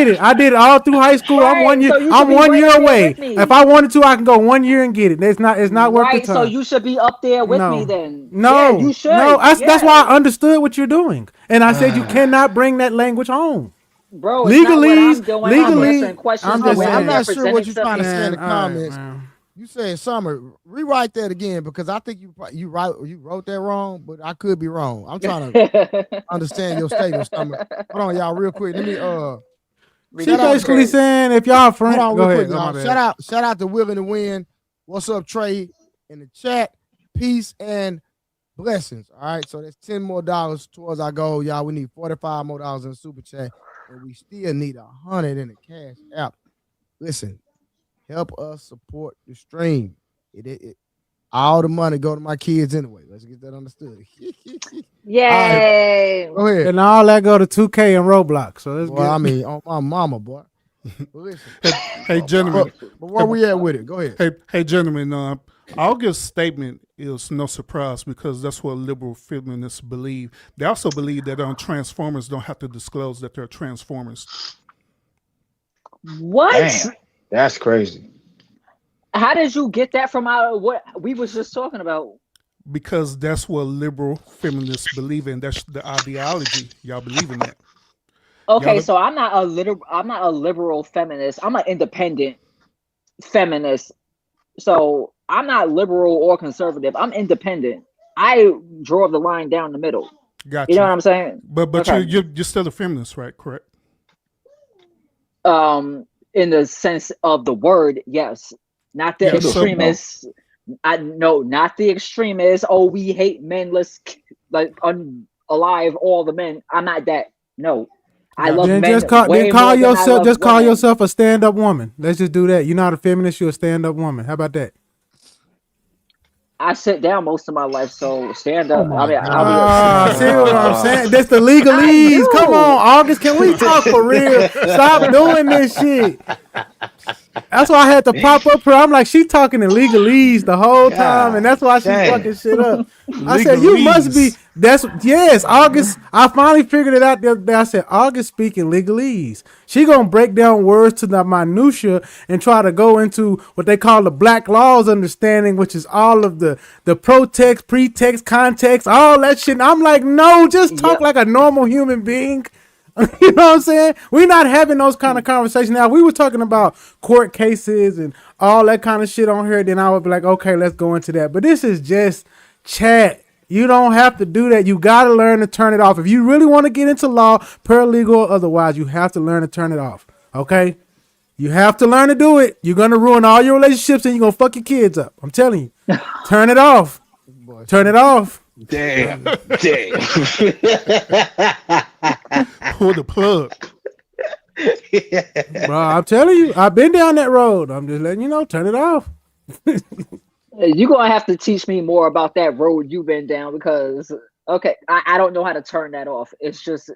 it. I did it all through high school. Right, I'm 1 year. so I'm 1 year away. If I wanted to, I can go 1 year and get it. It's not worth the time. So you should be up there with me then. No, you should. No, that's why I understood what you're doing, and I said you cannot bring that language home. Bro, legally, I'm answering questions. I'm not sure what you're trying to say in the comments. You said Summer. Rewrite that again because I think you wrote that wrong, but I could be wrong. I'm trying to understand your statement, Summer. Hold on, y'all, real quick. Let me She basically saying if y'all friends, hold on, go real ahead. quick, y'all. Shout out to Willing to Win. What's up, Trey? In the chat, peace and blessings. All right, so that's $10 more towards our goal, y'all. We need $45 more in the super chat, and we still need 100 in the cash app. Listen, help us support the stream. All the money go to my kids anyway. Let's get that understood. Yay! Go ahead. And all that go to 2K and Roblox. So let's I mean, on my mama, boy. Listen. Hey, gentlemen. But where we at with it? Go ahead. Hey, gentlemen. August's statement is no surprise because that's what liberal feminists believe. They also believe that Transformers don't have to disclose that they're Transformers. What? Damn, that's crazy. How did you get that from what we was just talking about? Because that's what liberal feminists believe in. That's the ideology. Y'all believe in that. Okay, so I'm not a liberal feminist. I'm an independent feminist. So I'm not liberal or conservative. I'm independent. I draw the line down the middle. Gotcha. You know what I'm saying? But okay. you're still a feminist, right? Correct. In the sense of the word, yes. Not the extremists. Not the extremists. Oh, we hate men. Let's alive all the men. I'm not that. No, I love men. Just call yourself a stand-up woman. Let's just do that. You're not a feminist. You're a stand-up woman. How about that? I sit down most of my life, so stand up. See what I'm saying? That's the legalese. Come on, August. Can we talk for real? Stop doing this shit. That's why I had to pop up her. I'm like, she talking in legalese the whole time, and that's why she fucking shit up. I said, you must be. Yes, August. I finally figured it out the other day. I said, August speaking legalese. She gonna break down words to the minutia and try to go into what they call the black laws understanding, which is all of the protext, pretext, context, all that shit. And I'm like, no, just talk like a normal human being. You know what I'm saying? We're not having those kind of conversations. Now, we were talking about court cases and all that kind of shit on here. Then I would be like, okay, let's go into that. But this is just chat. You don't have to do that. You got to learn to turn it off. If you really want to get into law, paralegal or otherwise, you have to learn to turn it off. Okay? You have to learn to do it. You're going to ruin all your relationships and you're going to fuck your kids up. I'm telling you. Turn it off. Turn it off. Damn. Pull the plug. Bro, I'm telling you, I've been down that road. I'm just letting you know, turn it off. You're going to have to teach me more about that road you've been down because, okay, I don't know how to turn that off. It's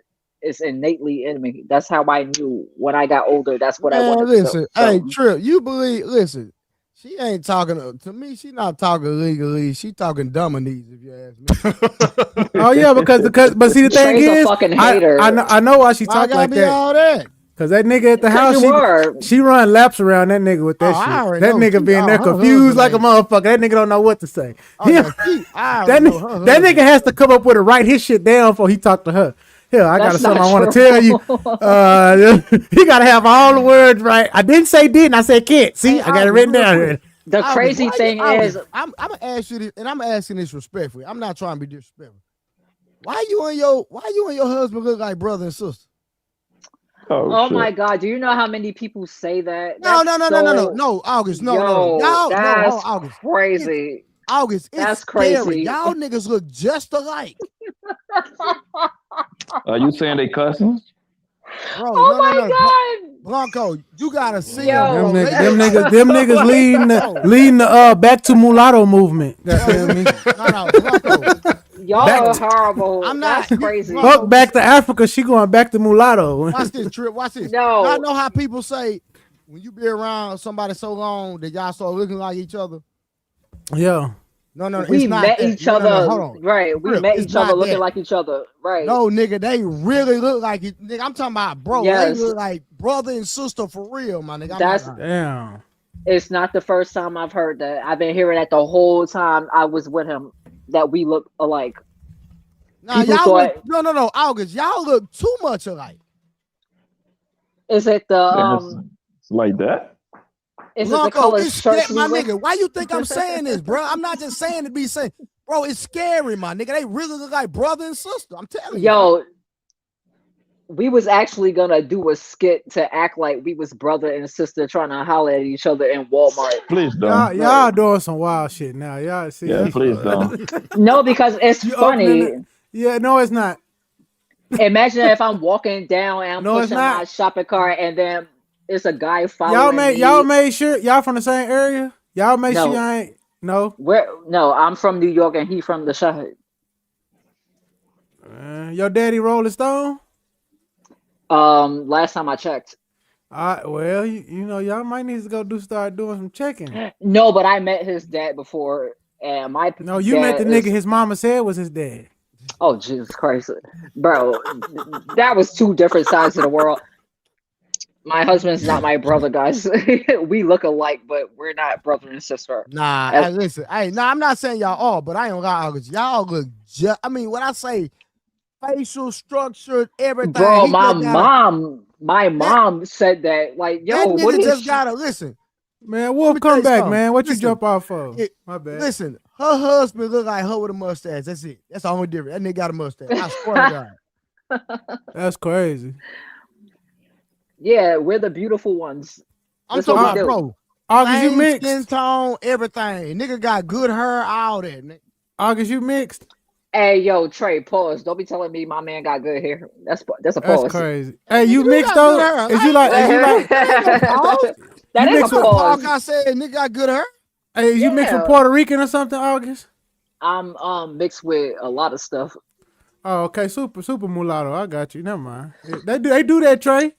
innately in me. That's how I knew when I got older. That's what I wanted to do. Hey, So, Trip, you believe, listen, she ain't talking to me. She not talking legally. She talking dummies, if you ask me. Oh yeah, because but see the thing Trey's a is, fucking hater. I know why she talk like that. All that. Cause that nigga at the house, she run laps around that nigga with that shit. That nigga being there confused like a motherfucker. That nigga don't know what to say. That nigga has to come up with it, write his shit down before he talk to her. Hell, I got something I want to tell you. He got to have all the words right. I didn't say didn't. I said can't. See, I got it written down here. The crazy thing is, I'm gonna ask you this, and I'm asking this respectfully. I'm not trying to be disrespectful. Why you and your husband look like brother and sister? Oh my God! Do you know how many people say that? No, August, no, y'all, that's August, crazy. August, that's scary. crazy. Y'all niggas look just alike. Are you saying they cousins? Bro, God, Blanco, you gotta see them niggas leading the back to mulatto movement. Blanco. Y'all are horrible. That's crazy. Fuck back to Africa. She going back to mulatto. Watch this, Trip. Watch this. No. I know how people say when you be around somebody so long that y'all start looking like each other. Yeah. No. We met each other. Hold on. Right. We met each other looking like each other. Right. No, nigga, they really look like it. Nigga, I'm talking about bro. Yes. They look like brother and sister for real, my nigga. Damn. It's not the first time I've heard that. I've been hearing that the whole time I was with him, that we look alike. Nah, y'all no, August. Y'all look too much alike. Is it the It's like that? Is it the Blanco, color it's shirts scary, my we wear? nigga. Why you think I'm saying this, bro? I'm not just saying to be saying, bro. It's scary, my nigga. They really look like brother and sister. I'm telling you. Yo, we was actually gonna do a skit to act like we was brother and sister trying to holler at each other in Walmart. Please don't. Y'all doing some wild shit now. Y'all see? Yeah, please don't. No, because it's You opening funny. it? Yeah, no, it's not. Imagine if I'm walking down and I'm No, it's pushing my not. shopping cart and then it's a guy Y'all following me. made sure y'all from the same area. Y'all made sure No. y'all ain't no. No, I'm from New York and he from the shop. Your daddy Rolling Stone. Last time I checked. Well, you know, y'all might need to start doing some checking. No, but I met his dad before, and my No, you met the nigga his mama said was his dad. Oh, Jesus Christ, bro, that was two different sides of the world. My husband's not my brother, guys. We look alike, but we're not brother and sister. Nah, hey, listen. Hey, nah, I'm not saying y'all all, but I ain't gonna lie, y'all look just. I mean, when I say facial structure, everything. Bro, my mom said that. Like, yo, that what nigga is just gotta listen. Man, Wolf, come back, man. What you jump off for? My bad. Listen, her husband look like her with a mustache. That's it. That's the only difference. That nigga got a mustache. I swear to God. That's crazy. Yeah, we're the beautiful ones. I'm talking about, bro. August, you mixed. Skin tone, everything. Nigga got good hair, all that. August, you mixed. Hey, yo, Trey, pause. Don't be telling me my man got good hair. That's a That's pause. crazy. Hey, you mixed though? Is you like? That is a pause. Like I said, nigga got good hair. Hey, you mixed with Puerto Rican or something, August? I'm mixed with a lot of stuff. Oh, okay, super mulatto. I got you. Never mind. They do that, Trey.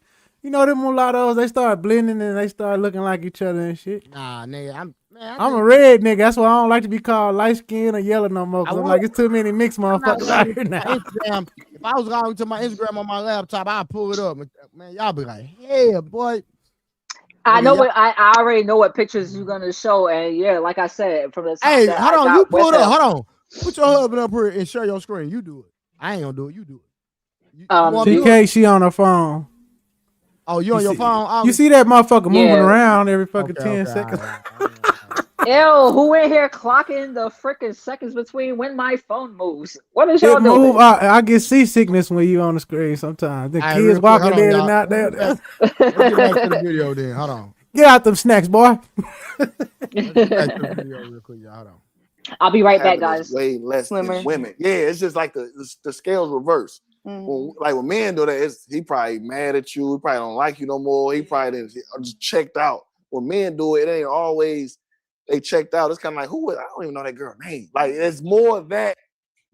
You know them mulattoes, they start blending and they start looking like each other and shit. Nah, nigga, I'm a red nigga. That's why I don't like to be called light skin or yellow no more. Cause I'm like, it's too many mixed motherfuckers out here now. Instagram, if I was going to my Instagram on my laptop, I'd pull it up. Man, y'all be like, yeah, boy. I know what I already know what pictures you're gonna show, and yeah, like I said, from the time hey, that hold I on, got you pull it with up. him- Hold on, put your husband up here and share your screen. You do it. I ain't gonna do it. You do it. TK, she on her phone. Oh, you on your phone? You see that motherfucker moving Yeah. around every fucking 10 seconds. Ew, who in here clocking the freaking seconds between when my phone moves? What is y'all It move. doing? I get seasickness when you on the screen sometimes. The Hey, kids real quick, walking hold on, in and y'all. out there. Let's get back to the video then. Hold on. Get out them snacks, boy. Let's get back to the video real quick, y'all. Hold on. I'll be right back, Having is guys. way less than women. Yeah, it's just like the scales reverse. When men do that, he probably mad at you. He probably don't like you no more. He probably just checked out. When men do it, it ain't always they checked out. It's kind of like, who is? I don't even know that girl's name. Like, it's more of that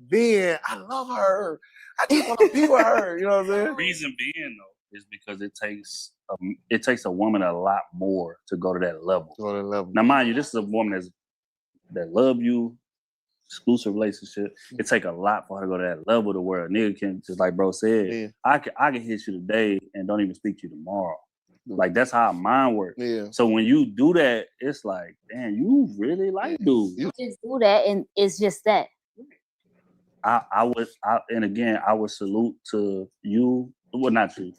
being, I love her. I just want to be with her. You know what I'm saying? Reason being though is because it takes a woman a lot more to go to that level. Now, mind you, this is a woman that love you, exclusive relationship. It take a lot for her to go to that level to where a nigga can, just like bro said, I can hit you today and don't even speak to you tomorrow. Like, that's how mine works. Yeah. So when you do that, it's like, damn, you really like dude. You just do that, and it's just that. I would salute to you, well, not you,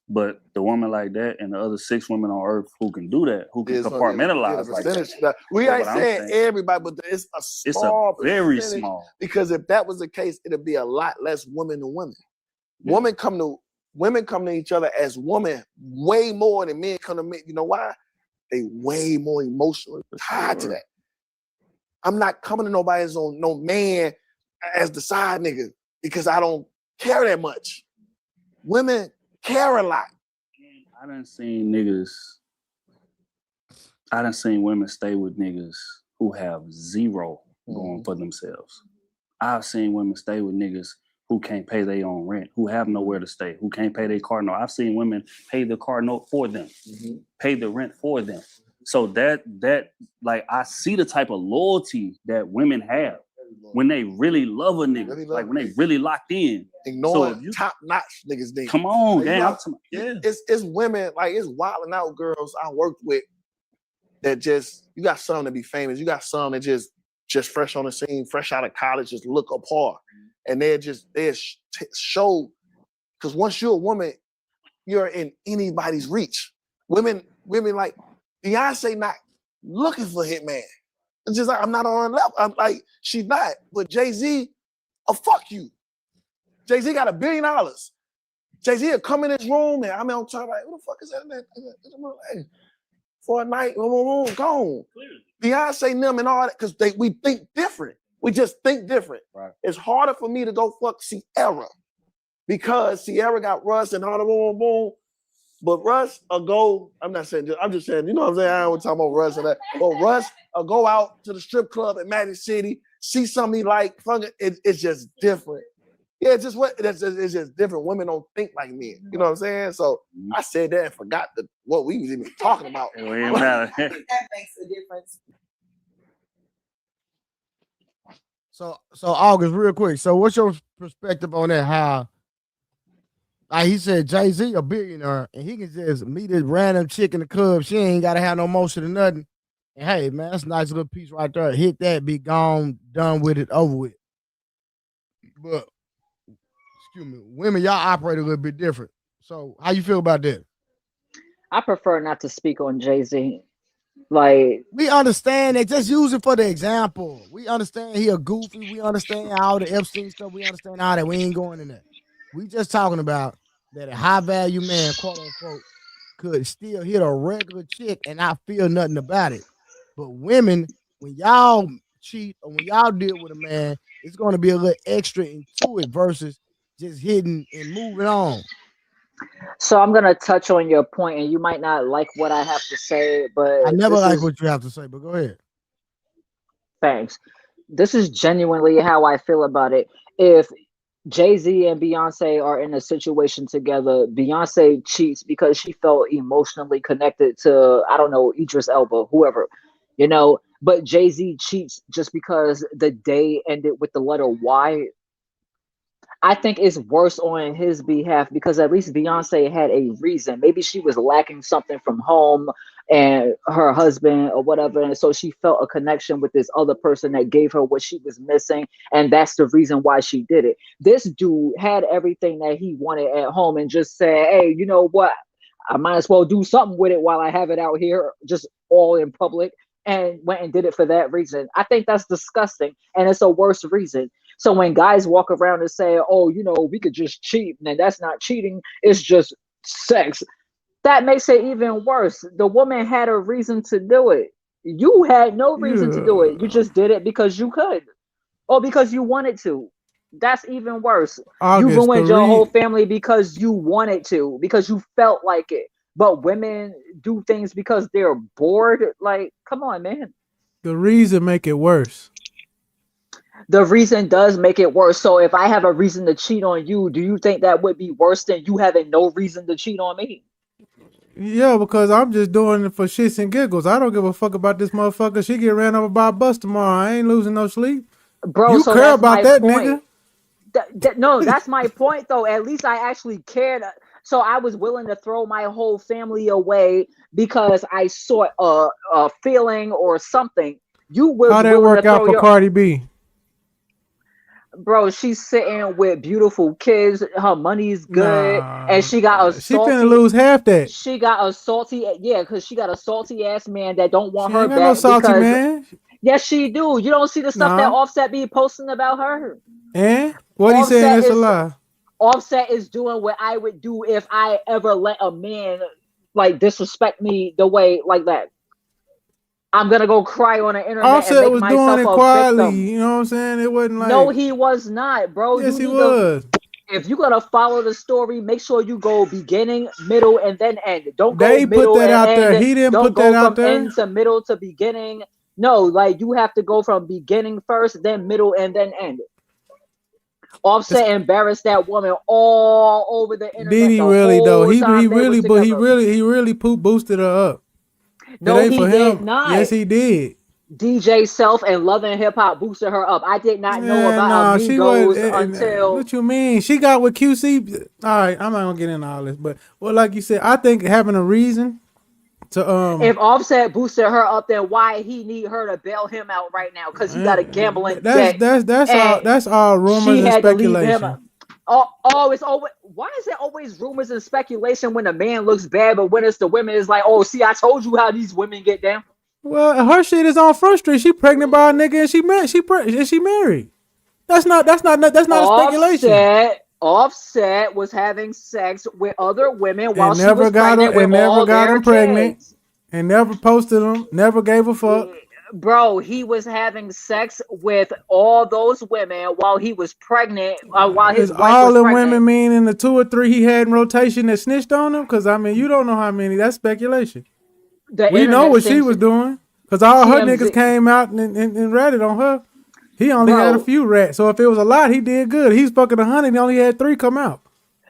but the woman like that and the other 6 women on earth who can do that, who can compartmentalize like that. We But ain't what I'm saying saying, everybody, but it's a small very percentage, small. because if that was the case, it'd be a lot less women than women. Yeah. Women come to each other as women way more than men come to men. You know why? They way more emotionally tied to that. I'm not coming to nobody as no man as the side nigga because I don't care that much. Women care a lot. I done seen women stay with niggas who have zero going for themselves. I've seen women stay with niggas who can't pay their own rent, who have nowhere to stay, who can't pay their car note. I've seen women pay the car note for them, pay the rent for them. So that like, I see the type of loyalty that women have when they really love a nigga, like when they really locked in. Ignoring top-notch niggas. Come on, like, damn. It's women, like, it's wilding out girls I worked with that just, you got some to be famous. You got some that just fresh on the scene, fresh out of college, just look apart. And they're show, because once you're a woman, you're in anybody's reach. Women like, Beyonce not looking for Hitman. It's just like, I'm not on her level. I'm like, she's not. But Jay-Z, fuck you. Jay-Z got $1 billion. Jay-Z will come in this room and I'm on top like, who the fuck is that? For a night, gone. Beyonce and them and all that, because we think different. We just think different. Right. It's harder for me to go fuck Sierra because Sierra got Russ and all the boom. But Russ will go, I'm just saying, you know what I'm saying? I don't talk about Russ and that. But Russ will go out to the strip club in Magic City, see something he like, it's just different. Yeah, it's just different. Women don't think like men. You know what I'm saying? So I said that and forgot what we was even talking about. It ain't matter. That makes a difference. So August, real quick. So what's your perspective on that? How like he said Jay-Z a billionaire and he can just meet this random chick in the club. She ain't gotta have no motion or nothing. And hey, man, that's a nice little piece right there. Hit that, be gone, done with it, over with. But excuse me, women, y'all operate a little bit different. So how you feel about that? I prefer not to speak on Jay-Z. Like, we understand that. Just use it for the example. We understand he a goofy. We understand all the Epstein stuff. We understand all that. We ain't going in there. We just talking about that a high value man, quote unquote, could still hit a regular chick and not feel nothing about it. But women, when y'all cheat or when y'all deal with a man, it's going to be a little extra into it versus just hitting and moving on. So I'm gonna touch on your point, and you might not like what I have to say, but I never like what you have to say. But go ahead. Thanks. This is genuinely how I feel about it. If Jay-Z and Beyonce are in a situation together, Beyonce cheats because she felt emotionally connected to, I don't know, Idris Elba, whoever, you know. But Jay-Z cheats just because the day ended with the letter Y. I think it's worse on his behalf because at least Beyonce had a reason. Maybe she was lacking something from home and her husband or whatever. And so she felt a connection with this other person that gave her what she was missing. And that's the reason why she did it. This dude had everything that he wanted at home and just said, hey, you know what? I might as well do something with it while I have it out here, just all in public, and went and did it for that reason. I think that's disgusting. And it's a worse reason. So when guys walk around and say, oh, you know, we could just cheat, and that's not cheating, it's just sex, that makes it even worse. The woman had a reason to do it. You had no reason to do it. You just did it because you could or because you wanted to. That's even worse. You ruined your whole family because you wanted to, because you felt like it. But women do things because they're bored. Like, come on, man. The reason make it worse. The reason does make it worse. So if I have a reason to cheat on you, do you think that would be worse than you having no reason to cheat on me? Yeah, because I'm just doing it for shits and giggles. I don't give a fuck about this motherfucker. She get ran over by a bus tomorrow. I ain't losing no sleep. Bro, you so care about that, point. nigga. No, that's my point, though. At least I actually cared. So I was willing to throw my whole family away because I sought a feeling or something. You was How that willing work to out throw for Cardi B? Bro, she's sitting with beautiful kids. Her money's good, and she got a She salty. finna lose half that. She got a salty, because she got a salty ass man that don't want She her ain't got back no salty because. man. Yes, she do. You don't see the stuff that Offset be posting about her. And what he saying is a lie. Offset is doing what I would do if I ever let a man like disrespect me the way like that. I'm gonna go cry on the internet Offset and make was myself doing it a quietly. victim. You know what I'm saying? It wasn't like. No, he was not, bro. Yes, he was. If you're gonna follow the story, make sure you go beginning, middle, and then end. Don't go They middle put that and out end. there. He didn't Don't put go that out from there. end to middle to beginning. No, like you have to go from beginning first, then middle, and then end. Offset embarrassed that woman all over the internet. Did he really though? He really poop boosted her up. No, he did not. Yes, he did. DJ Self and Love and Hip Hop boosted her up. I did not know about Amigos until. What you mean? She got with QC. All right, I'm not gonna get into all this, but well, like you said, I think having a reason to If Offset boosted her up, then why he need her to bail him out right now? Because he got a gambling debt. That's all rumors and speculation. It's always, why is it always rumors and speculation when a man looks bad, but when it's the women, it's like, oh, see, I told you how these women get down. Well, her shit is on Front Street. She pregnant by a nigga and she married. That's not a speculation. Offset was having sex with other women while And she was pregnant with never all got their him pregnant. kids. And never posted them. Never gave a fuck. Bro, he was having sex with all those women while he was pregnant, while his Is wife all was the pregnant. women meaning the 2 or 3 he had in rotation that snitched on him? Because I mean, you don't know how many. That's speculation. We know what she was doing. Because all her niggas came out and ratted on her. He only had a few rats. So if it was a lot, he did good. He's fucking 100. He only had 3 come out.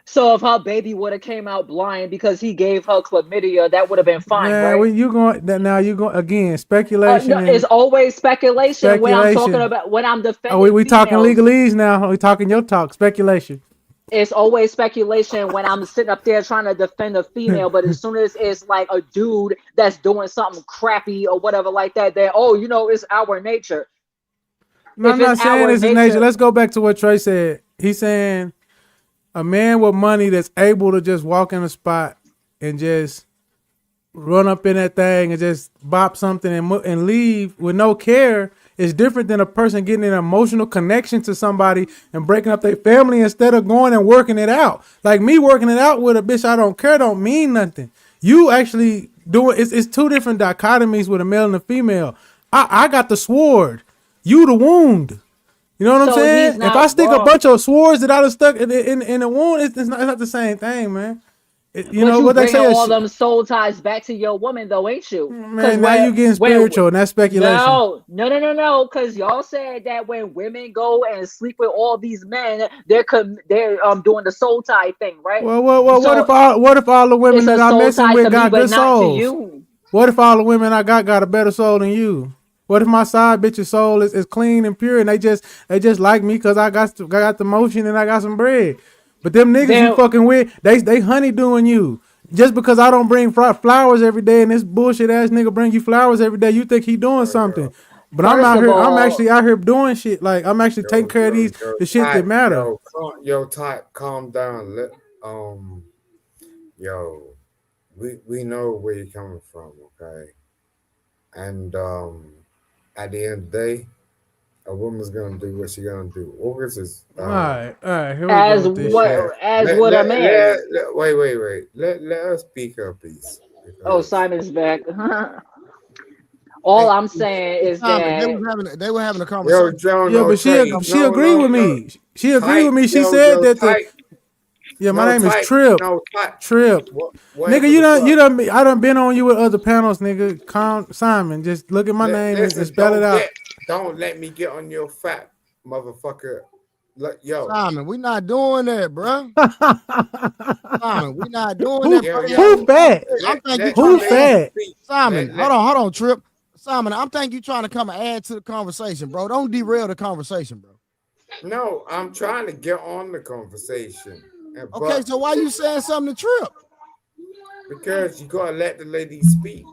So if her baby would have came out blind because he gave her chlamydia, that would have been fine, Man, right? you going again? Speculation. No, it's always speculation when I'm talking Speculation. about, when I'm defending. We talking legalese now. We talking your talk. Speculation. It's always speculation when I'm sitting up there trying to defend a female, but as soon as it's like a dude that's doing something crappy or whatever like that, then it's our nature. No, I'm not saying it's his nature. Let's go back to what Trey said. He's saying a man with money that's able to just walk in a spot and just run up in that thing and just bop something and leave with no care is different than a person getting an emotional connection to somebody and breaking up their family instead of going and working it out. Like me working it out with a bitch I don't care don't mean nothing. You actually doing it's 2 different dichotomies with a male and a female. I got the sword. You the wound. You know what I'm saying? If I stick a bunch of swords that I done stuck in the wound, it's not the same thing, man. You know what they say? All them soul ties back to your woman, though, ain't you? Man, now you getting spiritual, and that's speculation. No. Because y'all said that when women go and sleep with all these men, they're doing the soul tie thing, right? Well, so what if all the women that I'm messing with got good souls? What if all the women I got a better soul than you? What if my side bitch's soul is clean and pure and they just like me because I got the motion and I got some bread? But them niggas you fucking with, they honeydoing you. Just because I don't bring flowers every day and this bullshit ass nigga bring you flowers every day, you think he doing something. But I'm actually out here doing shit. Like I'm actually taking care of the shit that matter. Calm down. We know where you're coming from, okay? And at the end of the day, a woman's gonna do what she's gonna do. August is all right. Here we go with this shit. A man. Wait. Let us speak up, please. Oh, Simon's back. All I'm saying is that they were having a conversation. But she agreed with me. She agreed with me. She said that my name is Trip. Trip. Nigga, you done. I done been on you with other panels, nigga. Simon, just look at my name and spell it out. Don't let me get on your fat motherfucker. Yo, Simon, we not doing that, bro. Simon, we not doing that. Who fat? Who fat? Simon, hold on, Trip. Simon, I'm thinking you trying to come and add to the conversation, bro. Don't derail the conversation, bro. No, I'm trying to get on the conversation. Okay, so why you saying something to Trip? Because you gotta let the lady speak.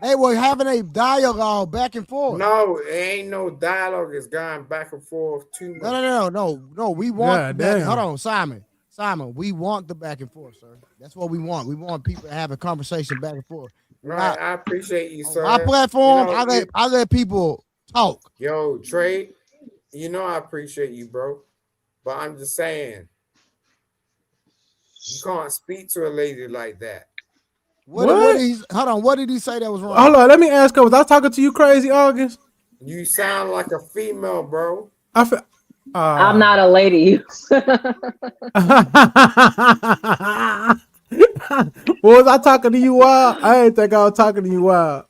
They were having a dialogue back and forth. No, it ain't no dialogue. It's going back and forth too much. No. We want hold on, Simon. Simon, we want the back and forth, sir. That's what we want. We want people to have a conversation back and forth. Right, I appreciate you, sir. My platform, I let people talk. Yo, Trey, I appreciate you, bro. But I'm just saying, you can't speak to a lady like that. What did he say that was wrong? Hold on, let me ask her. Was I talking to you, Crazy August? You sound like a female, bro. I'm not a lady. Was I talking to you wild? I didn't think I was talking to you wild.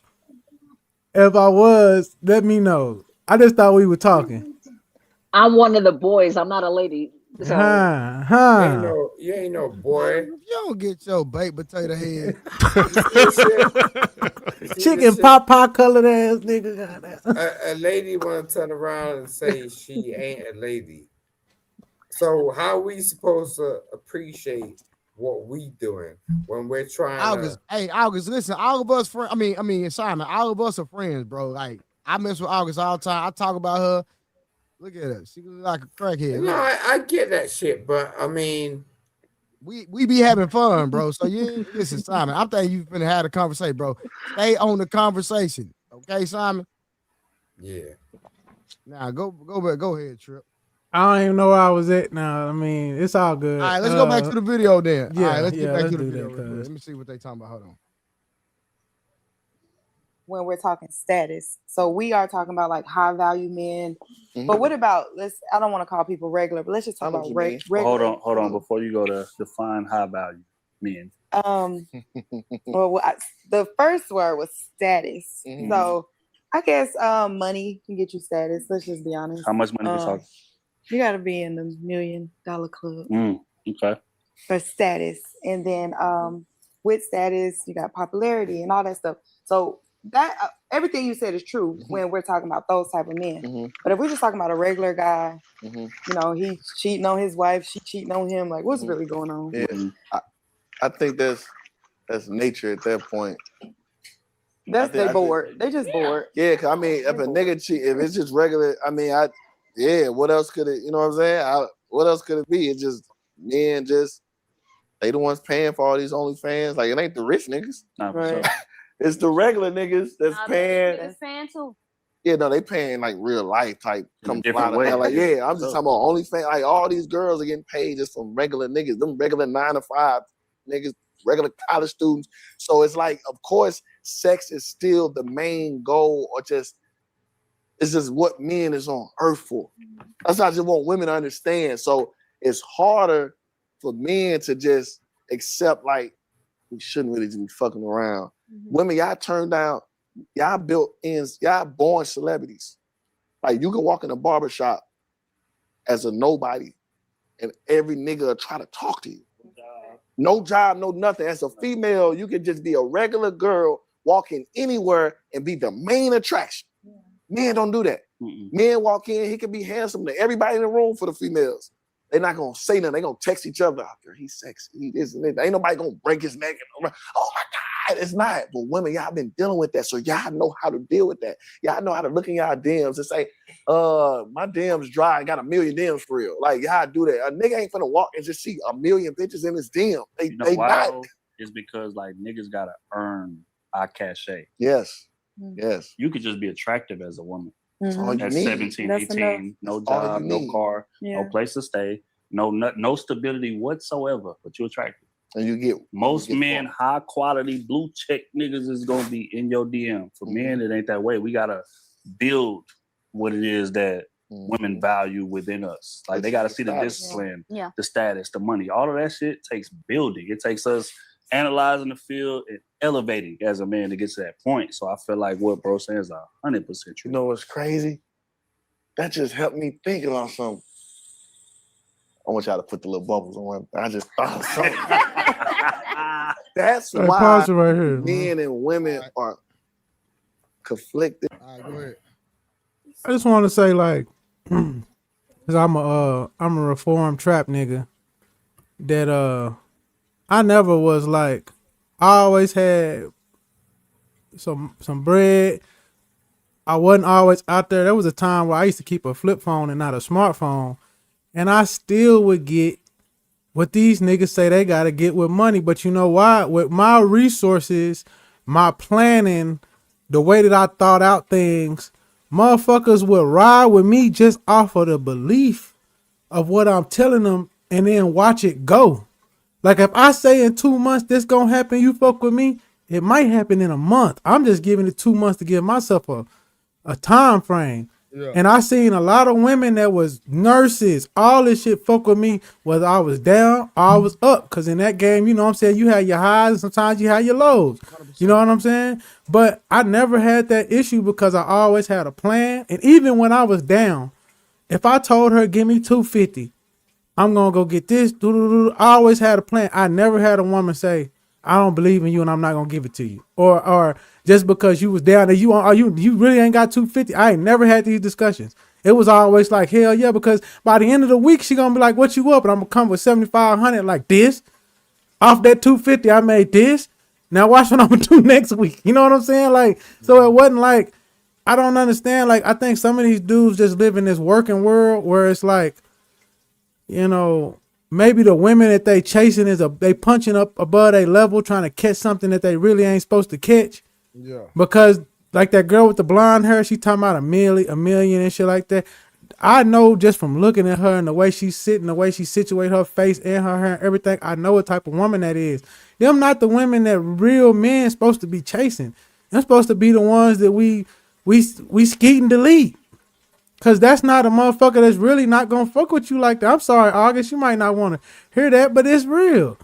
If I was, let me know. I just thought we were talking. I'm one of the boys. I'm not a lady. So. You ain't no boy. You don't get your baked potato head. Chicken pot colored ass nigga. A lady want to turn around and say she ain't a lady. So how we supposed to appreciate what we doing when we're trying August, listen, all of us friends. I mean, Simon, all of us are friends, bro. Like I mess with August all the time. I talk about her. Look at her. She look like a crackhead. No, I get that shit, but I mean, we be having fun, bro. So you listen, Simon. I'm thinking you finna have a conversation, bro. Stay on the conversation, okay, Simon? Yeah. Now go ahead, Trip. I don't even know where I was at now. I mean, it's all good. All right, let's go back to the video then. Yeah, all right, let's get back to the do video that, real quick. Let me see what they talking about. Hold on. When we're talking status, so we are talking about like high value men. But what about I don't want to call people regular, but let's just talk about regular. Hold on. Before you go to define high value men. Well, the first word was status. So I guess money can get you status. Let's just be honest. How much money we talking? You got to be in the $1 million club. Okay. For status, and then with status, you got popularity and all that stuff. So that everything you said is true when we're talking about those type of men. But if we're just talking about a regular guy, you know, he's cheating on his wife, she cheating on him. Like, what's really going on? Yeah, I think that's nature at that point. They bored. They just bored. Yeah, cause I mean, if a nigga cheat, if it's just regular, I mean, what else could it? You know what I'm saying? What else could it be? It's just men, they the ones paying for all these OnlyFans. Like, it ain't the rich niggas. Right. It's the regular niggas that's paying. That's paying too. Yeah, no, they paying like real life type. Come different fly way. to LA. Yeah, I'm just talking about OnlyFans. Like, all these girls are getting paid just from regular niggas. Them regular 9-to-5 niggas, regular college students. So it's like, of course, sex is still the main goal, or it's just what men is on earth for. That's what I just want women to understand. So it's harder for men to just accept, like, we shouldn't really just be fucking around. Women, y'all turned down, y'all y'all born celebrities. Like, you can walk in a barbershop as a nobody and every nigga will try to talk to you. No job, no nothing. As a female, you can just be a regular girl walking anywhere and be the main attraction. Men don't do that. Men walk in, he can be handsome to everybody in the room for the females. They're not gonna say nothing. They're gonna text each other. Oh, he's sexy. He this and that. Ain't nobody gonna break his neck. Oh my God, it's not. But women, y'all been dealing with that, so y'all know how to deal with that. Y'all know how to look in y'all DMs and say, my DM's dry. I got 1 million DMs for real. Like, y'all do that. A nigga ain't finna walk and just see 1 million bitches in his DM. They not. It's because like niggas gotta earn our cachet. Yes. You could just be attractive as a woman. At 17, 18, no job, no car, no place to stay, no stability whatsoever, but you're attractive. And you get most men, high quality blue check niggas is gonna be in your DM. For men, it ain't that way. We gotta build what it is that women value within us. Like, they gotta see the discipline, the status, the money. All of that shit takes building. It takes us analyzing the field and elevating as a man to get to that point. So I feel like what bro saying is 100% true. You know what's crazy? That just helped me think about something. I want y'all to put the little bubbles on. I just thought of something. That's why pause it right here, men and women are conflicted. All right, go ahead. I just want to say, like, cause I'm a reformed trap nigga. That I never was like. I always had some bread. I wasn't always out there. There was a time where I used to keep a flip phone and not a smartphone, and I still would get what these niggas say they gotta get with money. But you know why? With my resources, my planning, the way that I thought out things, motherfuckers would ride with me just off of the belief of what I'm telling them, and then watch it go. Like, if I say in 2 months this gonna happen, you fuck with me, it might happen in a month. I'm just giving it 2 months to give myself a time frame. Yeah. And I seen a lot of women that was nurses, all this shit fuck with me, whether I was down or I was up. Cause in that game, you know what I'm saying, you had your highs and sometimes you had your lows. 100%. You know what I'm saying? But I never had that issue because I always had a plan. And even when I was down, if I told her, give me $250, I'm gonna go get this. I always had a plan. I never had a woman say, I don't believe in you and I'm not gonna give it to you. Or just because you was down there, you really ain't got $250. I ain't never had these discussions. It was always like, hell yeah, because by the end of the week, she gonna be like, what you up? And I'm gonna come with $7,500 like this. Off that $250, I made this. Now watch what I'm gonna do next week. You know what I'm saying? Like, so it wasn't like I don't understand. Like, I think some of these dudes just live in this working world where it's like, you know, maybe the women that they chasing they punching up above their level, trying to catch something that they really ain't supposed to catch. Yeah. Because like that girl with the blonde hair, she talking about a million and shit like that. I know just from looking at her and the way she's sitting, the way she situate her face and her hair and everything, I know what type of woman that is. Them not the women that real men supposed to be chasing. They're supposed to be the ones that we skeet and delete. Cause that's not a motherfucker that's really not gonna fuck with you like that. I'm sorry, August, you might not want to hear that, but it's real.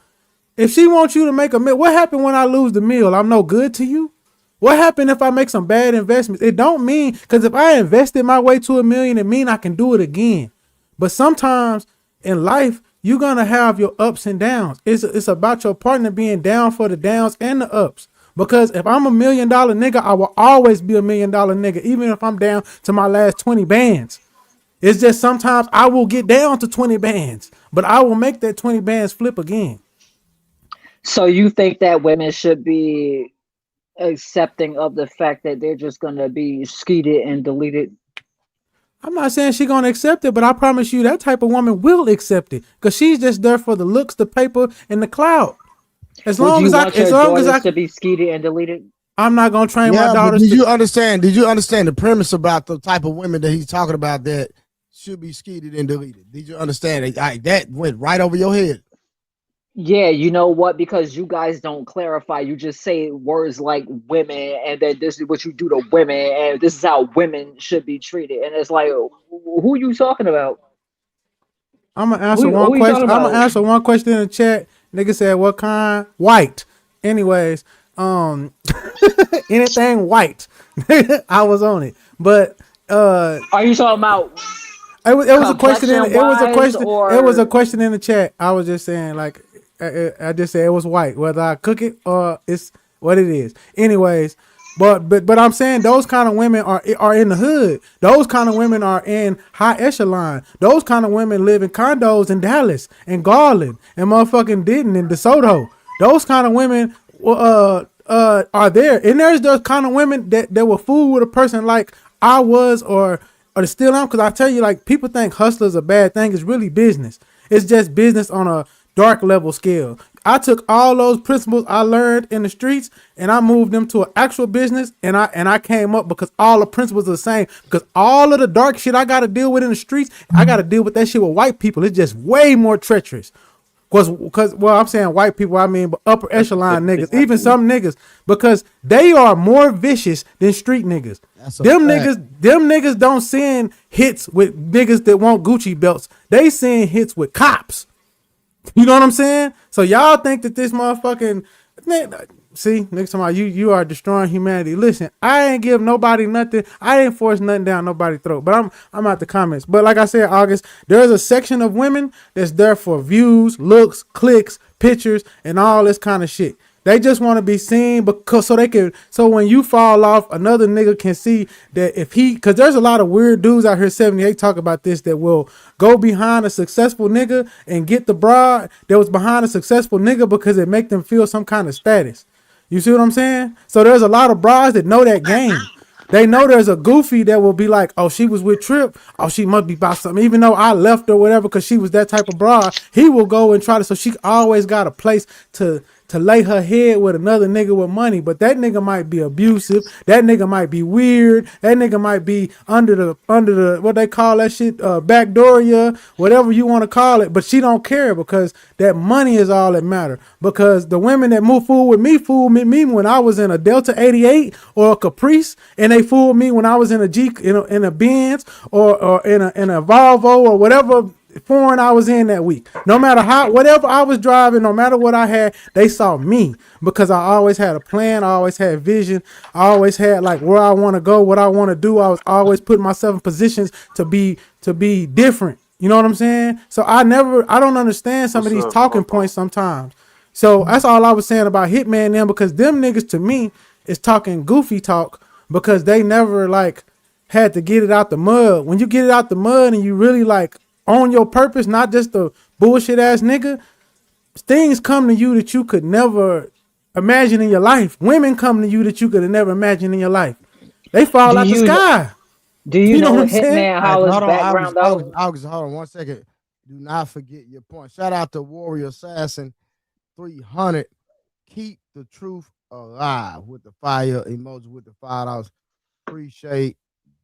If she wants you to make a meal, what happened when I lose the meal? I'm no good to you? What happened if I make some bad investments? It don't mean, because if I invested my way to $1 million, it mean I can do it again. But sometimes in life, you're going to have your ups and downs. It's about your partner being down for the downs and the ups. Because if I'm $1 million nigga, I will always be $1 million nigga, even if I'm down to my last 20 bands. It's just sometimes I will get down to 20 bands, but I will make that 20 bands flip again. So you think that women should be accepting of the fact that they're just gonna be skeeted and deleted? I'm not saying she's gonna accept it, but I promise you that type of woman will accept it because she's just there for the looks, the paper, and the clout. As long as I to be skeeted and deleted, I'm not gonna train my But daughters. did you understand the premise about the type of women that he's talking about that should be skeeted and deleted? Did you understand it? That went right over your head. Yeah, you know what? Because you guys don't clarify. You just say words like women, and then this is what you do to women, and this is how women should be treated. And it's like, who you talking about? I'm gonna answer one question. I'm gonna answer one question in the chat. Nigga said, "What kind?" White. Anyways, anything white. I was on it, but are you talking about? It was a question. It was a question. Or... It was a question in the chat. I was just saying, like, I just said it was white. Whether I cook it or it's what it is. Anyways, but I'm saying those kind of women are in the hood. Those kind of women are in high echelon. Those kind of women live in condos in Dallas and Garland and motherfucking Denton and DeSoto. Those kind of women are there. And there's those kind of women that will fool with a person like I was or still am, because I tell you, like, people think hustlers a bad thing. It's really business. It's just business on a dark level scale. I took all those principles I learned in the streets and I moved them to an actual business, and I came up because all the principles are the same. Because all of the dark shit I got to deal with in the streets, I got to deal with that shit with white people. It's just way more treacherous. Because I'm saying white people, I mean upper echelon niggas, even some niggas, because they are more vicious than street niggas. Them niggas don't send hits with niggas that want Gucci belts. They send hits with cops. You know what I'm saying? So y'all think that this motherfucking see, next time you are destroying humanity. Listen, I ain't give nobody nothing. I ain't force nothing down nobody's throat. But I'm out the comments. But like I said, August, there's a section of women that's there for views, looks, clicks, pictures, and all this kind of shit. They just want to be seen so when you fall off, another nigga can see that because there's a lot of weird dudes out here, 78 talk about this, that will go behind a successful nigga and get the broad that was behind a successful nigga because it make them feel some kind of status. You see what I'm saying? So there's a lot of brides that know that game. They know there's a goofy that will be like, oh, she was with Trip. Oh, she must be about something. Even though I left or whatever because she was that type of broad, he will go and try to. So she always got a place to lay her head with another nigga with money. But that nigga might be abusive. That nigga might be weird. That nigga might be under the what they call that shit, backdooria, whatever you want to call it. But she don't care because that money is all that matter. Because the women that fool with me when I was in a Delta 88 or a Caprice, and they fooled me when I was in a Jeep, in a Benz or in a Volvo or whatever foreign I was in that week. No matter whatever I was driving, no matter what I had, they saw me because I always had a plan. I always had vision. I always had like where I want to go, what I want to do. I was always putting myself in positions to be different. You know what I'm saying? So I don't understand some of these talking points sometimes. So that's all I was saying about Hitman them, because them niggas to me is talking goofy talk because they never like had to get it out the mud. When you get it out the mud and you really like own your purpose, not just a bullshit ass nigga, things come to you that you could never imagine in your life. Women come to you that you could have never imagined in your life. They fall Do out the you know? sky. Do you You know know what a I'm saying? hitman All right, how so his hold on, August, background August, though? August, hold on 1 second. Do not forget your point. Shout out to Warrior Assassin 300. Keep the truth alive with the fire emoji with the $5. Appreciate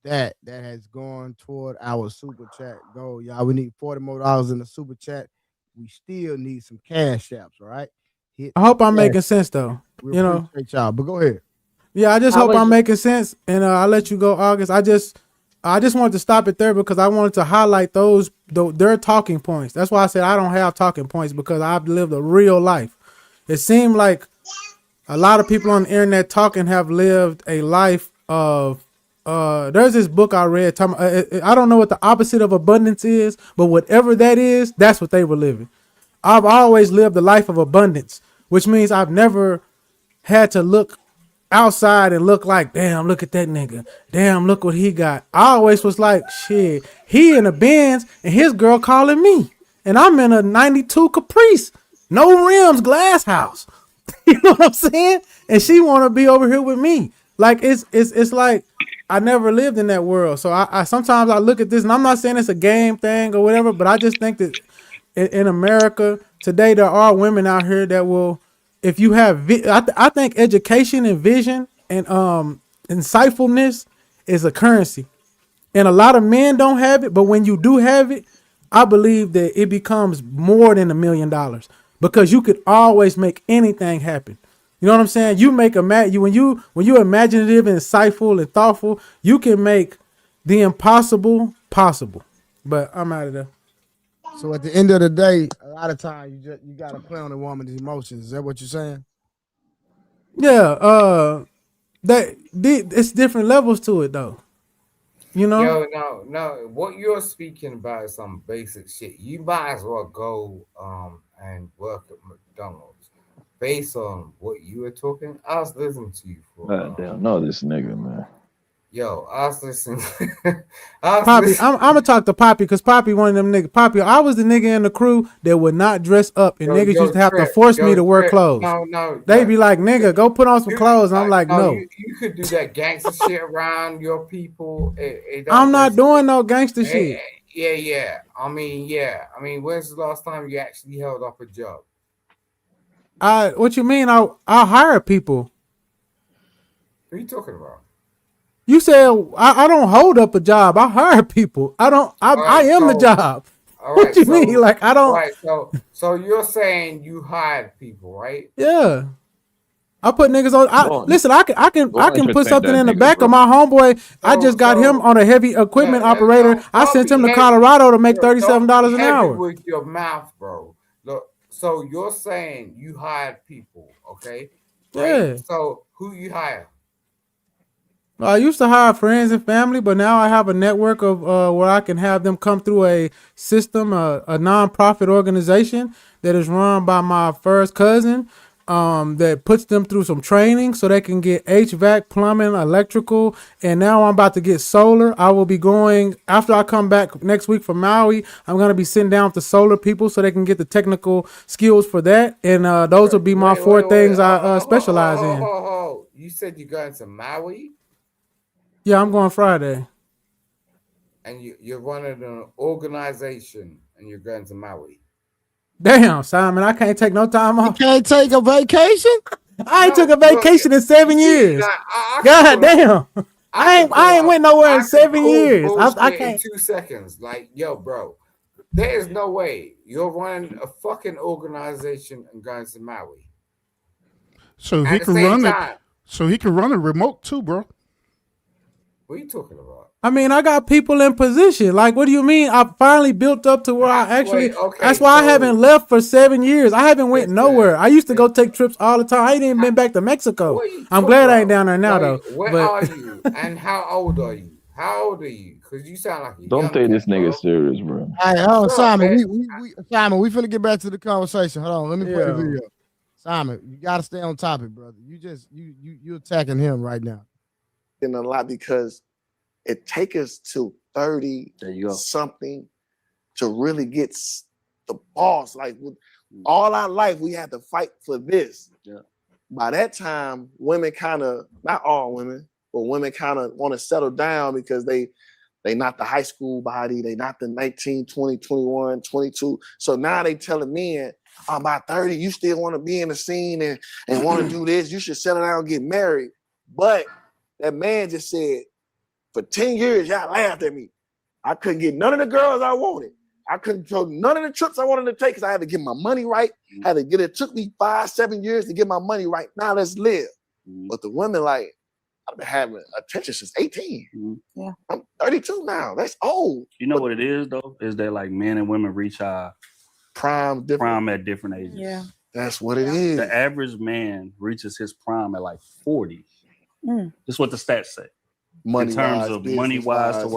that. That has gone toward our super chat goal. Y'all, we need $40 more in the super chat. We still need some cash apps, all right? Hit I the hope I'm cash. making sense though. We You know. appreciate y'all, but go ahead. Yeah, I just How hope I'm was making sense, and I'll let you go, August. I just wanted to stop it there because I wanted to highlight their talking points. That's why I said I don't have talking points because I've lived a real life. It seemed like a lot of people on the internet talking have lived a life of. There's this book I read. I don't know what the opposite of abundance is, but whatever that is, that's what they were living. I've always lived a life of abundance, which means I've never had to look outside and look like, damn, look at that nigga. Damn, look what he got. I always was like, shit, he in a Benz and his girl calling me. And I'm in a 92 Caprice. No rims, glass house. You know what I'm saying? And she wanna be over here with me. Like it's like I never lived in that world. So I sometimes I look at this and I'm not saying it's a game thing or whatever, but I just think that in America today there are women out here that will, if you have I think education and vision and insightfulness is a currency, and a lot of men don't have it, but when you do have it, I believe that it becomes more than $1,000,000 because you could always make anything happen. You know what I'm saying? You make when you imaginative and insightful and thoughtful, you can make the impossible possible. But I'm out of there. So at the end of the day, a lot of times you gotta play on the woman's emotions. Is that what you're saying? Yeah, it's different levels to it though. You know? Yo, no. What you're speaking about is some basic shit. You might as well go and work at McDonald's. Based on what you were talking, I was listening to you for. God damn, no, this nigga, man. Yo, I was listening. I was Poppy, listening. I'm gonna talk to Poppy because Poppy one of them niggas. Poppy, I was the nigga in the crew that would not dress up, and niggas used to have to force me to wear clothes. No. They be like, "Nigga, go put on some clothes." And I'm like, No, "No, you could do that gangster shit around your people. It I'm don't not doing no gangster shit." Yeah. I mean, when's the last time you actually held up a job? What you mean? I hire people. What are you talking about? You said I don't hold up a job. I hire people. I don't. I am the job. What you mean? Like I don't. All right, so you're saying you hired people, right? Yeah. I put niggas on. Listen, I can put something in the back of my homeboy. I just got him on a heavy equipment operator. I sent him to Colorado to make $37 an hour. With your mouth, bro. Look, so you're saying you hired people, okay? Right? Yeah. So who you hire? I used to hire friends and family, but now I have a network of where I can have them come through a system, a nonprofit organization that is run by my first cousin. That puts them through some training so they can get HVAC, plumbing, electrical, and now I'm about to get solar. I will be going after I come back next week from Maui. I'm gonna be sitting down with the solar people so they can get the technical skills for that, and those will be my four things I specialize in. You said you're going to Maui? Yeah, I'm going Friday. And you're running an organization, and you're going to Maui. Damn, Simon, I can't take no time off. You can't take a vacation? I ain't took a vacation in 7 years. God damn. I ain't went nowhere in 7 years. I can't. In 2 seconds. Like, yo, bro, there is no way you're running a fucking organization and going to Maui. So he can run it. So he can run a remote too, bro. What are you talking about? I mean, I got people in position. Like, what do you mean? I finally built up to where I actually. That's why I haven't left for 7 years. I haven't went nowhere. I used to go take trips all the time. I ain't even been back to Mexico. I'm glad I ain't down there now, though. Where are you? And how old are you? How old are you? Because you sound like Don't take this nigga serious, bro. All right, hold on, Simon. Simon, we finna get back to the conversation. Hold on, let me play the video. Simon, you gotta stay on topic, brother. You attacking him right now. In a lot because it takes us to 30 something to really get the boss. Like all our life, we had to fight for this. Yeah. By that time, women kind of, not all women, but women kind of want to settle down because they not the high school body, they not the 19, 20, 21, 22. So now they telling men, I'm about 30, you still want to be in the scene and want to do this, you should settle down and get married. But that man just said, for 10 years, y'all laughed at me. I couldn't get none of the girls I wanted. I couldn't go none of the trips I wanted to take because I had to get my money right. I had to get it. Took me 5-7 years to get my money right. Now let's live. But the women, like, I've been having attention since 18. Yeah. I'm 32 now. That's old. You know what it is though? Is that like men and women reach our prime at different ages. Yeah. That's what it is. The average man reaches his prime at like 40. That's what the stats say. Money in terms wise, of money wise, to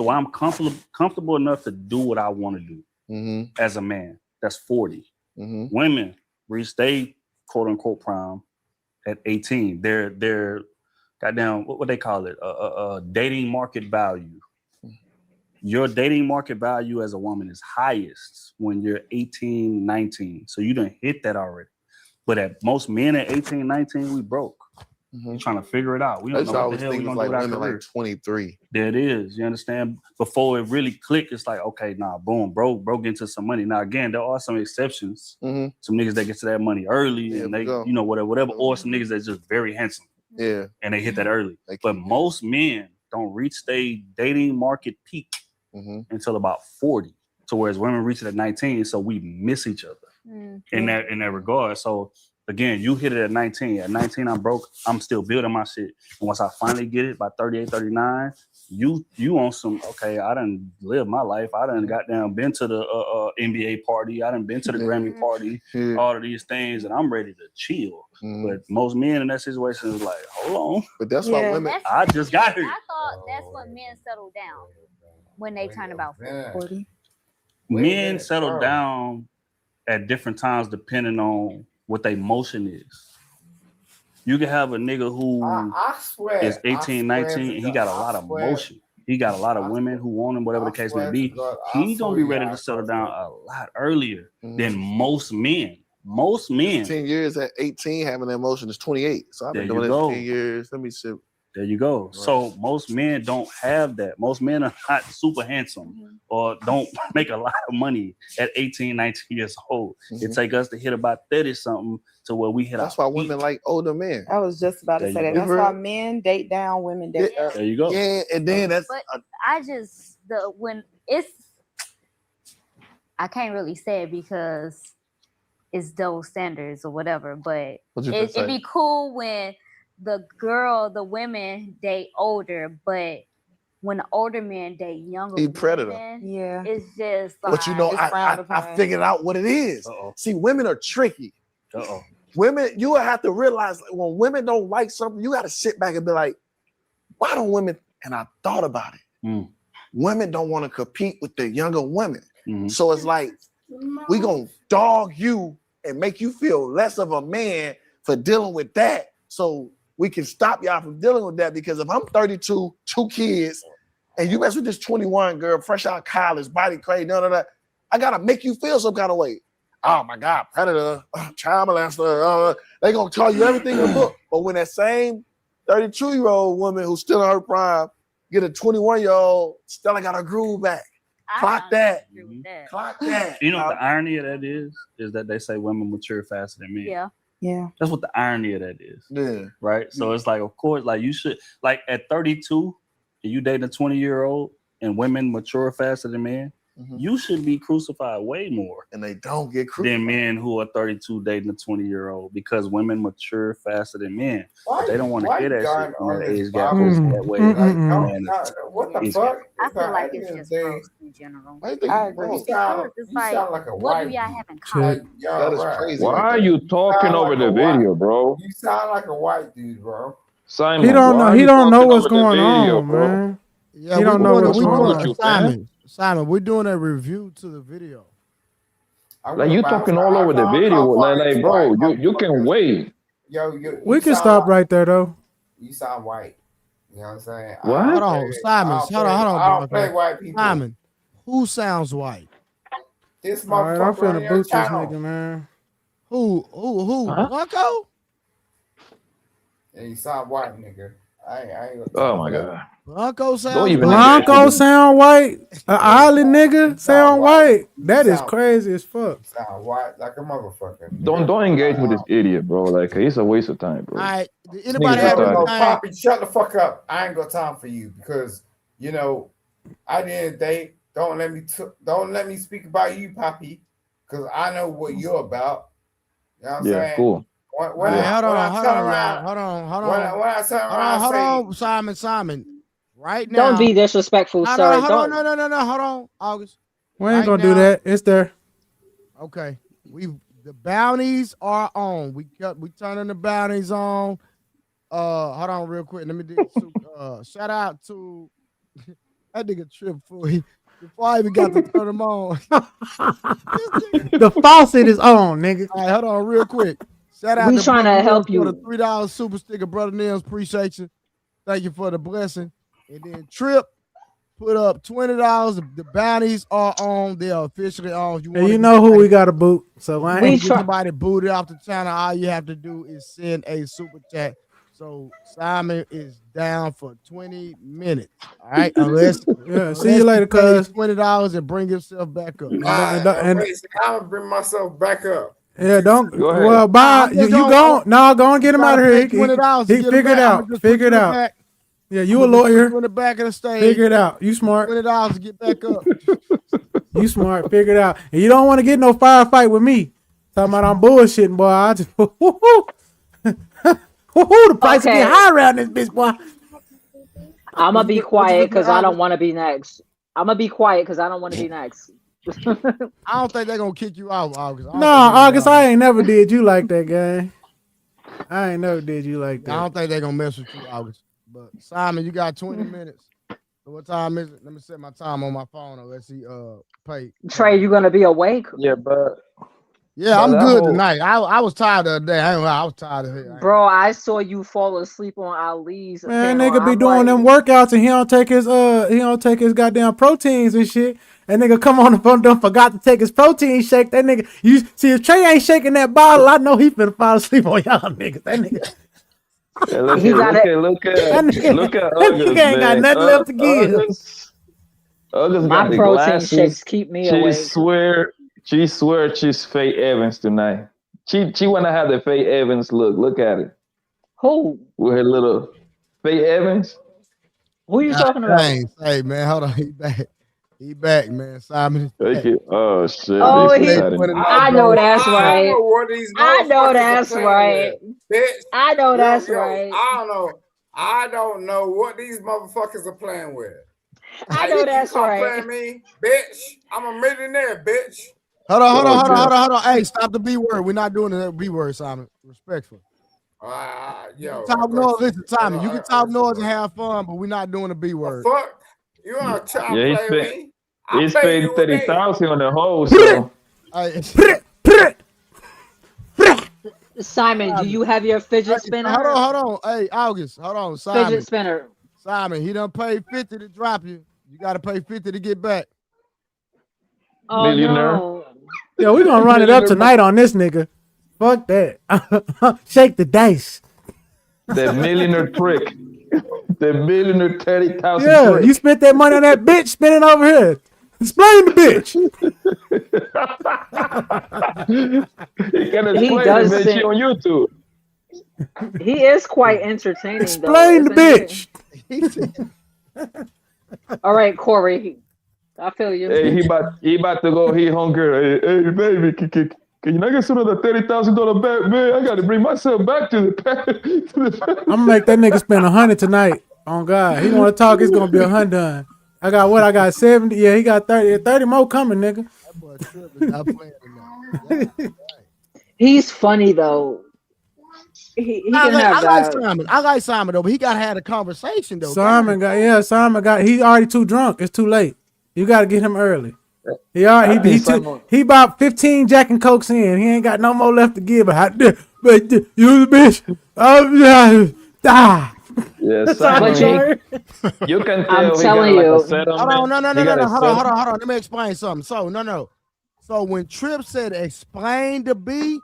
where I'm comfortable enough to do what I want to do as a man. That's 40. Women reach their quote unquote prime at 18. They're goddamn, what they call it, dating market value. Your dating market value as a woman is highest when you're 18, 19. So you done hit that already. But at most men at 18, 19, we broke. We're trying to figure it out. We don't know what the hell we're going to do with our career. Like 23. There it is. You understand? Before it really clicked, it's like, okay, nah, boom, broke into some money. Now, again, there are some exceptions. Some niggas that get to that money early and they, you know, whatever. Or some niggas that's just very handsome. Yeah. And they hit that early. But most men don't reach their dating market peak until about 40. So whereas women reach it at 19, so we miss each other in that regard. So again, you hit it at 19. At 19, I'm broke. I'm still building my shit. And once I finally get it by 38, 39, you on some, okay, I done lived my life. I done got down, been to the NBA party. I done been to the Grammy party, all of these things, and I'm ready to chill. But most men in that situation is like, hold on. But that's why women, I just got here. I thought that's when men settle down when they turn about 40. Men settle down at different times depending on what their motion is. You can have a nigga who is 18, 19, and he got a lot of motion. He got a lot of women who want him, whatever the case may be. He gonna be ready to settle down a lot earlier than most men. Most men. 10 years at 18, having that emotion is 28. So I've been doing it 10 years. Let me see. There you go. Right. So most men don't have that. Most men are not super handsome or don't make a lot of money at 18, 19 years old. It take us to hit about 30 something to where we hit. That's why women like older men. I was just about to say that. That's why men date down, women date up. There you go. Yeah, and then that's. But I can't really say it because it's double standards or whatever. But it'd be cool when the women date older, but when the older men date younger, he predator. Women, it's just like, but you know, I figured out what it is. See, women are tricky. Women, you have to realize when women don't like something, you got to sit back and be like, why don't women? And I thought about it. Women don't want to compete with the younger women. So it's like, we gonna dog you and make you feel less of a man for dealing with that. So we can stop y'all from dealing with that, because if I'm 32, 2 kids, and you mess with this 21 girl, fresh out of college, body crazy, I gotta make you feel some kind of way. Oh my God, predator, child molester, they gonna tell you everything in the book. But when that same 32-year-old woman who's still in her prime get a 21-year-old, still got her groove back. Clock that. Clock that. You know what the irony of that is that they say women mature faster than men. Yeah. That's what the irony of that is. Yeah. Right? So it's like, of course, like you should, like at 32, and you dating a 20-year-old and women mature faster than men, you should be crucified way more. And they don't get crucified. Than men who are 32 dating a 20-year-old, because women mature faster than men. But they don't want to hear that shit when that age gap is that way. What the fuck? I feel like it's just gross in general. I agree. You sound like a what white. do y'all have in common? That is crazy. Why are you talking over the video, bro? You sound like a white dude, bro. Simon, he don't know what's going on, man. Yeah, he don't know what's going on. Simon, we're doing a review to the video. Like you talking all over the video, like bro, you can wait. We can stop right there though. You sound white. You know what I'm saying? What? Hold on, Simon. Hold on. I don't play white people. Simon, who sounds white? This motherfucker. All right, I'm finna on your boot this channel. nigga, man. Who? Huh? Blanco? Yeah, you sound white, nigga. I ain't gonna Oh talk my for you. god. Blanco sounds Don't even white. engage Blanco with this. sound white. An island nigga You sound sound white. white. That is crazy as fuck. Sound white like a motherfucker. Don't engage with this idiot, bro. Like it's a waste of time, bro. All right. Did This anybody nigga's have No, retarded. anything? Poppy, shut the fuck up. I ain't got time for you because you know at the end of the day, don't let me speak about you, Poppy, because I know what you're about. You know what I'm saying? Cool. When All right, hold on, I turn around, hold on. when I turn around, Hold and on, Simon. Right Don't now. be disrespectful, No, sir. hold Don't. on. No. Hold on, August. We ain't Right gonna do now- that. It's there. Okay. The bounties are on. We turning the bounties on. Hold on real quick. Let me do shout out to that nigga Trip before I even got to turn them on. The faucet is on, nigga. All right, hold on real quick. Shout out We to trying Brother to help Nils for you. the $3 super sticker. Brother Nils, appreciate you. Thank you for the blessing. And then Trip put up $20. The bounties are on. They are officially on. If And you know who we got to boot. So I we ain't. get somebody booted off the channel. All you have to do is send a super chat. So Simon is down for 20 minutes. All right, unless see you later, cuz. $20 and bring yourself back up. And I'm gonna bring myself back up. yeah, don't. Go ahead. Well, bye. I'm You just go. gonna- No, go and get him out of here. $20 He figure it out. Figure it out. Yeah, you a lawyer. In the back of the stage. Figure it out. You smart. $20 to get back up. You smart. Figure it out. And you don't want to get no firefight with me. Talking about I'm bullshitting, boy. I just the price Okay. get high around this bitch, boy. I'm gonna be quiet because I don't want to be next. I'm gonna be quiet because I don't want to be next. I don't think they're gonna kick you out, August. No, August, I ain't never did you like that, gang. I ain't never did you like that. I don't think they're gonna mess with you, August. But Simon, you got 20 minutes. So what time is it? Let me set my time on my phone unless he pay. Trey, you gonna be awake? Yeah, but Yeah, I'm good tonight. I was tired the other day. I ain't gonna lie, I was tired of it. Bro, I saw you fall asleep on Ali's Man, panel. nigga be I'm doing like, them workouts and he don't take his goddamn proteins and shit. And nigga come on the phone, done forgot to take his protein shake. That nigga, you see if Trey ain't shaking that bottle, I know he finna fall asleep on y'all niggas. That nigga. Yeah, look at August, nigga ain't got man. nothing left to give. August my got the protein glasses. shakes keep me awake. She swear she's Faye Evans tonight. She wanna have the Faye Evans look. Look at it. Who? With her little Faye Evans. Who you talking about? Hey man, hold on. He back, man. Simon is back. Thank you. Oh shit. Oh, I know that's right. know what these I know motherfuckers that's are playing right. with, bitch. I know that's right. I don't know what these motherfuckers are playing with. I know that's right. Playing me, bitch. I'm a millionaire, bitch. Hold on. Hey, stop the B word. We're not doing the B word, Simon. Respectful. Yo, talk noise. Listen, Simon. You can talk noise and have fun, but we're not doing the B word. Fuck. You want to try to play me? He's paid 30,000 on the hole, so. Simon, do you have your fidget spinner? Hold on. Hey, August. Hold on, Simon. Fidget spinner. Simon, he done paid 50 to drop you. You got to pay 50 to get back. Oh, Millionaire. no. Yo, we gonna run it up tonight on this nigga. Fuck that. Shake the dice. The millionaire trick. The millionaire 30,000 Yeah, trick. you spent that money on that bitch, spend it over here. Explain the bitch. He can He explain does it, man. She sing- on YouTube. He is quite entertaining. Explain the bitch. All right, Corey. I feel you. Hey, he about to go. He hungry. Hey, baby, can you not get some of the $30,000 back, man? I got to bring myself back to the. I'm gonna make that nigga spend 100 tonight. On God, he want to talk. It's gonna be 100 done. I got what? I got 70. Yeah, he got 30. 30 more coming, nigga. That boy Trip is not playing tonight. He's funny though. He can have that. I like Simon though, but he gotta have a conversation though. Simon got. He already too drunk. It's too late. You gotta get him early. He about 15 Jack and Cokes in. He ain't got no more left to give. But you bitch. Die. Yeah, Simon. You can tell. I'm telling you. Hold on, no. Hold on. Let me explain something. So when Trip said explain the B,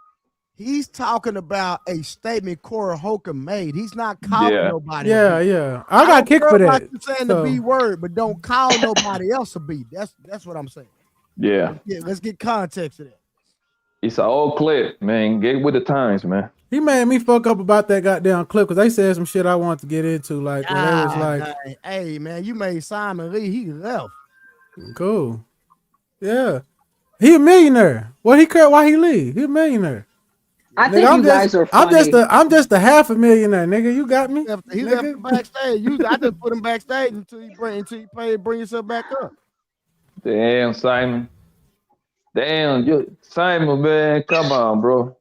He's talking about a statement Cora Holcomb made. He's not calling nobody. Yeah, yeah. I got kicked for that. You saying the B word, but don't call nobody else a B. That's what I'm saying. Yeah. Let's get context to that. It's an old clip, man. Get with the times, man. He made me fuck up about that goddamn clip because they said some shit I wanted to get into. Like, where they was like, dang. Hey, man, you made Simon Lee. He left. Cool. Yeah. He a millionaire. What he care why he leave? He a millionaire. I think you guys are funny. I'm just a half a millionaire, nigga. You got me? He left backstage. I just put him backstage until he bring yourself back up. Damn, Simon. Damn, Simon, man. Come on, bro.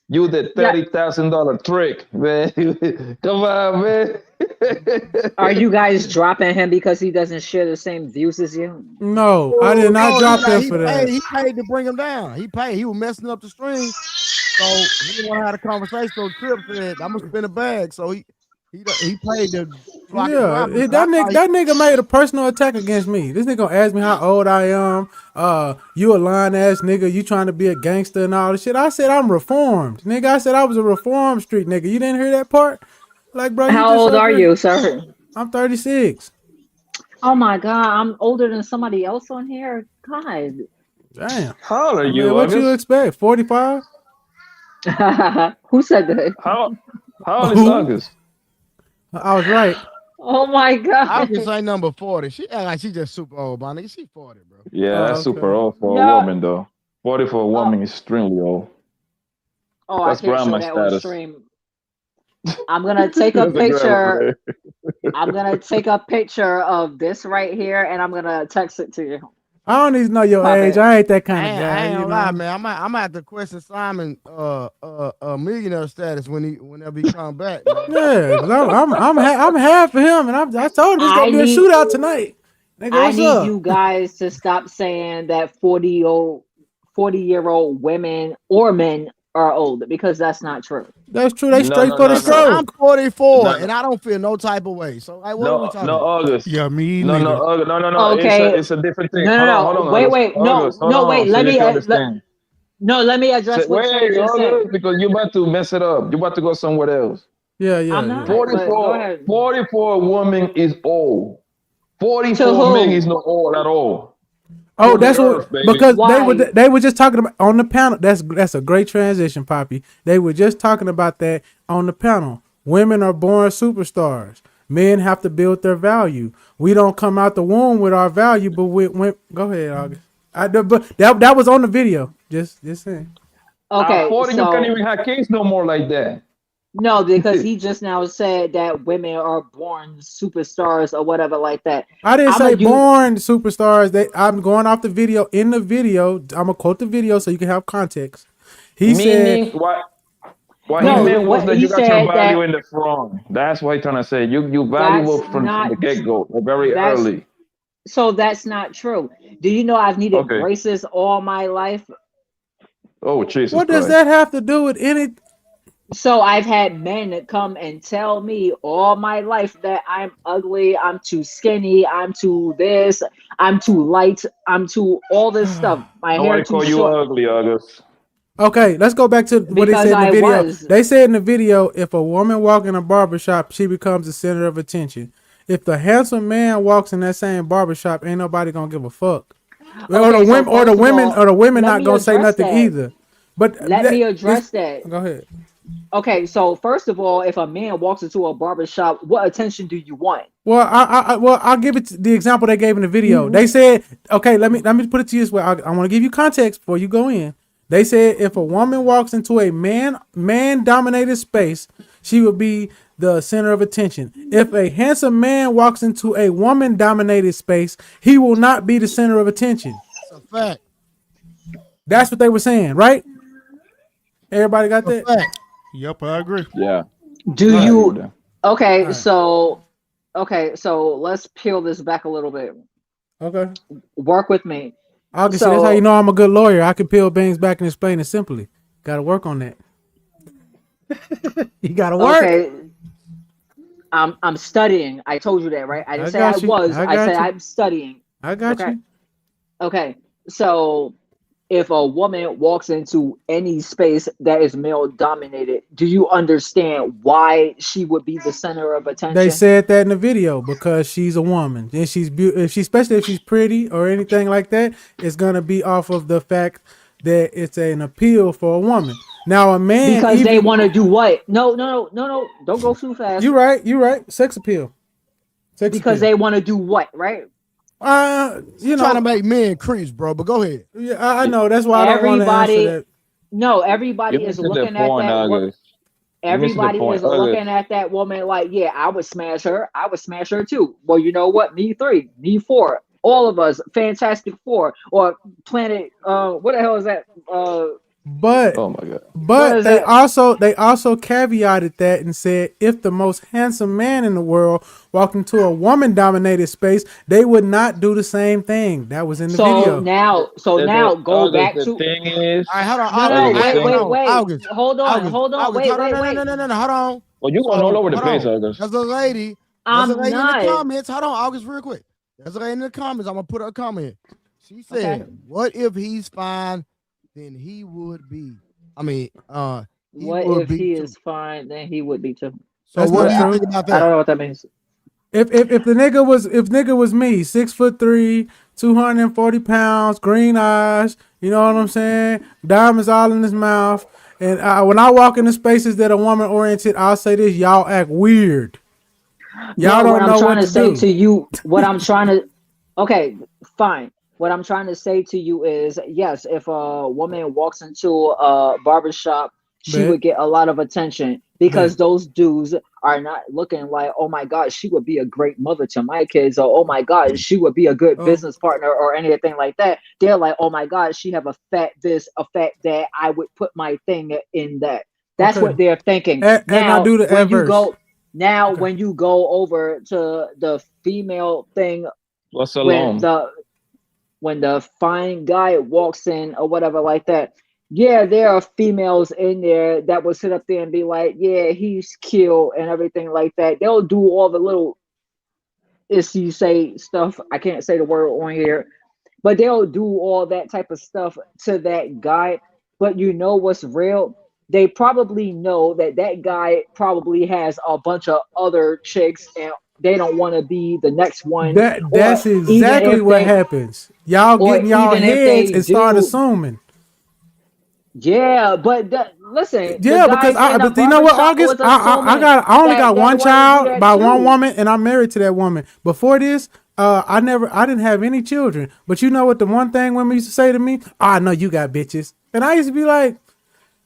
You the $30,000 trick, man. Come on, man. Are you guys dropping him because he doesn't share the same views as you? No, I did not drop him for that. He paid to bring him down. He paid. He was messing up the stream. So he didn't want to have a conversation. So Crip said, I'm gonna spin a bag. So he paid to that nigga made a personal attack against me. This nigga gonna ask me how old I am. You a lying ass nigga. You trying to be a gangster and all this shit. I said I'm reformed, nigga. I said I was a reformed street nigga. You didn't hear that part? Like, bro, how old are you, sir? I'm 36. Oh my god, I'm older than somebody else on here. God, damn. How old are you? Man, what you expect? 45? Who said that? How old is August? I was right. Oh my god. I was say number 40. She act like she just super old, my nigga. She 40, bro. Yeah, that's super old for a woman, though. 40 for a woman is extremely old. Oh, that's I can't show grandma that on status. stream. I'm gonna take a picture. I'm gonna take a picture of this right here, and I'm gonna text it to you. I don't even know your age. I ain't that kind of guy. I ain't gonna lie, man. I'm gonna have to question Simon millionaire status whenever he come back. Man. Yeah, I'm half for him, and I told him it's gonna be a shootout tonight. Nigga, I what's need up? you guys to stop saying that 40-year-old women or men are old, because that's not true. That's true. They straight for the stroke. I'm 44 and I don't feel no type of way. So like, what are we talking about? August. Yeah, me no, neither. August. No. Okay. It's a different thing. No. Hold on, Wait. August. No. Wait. Let me address what Trey Wait, just said. because you're about to mess it up. You're about to go somewhere else. Yeah. I'm not. But go ahead. 44 woman is old. 44 men is not old at all. Oh, that's what, because they were just talking about on the panel. That's a great transition, Poppy. They were just talking about that on the panel. Women are born superstars. Men have to build their value. We don't come out the womb with our value, but go ahead, August. But that was on the video. Just saying. Okay, you can't even have kids no more like that. No, because he just now said that women are born superstars or whatever like that. I didn't say born superstars. I'm going off the video. In the video, I'm gonna quote the video so you can have context. He said, "What he meant was that you got your value in the front. That's what he's trying to say. You valuable from the get go, very early. So that's not true. Do you know I've needed braces all my life? Oh, Jesus! What does that have to do with any? So I've had men come and tell me all my life that I'm ugly, I'm too skinny, I'm too this, I'm too light, I'm too all this stuff. My hair too short. You ugly, August. Okay, let's go back to what they said in the video. They said in the video, if a woman walks in a barbershop, she becomes the center of attention. If the handsome man walks in that same barbershop, ain't nobody gonna give a fuck. Or the women not gonna say nothing either. But let me address that. Go ahead. Okay, so first of all, if a man walks into a barbershop, what attention do you want? Well, I'll give it the example they gave in the video. They said, okay, let me put it to you this way. I want to give you context before you go in. They said if a woman walks into a man dominated space, she would be the center of attention. If a handsome man walks into a woman dominated space, he will not be the center of attention. That's a fact. That's what they were saying, right? Everybody got that? Fact. Yep, I agree. Yeah. Do you? Okay, right. So let's peel this back a little bit. Okay. Work with me. August, that's how you know I'm a good lawyer. I can peel things back and explain it simply. Got to work on that. You got to work. Okay. I'm studying. I told you that, right? I didn't say I was. I said I'm studying. I got you. Okay. So if a woman walks into any space that is male dominated, do you understand why she would be the center of They attention? said that in the video because she's a woman and she's if she, especially if she's pretty or anything like that, it's gonna be off of the fact that it's an appeal for a woman. Now a man Because they even want to do what? No, don't go too fast. you're right. Sex appeal. Sex Because appeal. they want to do what, right? You trying know, to make men creeps, bro. But go ahead. yeah, I know. That's why I don't want to answer that. No, You're everybody is missing the looking at point, that. August. You're missing the Everybody point, is August. looking at that woman like, yeah, I would smash her. I would smash her too. Well, you know what? Me 3, me 4, all of us, Fantastic 4 or Planet. What the hell is that? But Oh my god. What is they that? also caveated that and said if the most handsome man in the world walked into a woman dominated space, they would not do the same thing. That was in the So video. now, go August, back the to. thing is, All right, hold on, No, August. no, August, the Hey, wait, thing. wait. August. Hold on, August. wait, Hold on, wait, wait. no. Hold on. Well, you going all over the hold place, on. August. There's a lady. I'm in the not. comments. Hold on, August, real quick. There's a lady in the comments. I'm gonna put her a comment. She said, Okay. "What if he's fine? Then he would be. I mean, he What would if be he too." is fine? Then he would be too. So That's what not do you true. think about I don't that? know what that means. If the nigga was me, 6'3", 240 pounds, green eyes, you know what I'm saying? Diamonds all in his mouth. And when I walk into spaces that are woman oriented, I'll say this: y'all act weird. Y'all No, what don't I'm know trying what to to say do. to you, what I'm trying to, okay, fine. What I'm trying to say to you is, yes, if a woman walks into a barbershop, she Bet, would get a lot of attention bet. because those dudes are not looking like, oh my God, she would be a great mother to my kids, or oh my God, she would be a good Oh, business partner, or anything like that. They're like, oh my God, she have a fat this, a fat that. I would put my thing in that. That's okay. what they're thinking. And I Now, do the when you adverse. go, now Okay. when you go over to the female thing, What's when alone? the fine guy walks in or whatever like that, yeah, there are females in there that will sit up there and be like, yeah, he's cute and everything like that. They'll do all the little, if you say stuff, I can't say the word on here, but they'll do all that type of stuff to that guy. But you know what's real? They probably know that that guy probably has a bunch of other chicks and they don't want to be the next one. That's Even exactly if what they happens. Y'all or getting y'all even if heads they and start do, assuming. yeah, but listen, the Yeah, because guy in the but you know what, barbershop August, was assuming I only that got they one want to do child that by one too. woman, and I'm married to that woman. Before this, I didn't have any children. But you know what? The one thing women used to say to me, I know you got bitches, and I used to be like,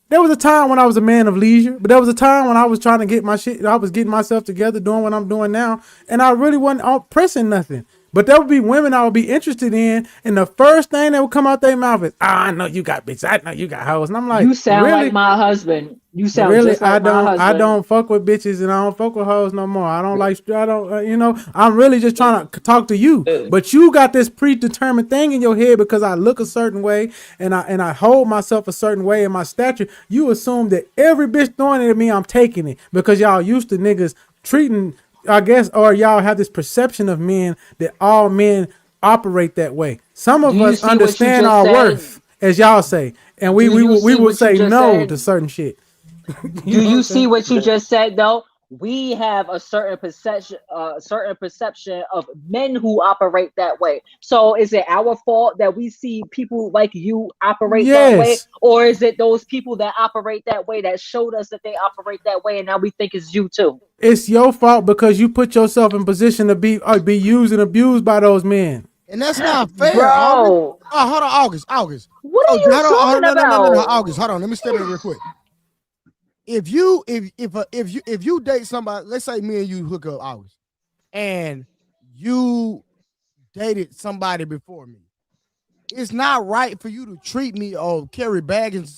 there was a time when I was a man of leisure, but there was a time when I was trying to get my shit. I was getting myself together, doing what I'm doing now, and I really wasn't out pressing nothing. But there would be women I would be interested in, and the first thing that would come out their mouth is, I know you got bitches. I know you got hoes," and I'm like, You sound like really? my husband. You sound Really, just like my I husband. don't fuck with bitches and I don't fuck with hoes no more. I don't, I'm really just trying to talk to you. But you got this predetermined thing in your head because I look a certain way and I hold myself a certain way in my stature. You assume that every bitch throwing it at me, I'm taking it because y'all used to niggas treating, I guess, or y'all have this perception of men that all men operate that way. Some Do of you us see what you understand just our said? worth, as y'all say, and Do you we see will what you say just no to said? certain shit. You Do know what you I'm see saying? what you just said though? We have a certain perception of men who operate that way. So is it our fault that we see people like you operate that way, Yes, or is it those people that operate that way that showed us that they operate that way, and now we think it's you too? it's your fault because you put yourself in position to be used and abused by those men. And that's not fair, August. Bro, Oh, hold on, August. what So are you hold on, talking no, about? August. Hold on, let me step in real quick. If you date somebody, let's say me and you hook up, August, and you dated somebody before me, it's not right for you to treat me or carry baggage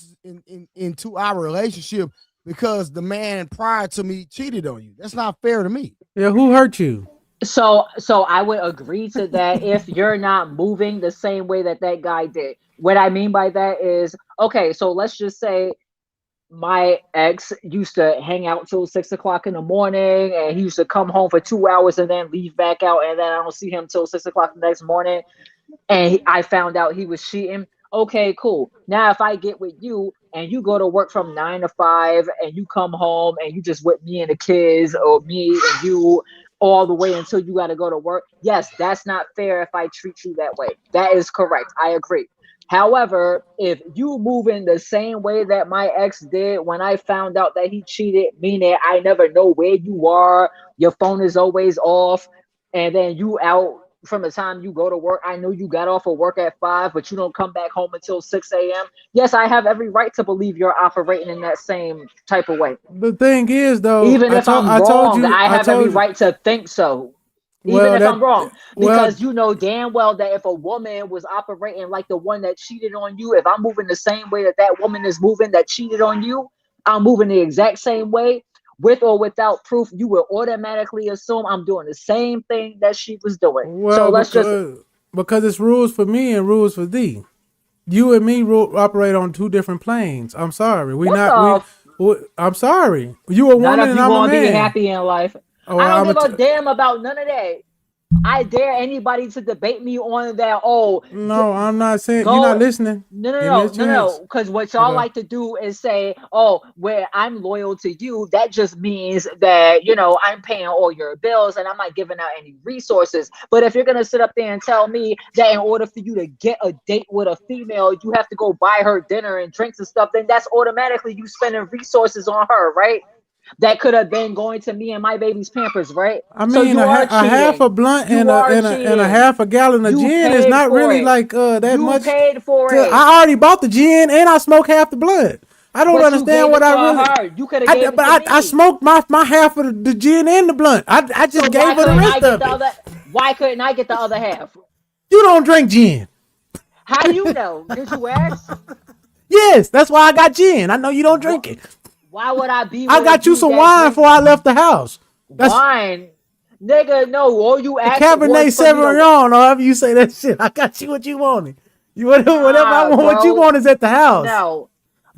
into our relationship because the man prior to me cheated on you. That's not fair to me. Yeah, who hurt you? So I would agree to that if you're not moving the same way that that guy did. What I mean by that is, okay, so let's just say my ex used to hang out till 6 o'clock in the morning, and he used to come home for 2 hours and then leave back out, and then I don't see him till 6 o'clock the next morning. And I found out he was cheating. Okay, cool. Now, if I get with you and you go to work from 9 to 5 and you come home and you just with me and the kids or me and you all the way until you got to go to work, yes, that's not fair if I treat you that way. That is correct. I agree. However, if you move in the same way that my ex did when I found out that he cheated, meaning I never know where you are, your phone is always off, and then you out from the time you go to work. I know you got off of work at 5, but you don't come back home until 6 a.m. Yes, I have every right to believe you're operating in that same type of way. The thing is, though, Even if I'm wrong, I have every right to think so. Even Well, if I'm wrong, well, because you know damn well that if a woman was operating like the one that cheated on you, if I'm moving the same way that that woman is moving that cheated on you, I'm moving the exact same way, with or without proof. You will automatically assume I'm doing the same thing that she was doing. So well, let's just because it's rules for me and rules for thee. You and me operate on two different planes. I'm sorry. We what not the. I'm sorry. You a Not woman if and you I'm a want to be man. happy in life. Oh, I don't give a damn about none of that. I dare anybody to debate me on that. Oh, no, I'm not saying you're not go. listening. Give me a chance. Because what y'all Okay. like to do is say, oh, where I'm loyal to you, that just means that, you know, I'm paying all your bills and I'm not giving out any resources. But if you're going to sit up there and tell me that in order for you to get a date with a female, you have to go buy her dinner and drinks and stuff, then that's automatically you spending resources on her, right? That could have been going to me and my baby's Pampers, right? I So mean, you are a half cheating. a blunt You and are a cheating. half a gallon of You gin is paid not for really it. like that You much. paid for To, it. I already bought the gin and I smoked half the blunt. I don't But you understand gave what it I to really. her. You could have gave it to I me. smoked my half of the gin and the blunt. I So just why gave her the couldn't I rest get of the it. other? Why couldn't I get the other half? You don't drink gin. How you know? Did you ask? Yes, that's why I got gin. I know you don't drink it. Why would I be I with a got you dude some that wine drink before I left the house. That's wine? Nigga, no. All you a asked Cabernet was for me to. Sauvignon, or however you say that shit. I got you what you wanted. You whatever I Nah, want. What you bro. want is at the house. No.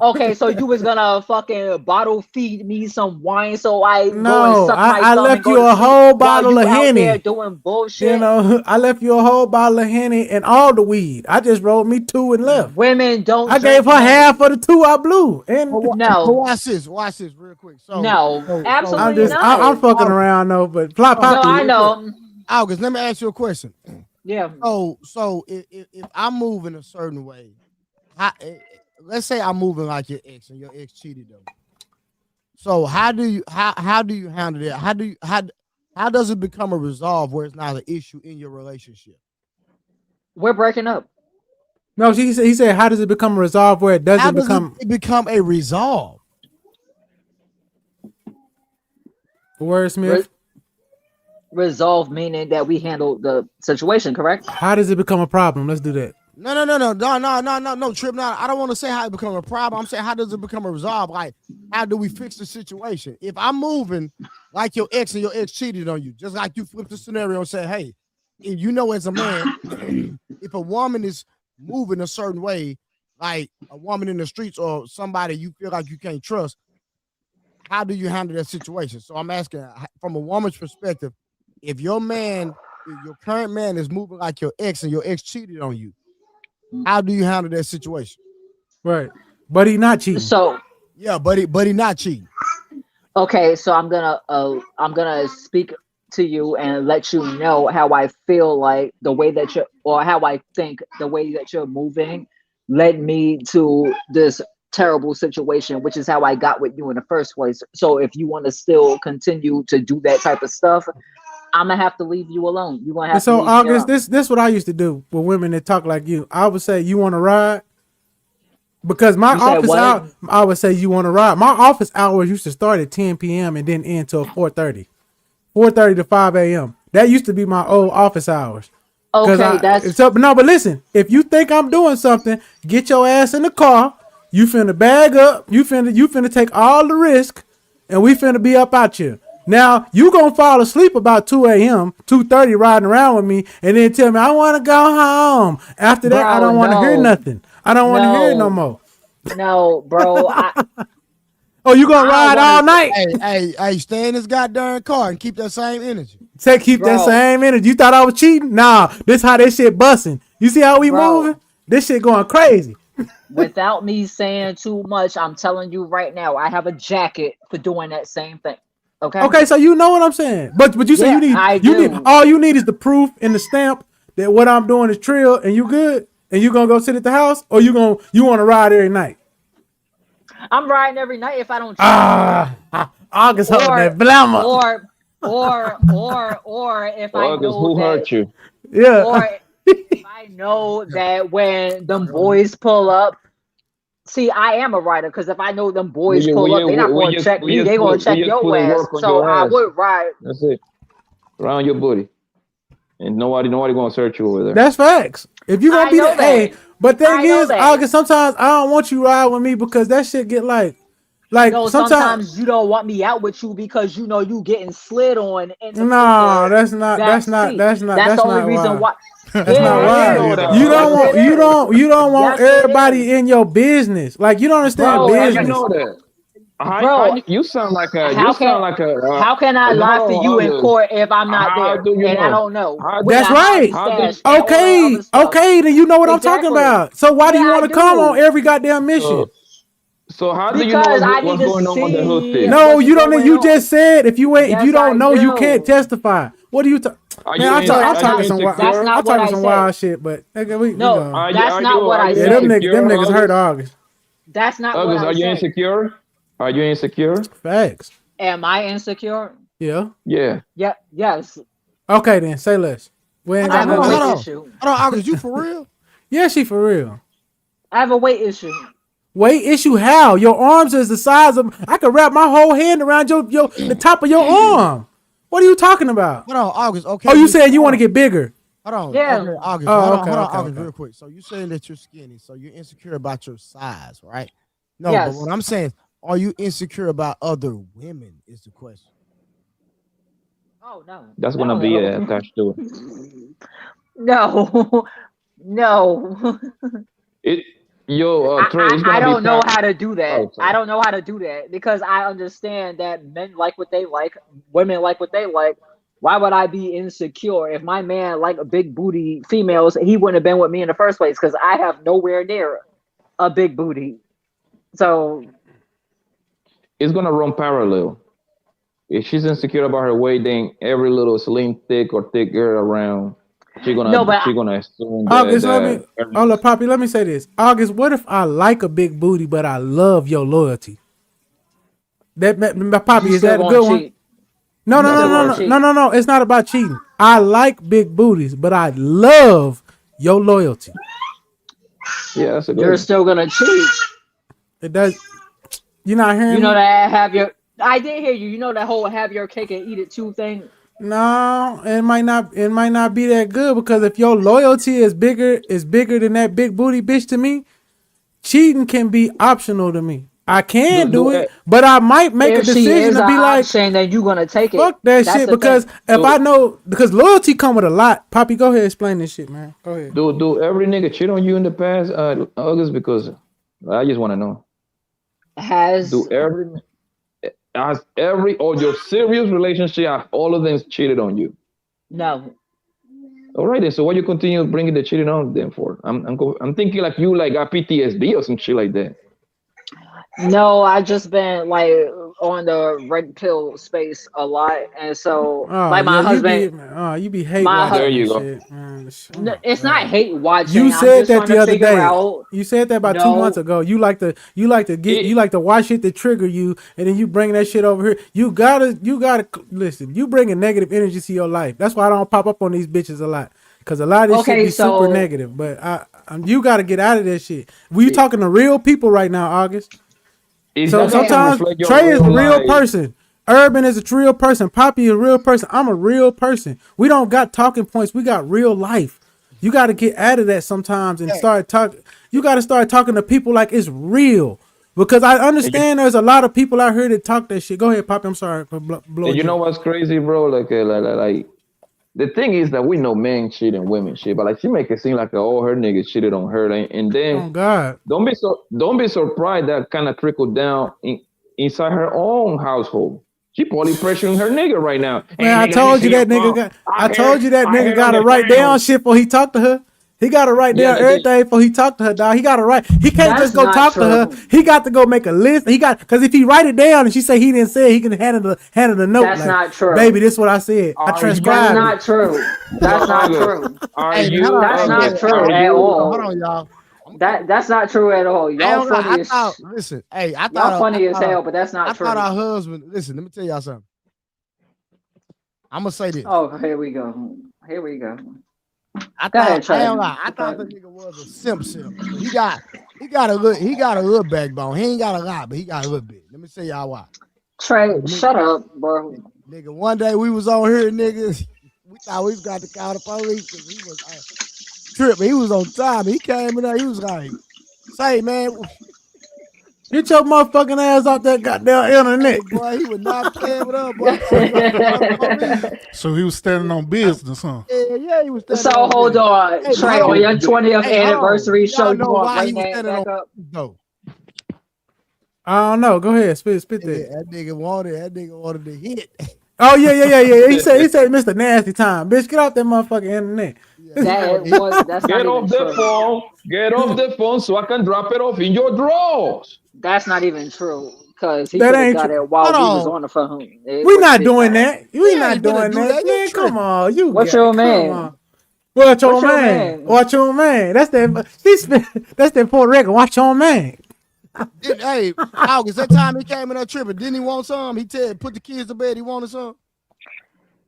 Okay, so you was gonna fucking bottle feed me some wine so I go and No, suck my I thumb and left go you to a sleep whole while bottle you of out there Henny. doing You bullshit? know, I left you a whole bottle of Henny and all the weed. I just rolled me 2 and left. Women don't I gave drink her half Henny. of the 2 I blew. And But No, watch this real quick. no, absolutely I'm not. fucking around though, but No, Poppy. I know. August, let me ask you a question. Yeah. So if I'm moving a certain way, let's say I'm moving like your ex and your ex cheated on you. So how do you handle that? How does it become a resolve where it's not an issue in your relationship? We're breaking up. No, he said, how does it become a resolve where it How doesn't does become it become a resolve? wordsmith? Resolve meaning that we handled the situation, correct? How does it become a problem? Let's do that. No, Trip. No, I don't want to say how it become a problem. I'm saying how does it become a resolve? Like, how do we fix the situation? If I'm moving like your ex and your ex cheated on you, just like you flipped the scenario and said, hey, if you know as a man, if a woman is moving a certain way, like a woman in the streets or somebody you feel like you can't trust, how do you handle that situation? So I'm asking from a woman's perspective, if your current man is moving like your ex and your ex cheated on you, how do you handle that situation? Right. But he not cheating. So yeah, but he not cheating. Okay, so I'm gonna speak to you and let you know how I feel like the way that you're, or how I think the way that you're moving led me to this terrible situation, which is how I got with you in the first place. So if you want to still continue to do that type of stuff, I'm gonna have to leave you alone. You're gonna have to So leave me August, alone. this what I used to do with women that talk like you. I would say, you want to ride? Because my You said office what? I would say, you want to ride. My office hours used to start at 10 p.m. and then end till 4:30. 4:30 to 5 a.m. That used to be my old office hours. Okay, that's No, but listen, if you think I'm doing something, get your ass in the car. You finna bag up. You finna take all the risk, and we finna be up out here. Now you gonna fall asleep about 2 a.m., 2:30 riding around with me, and then tell me I want to go home. After that, I bro. don't want to hear nothing. I don't want to hear it no more. No, bro. Oh, you gonna I ride wanna all night? Hey, stay in this goddamn car and keep that same energy. Keep that Bro. same energy. You thought I was cheating? Nah, this how that shit busting. You see how we Bro. moving? This shit going crazy. Without me saying too much, I'm telling you right now, I have a jacket for doing that same thing. Okay. Okay, so you know what I'm saying. But you say Yeah, I you need do. all you need is the proof and the stamp that what I'm doing is trill and you good and you gonna go sit at the house or you want to ride every night. I'm riding every night if I don't trust you. August holding Or that blammer. or if I August, know who that, hurt you? Yeah. or if I know that when them boys pull up, see, I am a writer because if I know them boys pull up, they're not going to check me. They're going to check we just your put in ass. work on So your I ass. would ride. That's it. Around your booty. And nobody gonna search you over there. That's facts. If you gonna I be know that, hey, that. but thing I know is, that. August, sometimes I don't want you ride with me because that shit get like No, sometimes. sometimes you don't want me out with you because you know you getting slid on in the No, freaking that's not. back That's not. seat. That's not. That's the That's only not reason why. why. That's Yeah, not it I why. know is. that. You Yes, don't want. it You is. don't. You don't want Yes, it is. everybody in your business. Like you don't understand Bro, How you business. know that? bro, You sound like a how can how can I lie hold for on, you in August. court if I'm not How there do you and I know? don't know How where do to That's hide right. the how do stash and all that Okay. other stuff? Okay. Then you know what I'm talking Exactly. about. So why do Yeah, you I want to come on do. every goddamn mission? so how do you know Because I need what's to going on the hood see there? No, what's you don't. going You on. just said if you ain't, if you Yes, I don't know, you can't do. testify. What are you? Are Man, you No, I'm that's are you talking not. some wild. That's insecure? I'm not what talking I some said. wild shit. But nigga, we No, go. that's not what Are I you Yeah, said. them insecure, niggas hurt August? August. That's not what August, I are you said. insecure? Are you insecure? Facts. Am I insecure? Yeah. Yeah. Yeah. Yes. Okay then. Say less. We ain't Hold I got on, have no a hold on, hold weight less. on. issue. Hold on, August, you for real? Yeah, she for real. I have a weight issue. Weight issue? How? Your arms is the size of. I could wrap my whole hand around your the top of your arm. What are you talking about? Hold on, August. Okay. Oh, you saying you hold want to on. get bigger? Hold on. Yeah. Okay, August. Oh, Hold on, okay. August, real quick. So you're saying that you're skinny, so you're insecure about your size, right? No, but Yes. what I'm saying, are you insecure about other women? Is the question. Oh no. That's gonna No. be No. attached to it. No. No. It Trey, it's I gonna be don't know packed. how to do that. Oh, I sorry. don't know how to do that because I understand that men like what they like, women like what they like. Why would I be insecure if my man like a big booty females? He wouldn't have been with me in the first place because I have nowhere near a big booty. So It's gonna run parallel. If she's insecure about her weight, then every little slim, thick or thick girl around, no, but she gonna assume August, let me. that Hold up, everything's Poppy. Let me say this. August, what if I like a big booty, but I love your loyalty? Poppy, you is still that a gonna good one? cheat. No, You no, that's no, still a no, gonna no, perfect. no, cheat. no, no. It's not about cheating. I like big booties, but I love your loyalty. Yeah, that's a good You're one. still gonna cheat. It does. You not You hearing know me? that have your. I did hear you. You know that whole have your cake and eat it too thing. No, it might not. It might not be that good because if your loyalty is bigger than that big booty bitch to me, cheating can be optional to me. I Do can do do it, e- but I might make a If she decision is to an be like, option, then you gonna take it. fuck that That's shit. the Because thing. if I know, because loyalty come with a lot. Poppy, go ahead, explain this shit, man. Go ahead. do every nigga cheat on you in the past, August? Because I just want to know. Do Has every or your serious relationship, have all of them cheated on you? no. All right, then. So why you continue bringing the cheating on them for? I'm thinking like you like got PTSD or some shit like that. No, I just been like on the red pill space a lot, and so Oh like yeah, my husband, you be hate my There watching hu- you this go. shit, man. Oh my it's not god. hate You watching. I'm said just that trying the to other figure day. out. You said that about 2 months No, ago. You like to watch shit to trigger you, and then you bring that shit over here. You gotta listen. You bringing negative energy to your life. That's why I don't pop up on these bitches a lot, cause a lot of this shit okay, be super so negative. But you gotta get out of that shit. We It, talking to real people right now, August. is So that going okay, to sometimes reflect your Trey is real a real life? person. Urban is a real person. Poppy is a real person. I'm a real person. We don't got talking points. We got real life. You got to get out of that sometimes and Yeah. start talking. You got to start talking to people like it's real. Because I And you, understand there's a lot of people out here that talk that shit. Go ahead, Poppy. I'm sorry for and blowing you you know up. what's crazy, bro? Like the thing is that we know men cheat and women cheat, but like she make it seem like all her niggas cheated on her, and then Oh God. don't be surprised that kind of trickled down inside her own household. She probably pressuring her nigga right now. Man, Hey I nigga, let me told you see your that nigga phone. got. I told you that I nigga heard on got to your write down phone. shit before he talked to her. He got to write down everything before he talk to her, dog. He got to write. He can't just go talk to her. He got to go make a list. Because if he write it down and she say he didn't say it, he can hand her the note. That's like, not true. Baby, this is what I said. I transcribed. That's not true. That's not true. That's not true at all. Hold on, y'all. That's not true at all. Y'all funny as listen, hey, I thought y'all funny as hell, but that's not true. I thought our husband. Listen, let me tell y'all something. I'm gonna say this. Oh, here we go. Here we go. I thought the nigga was a simp. He got a little backbone. He ain't got a lot, but he got a little bit. Let me tell y'all why. Trey, shut up, bro. Nigga, one day we was on here, niggas. We thought we got to call the police because he was tripping. He was on time. He came in there. He was like, "Say, man, get your motherfucking ass off that goddamn internet." Boy, he was not playing with us, boy. So he was standing on business, huh? Yeah, he was standing So on hold business. on, Hey, Trey, on your 20th anniversary show, you know want why to bring he was that standing back up? No. I don't know. Go ahead, spit that. That nigga wanted to hit. Oh yeah. He said Mr. Nasty Time. Bitch, get off that motherfucking internet. That's Get off the phone. Get off the phone so I can drop it off in your drawers. That's not even true. Because he That could have ain't got true. it while Hold we was on. on the phone. We not doing that. We not doing that. Man, come on. What's your man? Watch your man. Watch your man. That's that Puerto Rican. Watch your man. Hey, August, that time he came in that trip, didn't he want some? He put the kids to bed. He wanted some.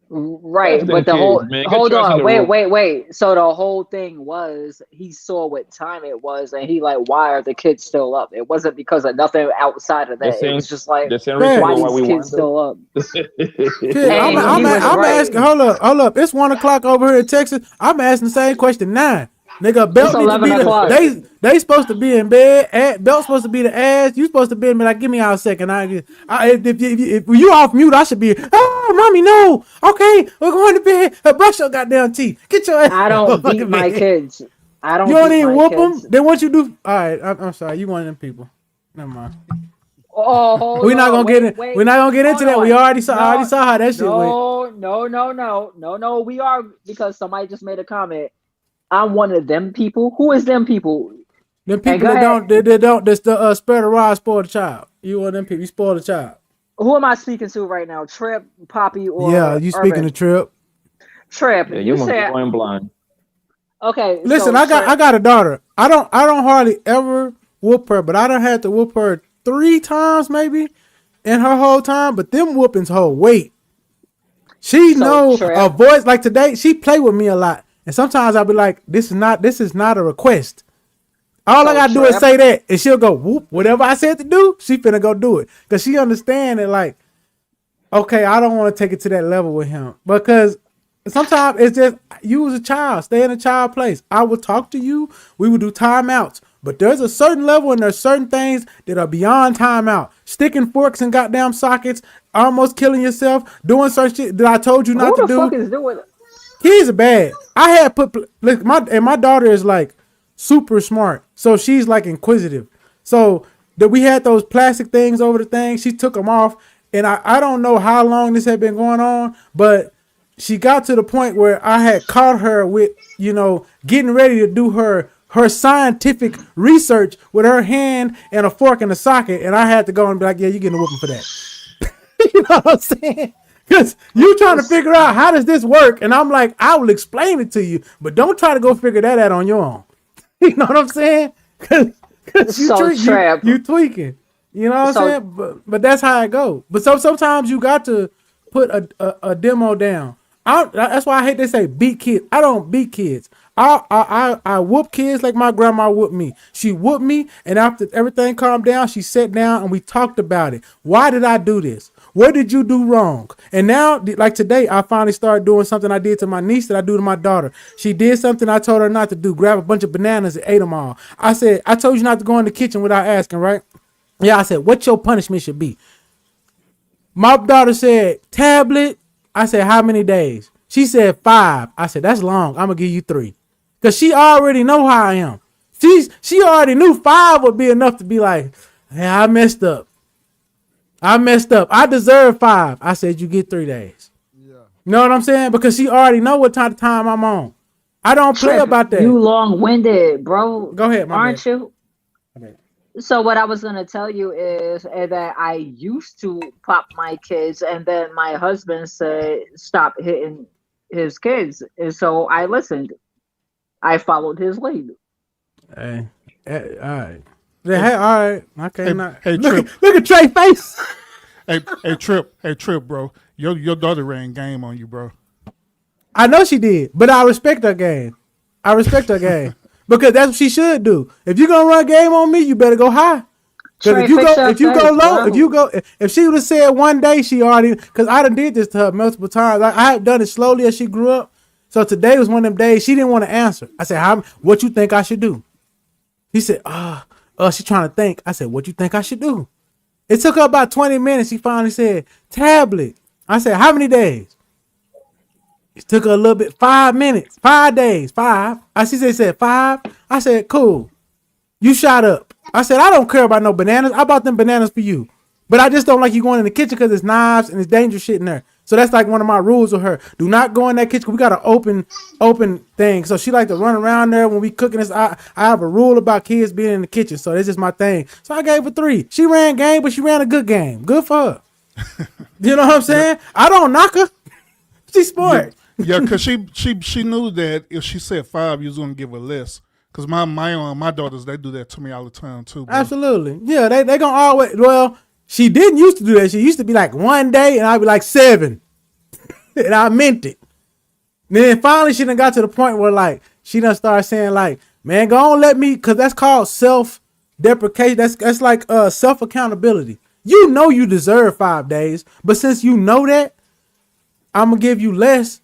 Right, but the whole hold on, wait. So the whole thing was he saw what time it was, and he like, why are the kids still up? It wasn't because of nothing outside of that. It was just like, why these kids still up? I'm asking. Hold up. It's 1 o'clock over here in Texas. I'm asking the same question now. Nigga, Belt need to be 11 o'clock. They supposed to be in bed. Belt's supposed to be the ass. You supposed to be in bed. Like, give me out a second. If you off mute, I should be. Oh, mommy, no. Okay, we're going to bed. Brush your goddamn teeth. Get your ass. I don't beat my kids. I don't. You don't even whoop them. Then what you do? All right, I'm sorry. You one of them people. Never mind. Oh, we're not gonna get into that. We already saw how that shit went. No. We are, because somebody just made a comment. I'm one of them people. Who is them people? Them people that don't spare the rod, spoil the child. You one of them people. You spoil the child. Who am I speaking to right now? Trip, Poppy, or you speaking Urban? to Trip? Trip. Yeah, you must be going blind. Okay. Listen, I got a daughter. I don't hardly ever whoop her, but I done had to whoop her 3 times maybe in her whole time. But them whoopings hold weight. She know a voice like today. She play with me a lot. And sometimes I'll be like, this is not a request. All I gotta do is say that, and she'll go, whoop, whatever I said to do, she finna go do it. Because she understand that, like, okay, I don't want to take it to that level with him. Because sometimes it's just, you as a child, stay in a child place. I will talk to you, we will do timeouts. But there's a certain level and there's certain things that are beyond timeout. Sticking forks in goddamn sockets, almost killing yourself, doing certain shit that I told you not to do. Who the fuck is doing it? Kids are bad. I had my daughter is like super smart, so she's like inquisitive. So that we had those plastic things over the thing, she took them off, and I don't know how long this had been going on, but she got to the point where I had caught her with, getting ready to do her scientific research with her hand and a fork in a socket, and I had to go and be like, yeah, you're getting a whooping for that. You know what I'm saying? Because you trying to figure out how does this work, and I'm like, I will explain it to you, but don't try to go figure that out on your own. You know what I'm saying? Because you tweaking. You know what I'm saying? But that's how it goes. But sometimes you got to put a demo down. That's why I hate they say beat kids. I don't beat kids. I whoop kids like my grandma whooped me. She whooped me, and after everything calmed down, she sat down and we talked about it. Why did I do this? What did you do wrong? And now, like today, I finally started doing something I did to my niece that I do to my daughter. She did something I told her not to do. Grab a bunch of bananas and ate them all. I said, I told you not to go in the kitchen without asking, right? Yeah, I said, what your punishment should be? My daughter said, tablet. I said, how many days? She said 5. I said, that's long. I'm going to give you 3. Because she already know how I am. She already knew 5 would be enough to be like, hey, I messed up. I deserve 5. I said, you get 3 days. Yeah. You know what I'm saying? Because she already know what type of time I'm on. I don't play Trip, about that. you long-winded, bro. Go ahead, my Aren't bad. you? My bad. So what I was gonna tell you is that I used to pop my kids, and then my husband said stop hitting his kids, and so I listened. I followed his lead. Hey, all right. Yeah, hey, all right. I can't. Hey, Look, Trip. look at Trey face. Hey, Trip, bro. Your daughter ran game on you, bro. I know she did, but I respect her game. I respect her game because that's what she should do. If you're gonna run game on me, you better go high. Because Trey, fix your if you go face, low, bro. if she would have said one day she already, because I done did this to her multiple times. I had done it slowly as she grew up. So today was one of them days she didn't want to answer. I said, what you think I should do? He said, she's trying to think. I said, what you think I should do? It took her about 20 minutes. She finally said, tablet. I said, how many days? It took her a little bit, 5 minutes, 5 days, 5. She said 5. I said, cool. You shot up. I said, I don't care about no bananas. I bought them bananas for you. But I just don't like you going in the kitchen because it's knives and it's dangerous shit in there. So that's like one of my rules with her. Do not go in that kitchen. We got an open thing. So she like to run around there when we cooking this. I have a rule about kids being in the kitchen. So that's just my thing. So I gave her 3. She ran game, but she ran a good game. Good for her. You know what I'm saying? I don't knock her. She's smart. Yeah, because she knew that if she said 5, you was gonna give her less. Because my daughters, they do that to me all the time too, bro. Absolutely. Yeah, they gonna always. Well, she didn't used to do that. She used to be like one day, and I'd be like 7, and I meant it. And then finally, she done got to the point where like she done started saying like, "Man, go on, let me," because that's called self-deprecation. That's like self-accountability. You know you deserve 5 days, but since you know that, I'm gonna give you less.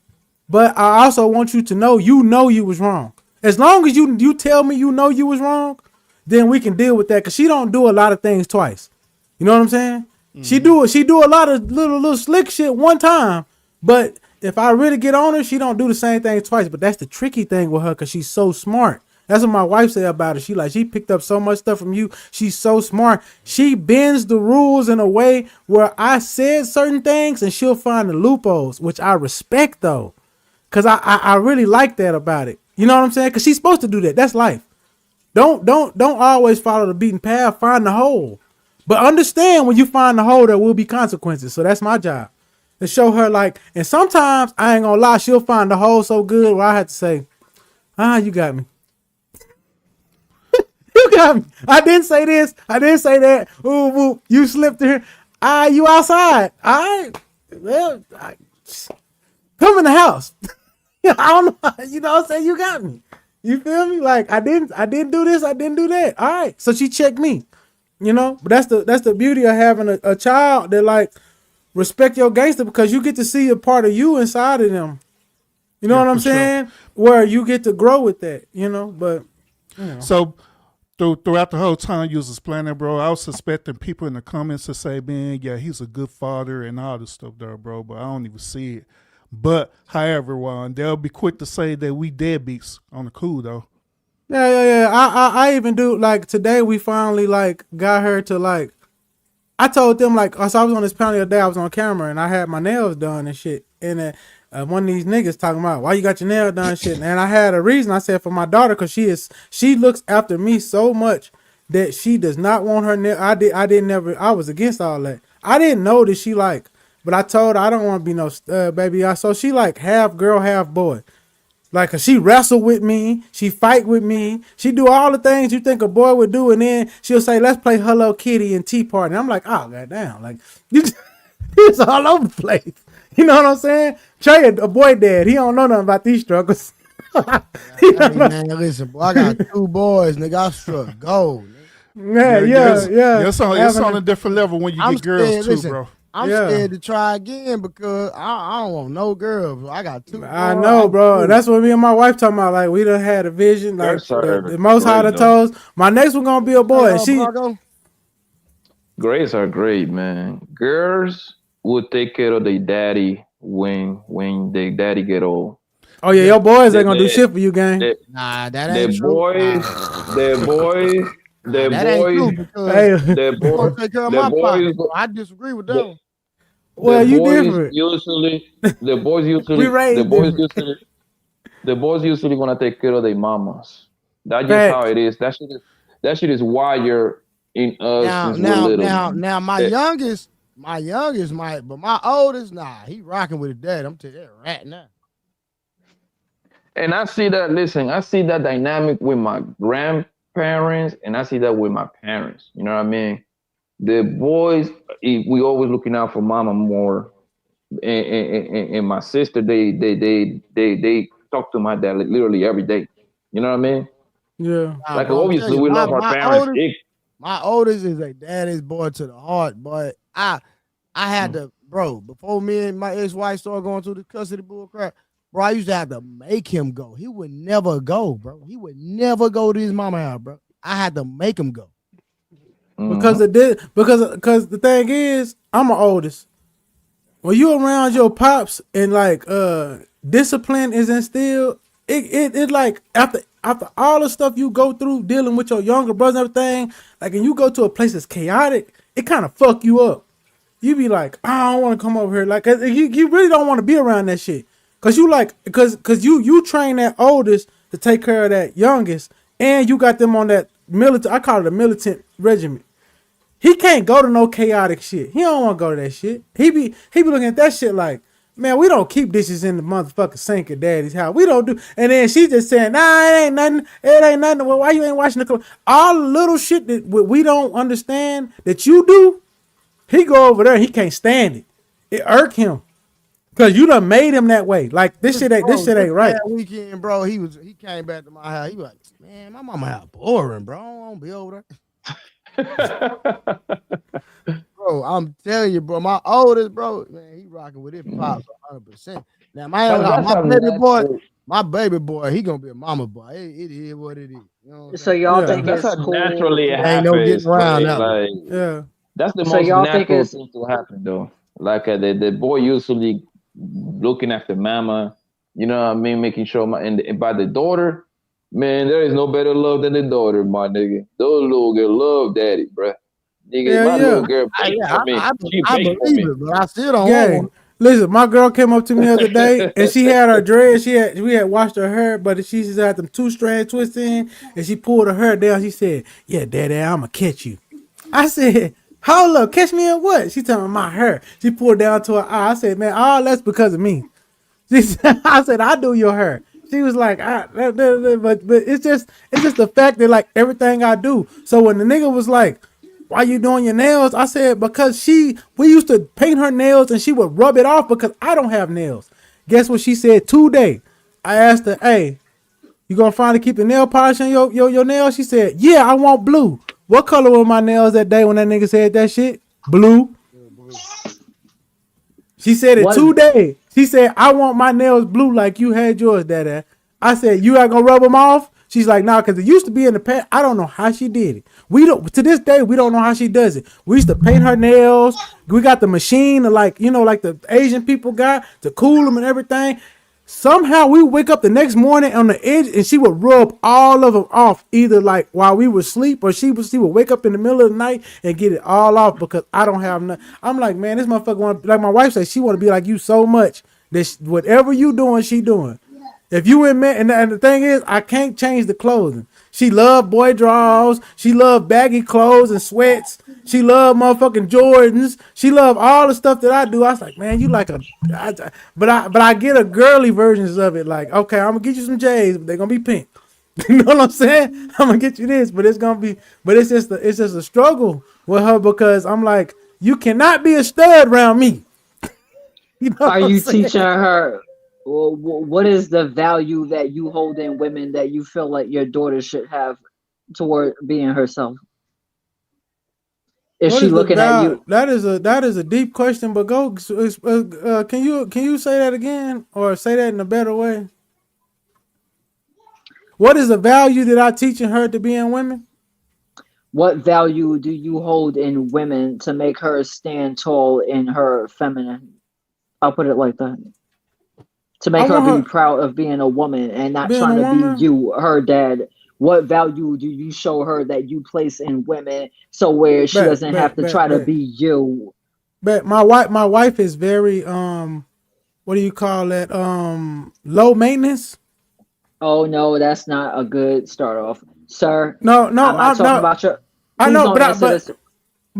But I also want you to know you was wrong. As long as you tell me you know you was wrong, then we can deal with that. Cause she don't do a lot of things twice. You know what I'm saying? Mm-hmm. She do a lot of little slick shit one time. But if I really get on her, she don't do the same thing twice. But that's the tricky thing with her, cause she's so smart. That's what my wife said about her. She picked up so much stuff from you. She's so smart. She bends the rules in a way where I said certain things and she'll find the loopholes, which I respect though. Cause I really like that about it. You know what I'm saying? Cause she's supposed to do that. That's life. Don't always follow the beaten path. Find the hole. But understand when you find the hole, there will be consequences. So that's my job. To show her like, and sometimes I ain't gonna lie, she'll find the hole so good where I have to say, you got me. You got me. I didn't say this. I didn't say that. Ooh, you slipped here. You outside. All right. Well, come in the house. I don't know. You know what I'm saying? You got me. You feel me? Like I didn't do this. I didn't do that. All right. So she checked me. You know, but that's the beauty of having a child that like respect your gangster, because you get to see a part of you inside of them. You know what I'm saying? Sure. Where you get to grow with that. You know, but you know. So throughout the whole time you was explaining, bro, I was suspecting people in the comments to say, man, yeah, he's a good father and all this stuff there, bro, but I don't even see it. But however, they'll be quick to say that we deadbeats on the cool though. Yeah. I even do, like today we finally like got her to like, I told them like, so I was on this panel the other day, I was on camera and I had my nails done and shit. And one of these niggas talking about, why you got your nails done and shit. And I had a reason. I said for my daughter, cause she looks after me so much that she does not want her nail. I was against all that. I didn't know that she like, but I told her I don't want to be no baby. So she like half girl, half boy. Like, cause she wrestle with me, she fight with me, she do all the things you think a boy would do, and then she'll say, "Let's play Hello Kitty and Tea Party." And I'm like, "Oh goddamn!" Like, it's all over the place. You know what I'm saying? Trey, a boy dad, he don't know nothing about these struggles. Hey, man, listen, boy, I got 2 boys, nigga. I struck gold. Yeah. It's on a different level when you get girls too, listen, bro. I'm scared to try again because I don't want no girls. I got 2. I know, bro. That's what me and my wife talking about. Like, we done had a vision. Like, the most high the toes. My next one gonna be a boy. Grades are great, man. Girls will take care of their daddy when their daddy get old. Oh yeah, your boys ain't gonna do shit for you, gang. Nah, that ain't true. Their boys. I disagree with them. Well, you different. The boys usually The boys usually gonna take care of their mamas. That's just how Facts. it is. That shit is wired in us Now, since we're now, little, now, man. now, Eh, my youngest might, but my oldest, nah, he rocking with his dad. I'm telling you that right now. And I see that. Listen, I see that dynamic with my grandparents, and I see that with my parents. You know what I mean? The boys, we always looking out for mama more, and my sister, they talk to my dad like literally every day. You know what I mean? Yeah. Nah, Like bro, I'm telling obviously you, we my love our my parents. oldest, my oldest is a daddy's boy to the heart, but I had to, bro, before me and my ex-wife started going through the custody bull crap, bro, I used to have to make him go. He would never go, bro. He would never go to his mama house, bro. I had to make him go. Because it did because the thing is, I'm the oldest. When you around your pops and like discipline is instilled, it like after all the stuff you go through dealing with your younger brothers and everything, like and you go to a place that's chaotic, it kind of fuck you up. You be like, I don't want to come over here. Like you really don't want to be around that shit. Cause you like cause you train that oldest to take care of that youngest, and you got them on that militant. I call it a militant regiment. He can't go to no chaotic shit. He don't want to go to that shit. He be looking at that shit like, man, we don't keep dishes in the motherfucking sink at daddy's house. We don't do. And then she just saying, nah, it ain't nothing. It ain't nothing. Well, why you ain't washing the clothes? All the little shit that we don't understand that you do, he go over there. He can't stand it. It irk him because you done made him that way. Like this shit ain't right. That weekend, bro, he came back to my house. He was like, man, my mama house boring, bro. I don't want to be over there. Bro, I'm telling you, bro, my oldest, bro, man, he rocking with his pops 100%. Now, my baby boy, he gonna be a mama boy. It is what it is. You know what I'm So saying? y'all think That's it's how naturally cool? it Ain't no getting happens, around Trey. that one. Like Yeah. that's the So most y'all think natural it's thing to happen, though. Like the boy usually looking after mama, you know what I mean, making sure and by the daughter, man, there is no better love than the daughter, my nigga. Those little girl love daddy, bruh. Nigga, Yeah, my yeah. little girl baked for me. She I baked for believe me. it, but I still don't want Gang. one. Listen, my girl came up to me the other day and she had her dread. We had washed her hair, but she just had them 2-strand twists in, and she pulled her hair down. She said, "Yeah, daddy, I'ma catch you." I said, "Hold up, catch me in what?" She told me my hair. She pulled down to her eye. I said, "Man, all that's because of me." She said, I said, "I do your hair." She was like, but it's just the fact that like everything I do. So when the nigga was like, "Why you doing your nails?" I said, "Because we used to paint her nails and she would rub it off because I don't have nails." Guess what she said today? I asked her, "Hey, you gonna finally keep the nail polish on your nails?" She said, "Yeah, I want blue." What color were my nails that day when that nigga said that shit? Blue. She said it what? today. She said, "I want my nails blue like you had yours, Dada." I said, "You ain't gonna rub them off?" She's like, "Nah, because it used to be in the past. I don't know how she did it. We don't to this day, we don't know how she does it. We used to paint her nails. We got the machine to like, like the Asian people got to cool them and everything. Somehow we wake up the next morning on the edge and she would rub all of them off, either like while we were asleep or she would wake up in the middle of the night and get it all off because I don't have nothing. I'm like, man, this motherfucker want, like my wife said, she want to be like you so much that whatever you doing, she doing. If you in man, and the thing is, I can't change the clothing. She love boy draws. She love baggy clothes and sweats. She love motherfucking Jordans. She love all the stuff that I do. I was like, man, you like but I get a girly versions of it. Like, okay, I'm gonna get you some J's, but they're gonna be pink. You know what I'm saying? I'm gonna get you this, but it's just a struggle with her because I'm like, you cannot be a stud around me. You know what Are I'm you saying? teaching her? What is the value that you hold in women that you feel like your daughter should have toward being herself? Is What she is the looking at value? you? That is a deep question. But go. Can you say that again or say that in a better way? What is the value that I teaching her to be in women? What value do you hold in women to make her stand tall in her feminine? I'll put it like that. To I make her want be her proud of being a woman and not being a trying to be woman. you, her dad. What value do you show her that you place in women so where she Bet, doesn't have bet, to bet, try to bet. be you? But my wife is very what do you call that? Low maintenance. Oh no, that's not a good start off, sir. No, no, I'm not talking no. about your. I Please know, don't but answer this.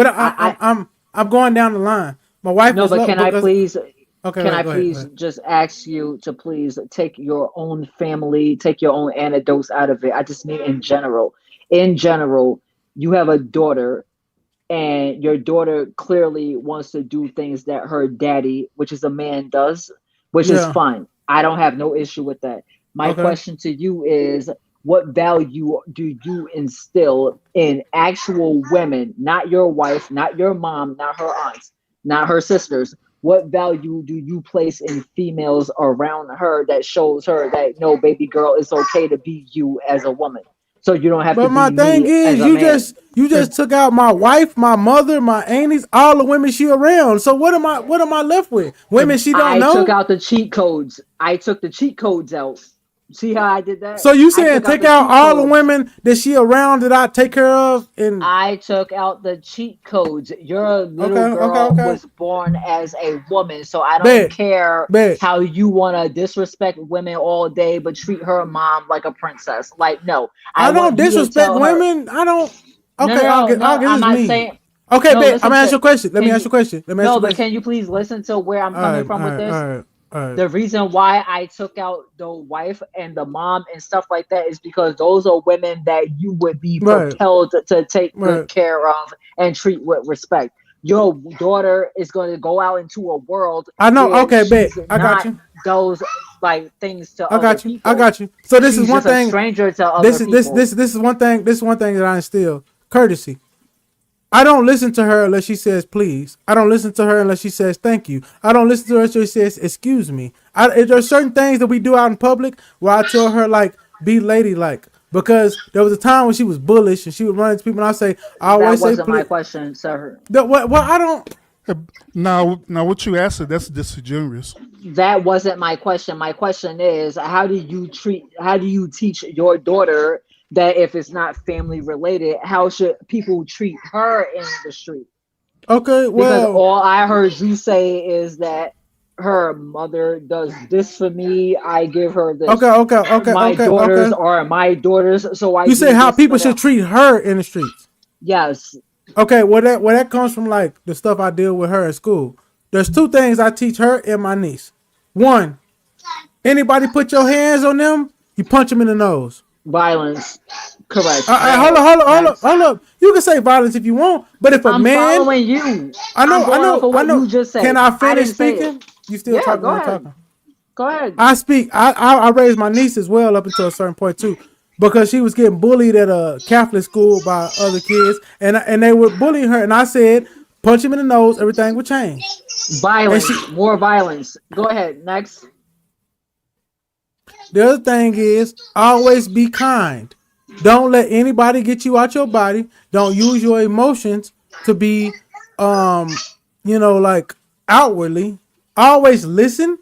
I I'm going down the line. My wife No, is but love can I because. please, Okay, can wait, I go ahead, go please ahead. just ask you to please take your own family, take your own anecdotes out of it. I just mean in general. In general, you have a daughter, and your daughter clearly wants to do things that her daddy, which is a man, does, which is Yeah. fine. I don't have no issue with that. My Okay. question to you is, what value do you instill in actual women, not your wife, not your mom, not her aunts, not her sisters? What value do you place in females around her that shows her that no, baby girl, it's okay to be you as a woman? So you don't have to But my be thing me as is, a man. you just took out my wife, my mother, my aunties, all the women she around. So what am I left with? Women she don't I took know. out the cheat codes. I took the cheat codes out. See how I did that? So you I saying took out take the out cheat all the codes. women that she around that I take care of and I took out the cheat codes. Your okay, little okay, girl okay. was born as a woman, so I don't Bet, care bet. how you want to disrespect women all day, but treat her mom like a princess. Like, no, I I don't want you to disrespect tell her. women. I don't. No, no, Okay, no, I'll no. get I'm this not me. saying. Okay, No, bet. I'm listen gonna ask you to. a question. Let me Can ask you you? a question. Let me ask you No, a but question. can you please listen to where I'm All coming right, from all with right, this? all right, all right. The reason why I took out the wife and the mom and stuff like that is because those are women that you would be Right, propelled to take good right. care of and treat with respect. Your daughter is going to go out into a world I know. where Okay, bet. she's I got not you. those like things to I other got you. I people. got you. So this is She's one just a thing. stranger to other This is people. this is one thing. This is one thing that I instill. Courtesy. I don't listen to her unless she says please. I don't listen to her unless she says thank you. I don't listen to her unless she says excuse me. There's certain things that we do out in public where I tell her like be ladylike because there was a time when she was bullish and she would run into people and I say I That always say wasn't my please. question, sir. Well I don't. Now, what you asked her, that's disingenuous. That wasn't my question. My question is, how do you teach your daughter that if it's not family related, how should people treat her in the street? Okay, Because well, all I heard you say is that her mother does this for me, I give her this. My daughters okay. are my daughters, so I You say do how this people for should them. treat her in the streets. Yes. Okay, that comes from like the stuff I deal with her in school. There's two things I teach her and my niece. One, anybody put your hands on them, you punch them in the nose. Violence. Correct. Go Hold up, ahead. hold up, hold up, Next. hold up. You can say violence if you want, but if a I'm man, following you. I I'm know, I going off know, of I what know. you just Can said. I I finish didn't say it. speaking? You still Yeah, talking go when I'm ahead. talking? Go ahead. I speak. I raised my niece as well up until a certain point too, because she was getting bullied at a Catholic school by other kids, and they were bullying her. And I said, punch him in the nose, everything would change. And she, Violence. More violence. Go ahead. Next. the other thing is, always be kind. Don't let anybody get you out your body. Don't use your emotions to be, like outwardly. Always listen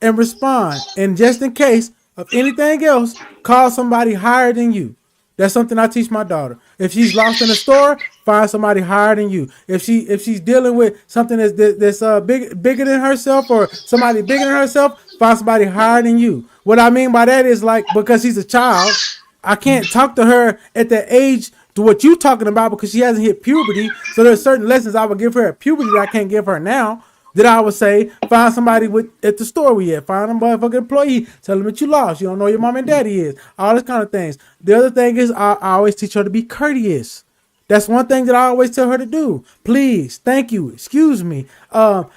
and respond. And just in case of anything else, call somebody higher than you. That's something I teach my daughter. If she's lost in a store, find somebody higher than you. If she's dealing with something bigger than herself or somebody bigger than herself, find somebody higher than you. What I mean by that is like because she's a child, I can't talk to her at that age to what you talking about because she hasn't hit puberty. So there's certain lessons I would give her at puberty that I can't give her now. That I would say, find somebody at the store we at. Find a motherfucking employee. Tell them that you lost. You don't know who your mom and daddy is. All this kind of things. The other thing is I always teach her to be courteous. That's one thing that I always tell her to do. Please, thank you, excuse me.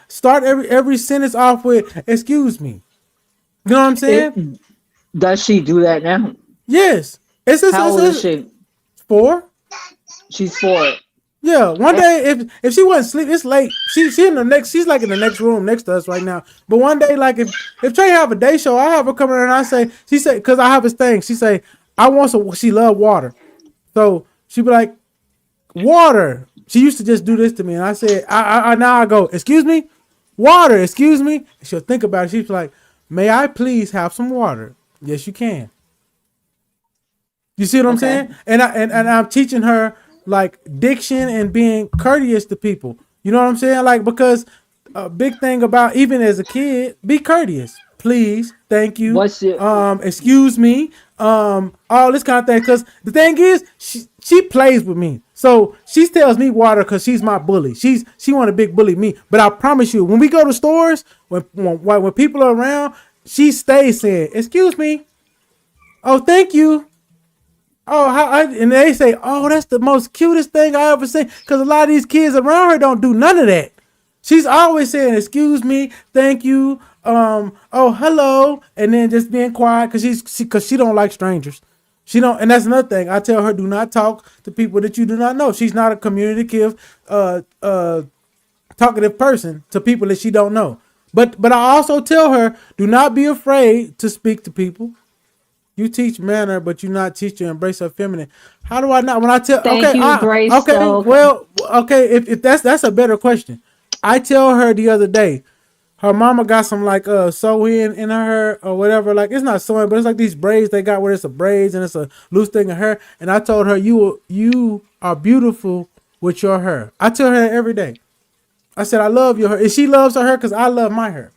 Start every sentence off with excuse me. You know what I'm It saying? does she do that now? Yes. How old is It's she? 4. She's 4. Yeah, one Eh, day if she wasn't sleep, it's late. She in the next. She's like in the next room next to us right now. But one day, like if Trey have a day show, I have her come in and I say, she say, because I have this thing. She say, I want some. She love water, so she be like, water. She used to just do this to me, and I said, I now I go, excuse me, water, excuse me. And she'll think about it. She's like, may I please have some water? Yes, you can. You see what I'm Okay. saying? And I'm teaching her like diction and being courteous to people. You know what I'm saying? Like because a big thing about even as a kid, be courteous. please, thank you, What's your excuse me, all this kind of thing. Because the thing is, she plays with me, so she tells me water because she's my bully. She want to big bully me, but I promise you, when we go to stores, when people are around, she stays saying, "Excuse me, oh thank you." Oh, and they say, "Oh, that's the most cutest thing I ever seen." Because a lot of these kids around her don't do none of that. She's always saying, "Excuse me, thank you, oh hello," and then just being quiet because she don't like strangers. She don't, and that's another thing. I tell her, do not talk to people that you do not know. She's not a communicative, talkative person to people that she don't know. But I also tell her, do not be afraid to speak to people. You teach manner, but you not teach to embrace her feminine. How do I not? When I tell, thank you, Grace? okay, well, okay. If that's a better question, I tell her the other day, her mama got some like sew in her or whatever. Like it's not sewing, but it's like these braids they got where it's a braids and it's a loose thing of hair. And I told her, you are beautiful with your hair. I tell her that every day. I said I love your hair, and she loves her hair because I love my hair.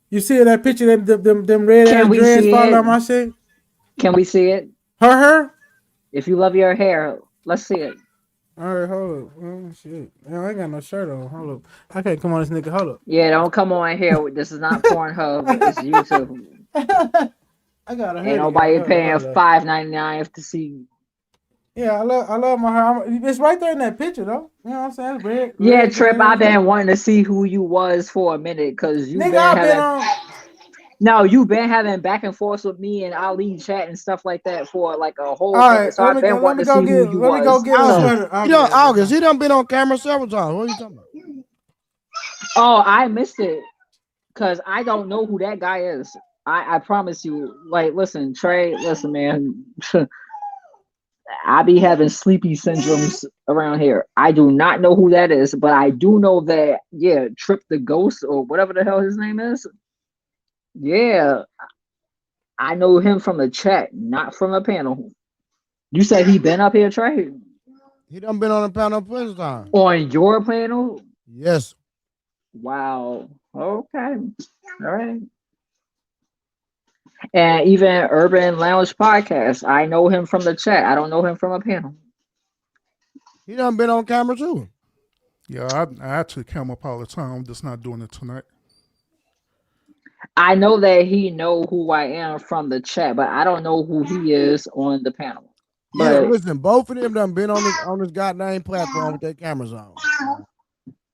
You see that picture, them red Can ass we dreads see falling it? on my shit. Can we see it? Her? If you love your hair, let's see it. All right, hold up. Oh, shit. Man, I ain't got no shirt on. Hold up. I can't come on this nigga. Hold up. Yeah, don't come on here. This is not Pornhub. It's YouTube. I got a Ain't hoodie. nobody Hold paying up. $5.99 to see. Yeah, I love my hair. It's right there in that picture, though. You know what I'm saying? It's red, Yeah, red Trip, dread I've everything. been wanting to see who you was for a minute because you Nigga, been I've been having. on. No, you've been having back and forth with me and Ali chat and stuff like that for like a whole All minute. right, So I've been let wanting me to see who you go was. get a So, sweater. August, he done been on camera several times. What are you talking about? oh, I missed it because I don't know who that guy is. I promise you. Like, listen, Trey, listen, man. I be having sleepy syndromes around here. I do not know who that is, but I do know that, yeah, Trip the Ghost or whatever the hell his name is. Yeah, I know him from the chat, not from a panel. You said he been up here, Trey? He done been on the panel plenty of times. On your panel? Yes. Wow. Okay. All right. And even Urban Lounge Podcast, I know him from the chat. I don't know him from a panel. He done been on camera too. Yeah, I actually come up all the time. I'm just not doing it tonight. I know that he know who I am from the chat, but I don't know who he is on the panel. Yeah, But listen, both of them done been on this goddamn platform with their cameras on.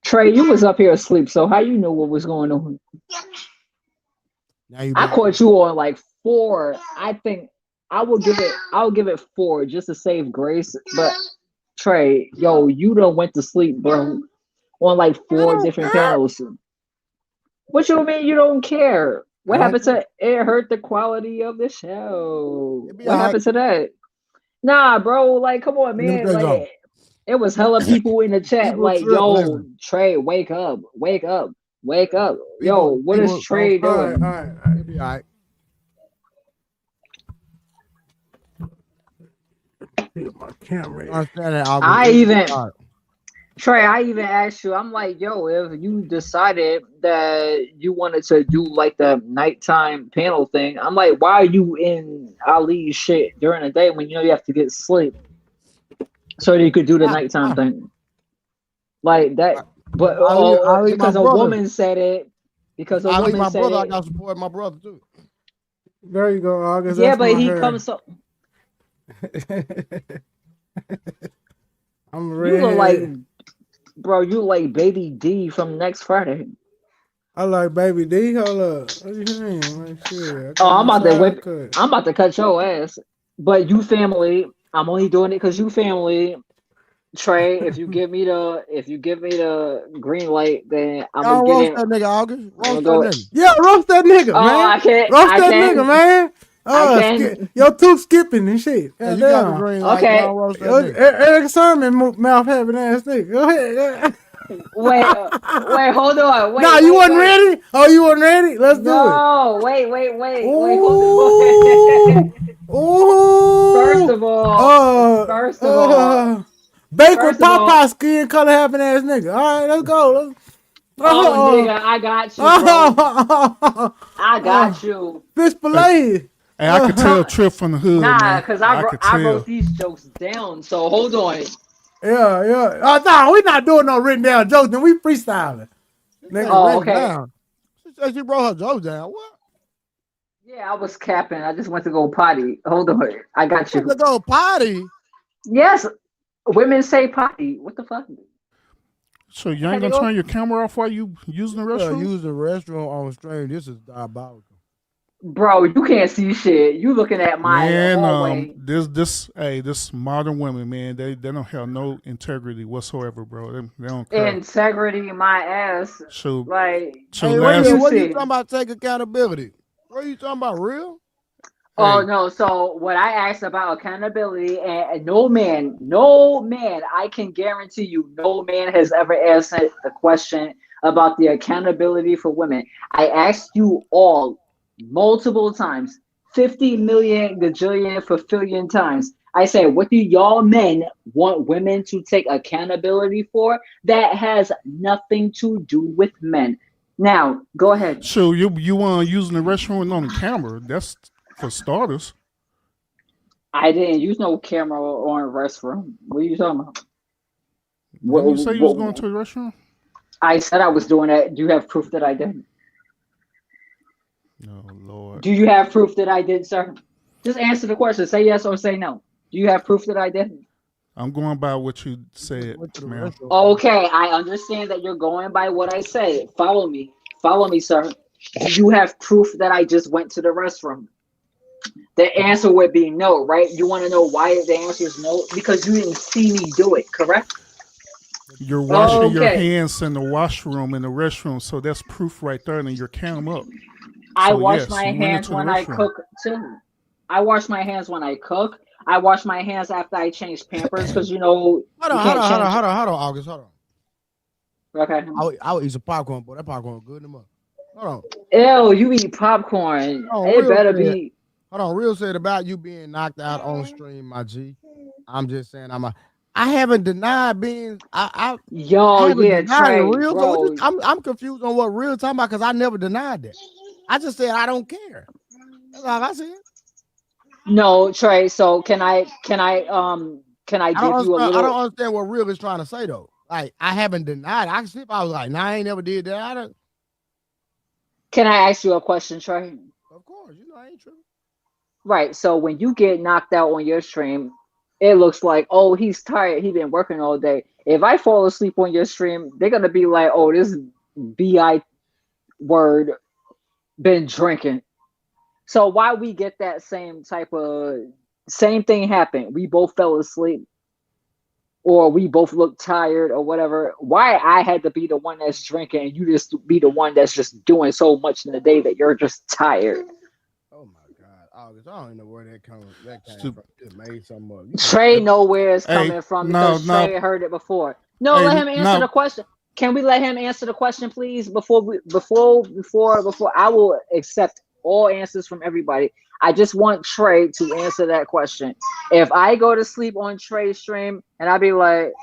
Trey, you was up here asleep, so how you know what was going on? Now you I caught you on like 4. I think I'll give it 4 just to save grace. But Trey, yo, you done went to sleep, bro, on like 4 different panels. What you mean you don't care? What happened to it? Hurt the quality of the show. What happened to that? Nah, bro. Like, come on, man. Like, it was hella people in the chat. Like, yo, Trey, wake up, wake up, wake up. Yo, what is Trey doing? All right. It'll be all right. My camera. Trey, I even asked you, I'm like, yo, if you decided that you wanted to do like the nighttime panel thing, I'm like, why are you in Ali's shit during the day when you know you have to get sleep so that you could do the nighttime thing? Like that, but Ali because my a brother. woman said it, because a Ali woman my said brother, it. I got to support my brother too. There you go, August. Yeah, That's but my he hair. comes so. I'm You red. look like, bro. You like Baby D from Next Friday. I like Baby D. Hold up. What do you mean? Like, shit. Oh, I'm about to cut your ass. But you family. I'm only doing it because you family. Trey, if you give me the green light, then I'm gonna get roast in. that nigga, August. Roast that Go. nigga. Yeah, roast that nigga, Oh, man. I can't. Roast I that can't. nigga, man. I can. Your tooth skipping and shit. Yeah, you got the green light. Okay. Go roast that nigga. Eric Sermon mouth having ass nigga. Go ahead. Wait, hold on. Wait, nah, you wasn't ready? Oh, you wasn't ready? Let's do it. No, wait, hold on. Ooh. First of all, bake with Popeye skin color having ass nigga. All right, let's go. Oh, nigga, I got you, bro. I I got you. Fish fillet. Hey, I could tell Trip from the hood, Nah, man. because I could I tell. wrote these jokes down. So hold on. Yeah. Oh, no, we not doing no written down jokes. Then we freestyling. Nigga. Oh, okay. Down. She said she wrote her jokes down. What? Yeah, I was capping. I just went to go potty. Hold on. I got you. To go potty? Yes. Women say potty. What the fuck? So you ain't gonna turn your camera off while you using the restroom? Use the restroom on stream. This is diabolical. Bro, you can't see shit. You looking at my hallway. This modern women, man, they don't have no integrity whatsoever, bro. They don't care. Integrity, my ass. So, like, Hey, what you talking about? Take accountability. What are you talking about? Real? Oh no! So what I asked about accountability, and no man, I can guarantee you, no man has ever answered the question about the accountability for women. I asked you all multiple times, 50 million gajillion fulfillion times. I said, what do y'all men want women to take accountability for? That has nothing to do with men. Now, go ahead. So you using the restroom on the camera? That's for starters. I didn't use no camera on a restroom. What are you talking about? Didn't you say you was going to the restroom? I said I was doing that. Do you have proof that I did? Oh, Lord. Do you have proof that I did, sir? Just answer the question. Say yes or say no. Do you have proof that I did? I'm going by what you said, ma'am. Okay, I understand that you're going by what I said. Follow me. Follow me, sir. Do you have proof that I just went to the restroom? The answer would be no, right? You want to know why the answer is no? Because you didn't see me do it, correct? You're washing your hands in the washroom in the restroom, so that's proof right there, and then your cam up. I wash my hands when I cook too. I wash my hands when I cook. I wash my hands after I change Pampers because you know. Hold on, August. Hold on. Okay. I would eat some popcorn, boy. That popcorn good enough. Hold on. Ew, you eat popcorn. It better be. Hold on, Real said about you being knocked out on stream, my G. I'm just saying I haven't denied being Trey, Real. Bro. So I'm confused on what Real talking about because I never denied that. I just said I don't care. That's all I said. No, Trey. So can I give you a little? I don't understand what Real is trying to say though. Like I haven't denied. I was like, nah, I ain't never did that. Can I ask you a question, Trey? Of course, I ain't tripping. Right. So when you get knocked out on your stream, it looks like, oh, he's tired. He's been working all day. If I fall asleep on your stream, they're gonna be like, oh, this bi word been drinking. So why we get that same thing happen? We both fell asleep, or we both look tired, or whatever. Why I had to be the one that's drinking, and you just be the one that's just doing so much in the day that you're just tired. Oh my God, August! I don't even know where that came from. Just made something up. Trey know where it's coming from because Trey heard it before. No, let him answer the question. Can we let him answer the question, please? Before I will accept all answers from everybody. I just want Trey to answer that question. If I go to sleep on Trey's stream and I be like,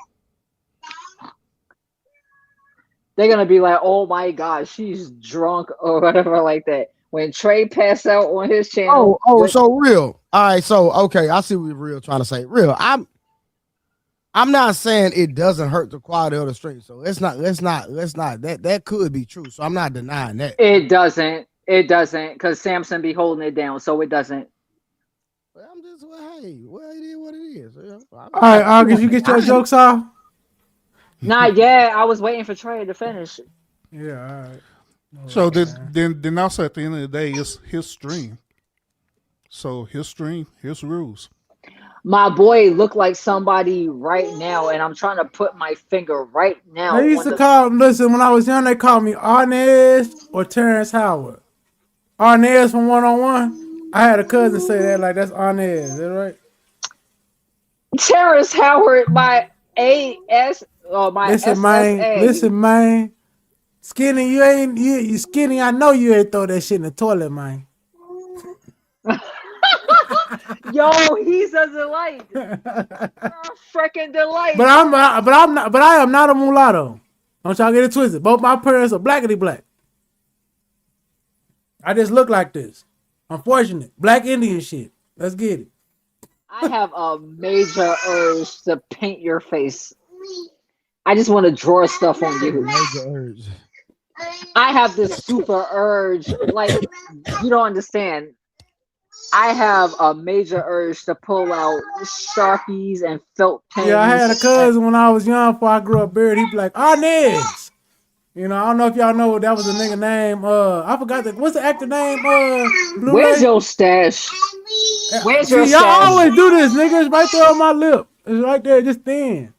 they're gonna be like, oh my God, she's drunk or whatever like that. When Trey passed out on his channel. So Real. All right, so okay, I see what Real trying to say. Real, I'm not saying it doesn't hurt the quality of the stream. So let's not that could be true. So I'm not denying that. It doesn't, because Samson be holding it down, so it doesn't. I'm just it is what it is. All right, August, you get your jokes off? Not yet. I was waiting for Trey to finish. Yeah, all right. So then also at the end of the day, it's his stream. So his stream, his rules. My boy looked like somebody right now, and I'm trying to put my finger right now. They used to call him, listen, when I was young, they called me Arnez or Terrence Howard. Arnez from 1-on-1. I had a cousin say that, like, that's Arnez. Is that right? Terrence Howard, my AS or my SSA. Listen, man. Skinny, you skinny. I know you ain't throw that shit in the toilet, man. Yo, he's a delight. Freaking delight. But I am not a mulatto. Don't y'all get it twisted. Both my parents are blackity black. I just look like this. Unfortunate. Black Indian shit. Let's get it. I have a major urge to paint your face. I just want to draw stuff on you. Major urge. I have this super urge. Like, you don't understand. I have a major urge to pull out Sharpies and felt pens. Yeah, I had a cousin when I was young before I grew up beard. He'd be like, Arnez. You know, I don't know if y'all know that was a nigga name. I forgot what's the actor name? Blu-ray? Where's your stash? Where's your See, y'all stash? always do this, nigga. It's right there on my lip. It's right there, just thin.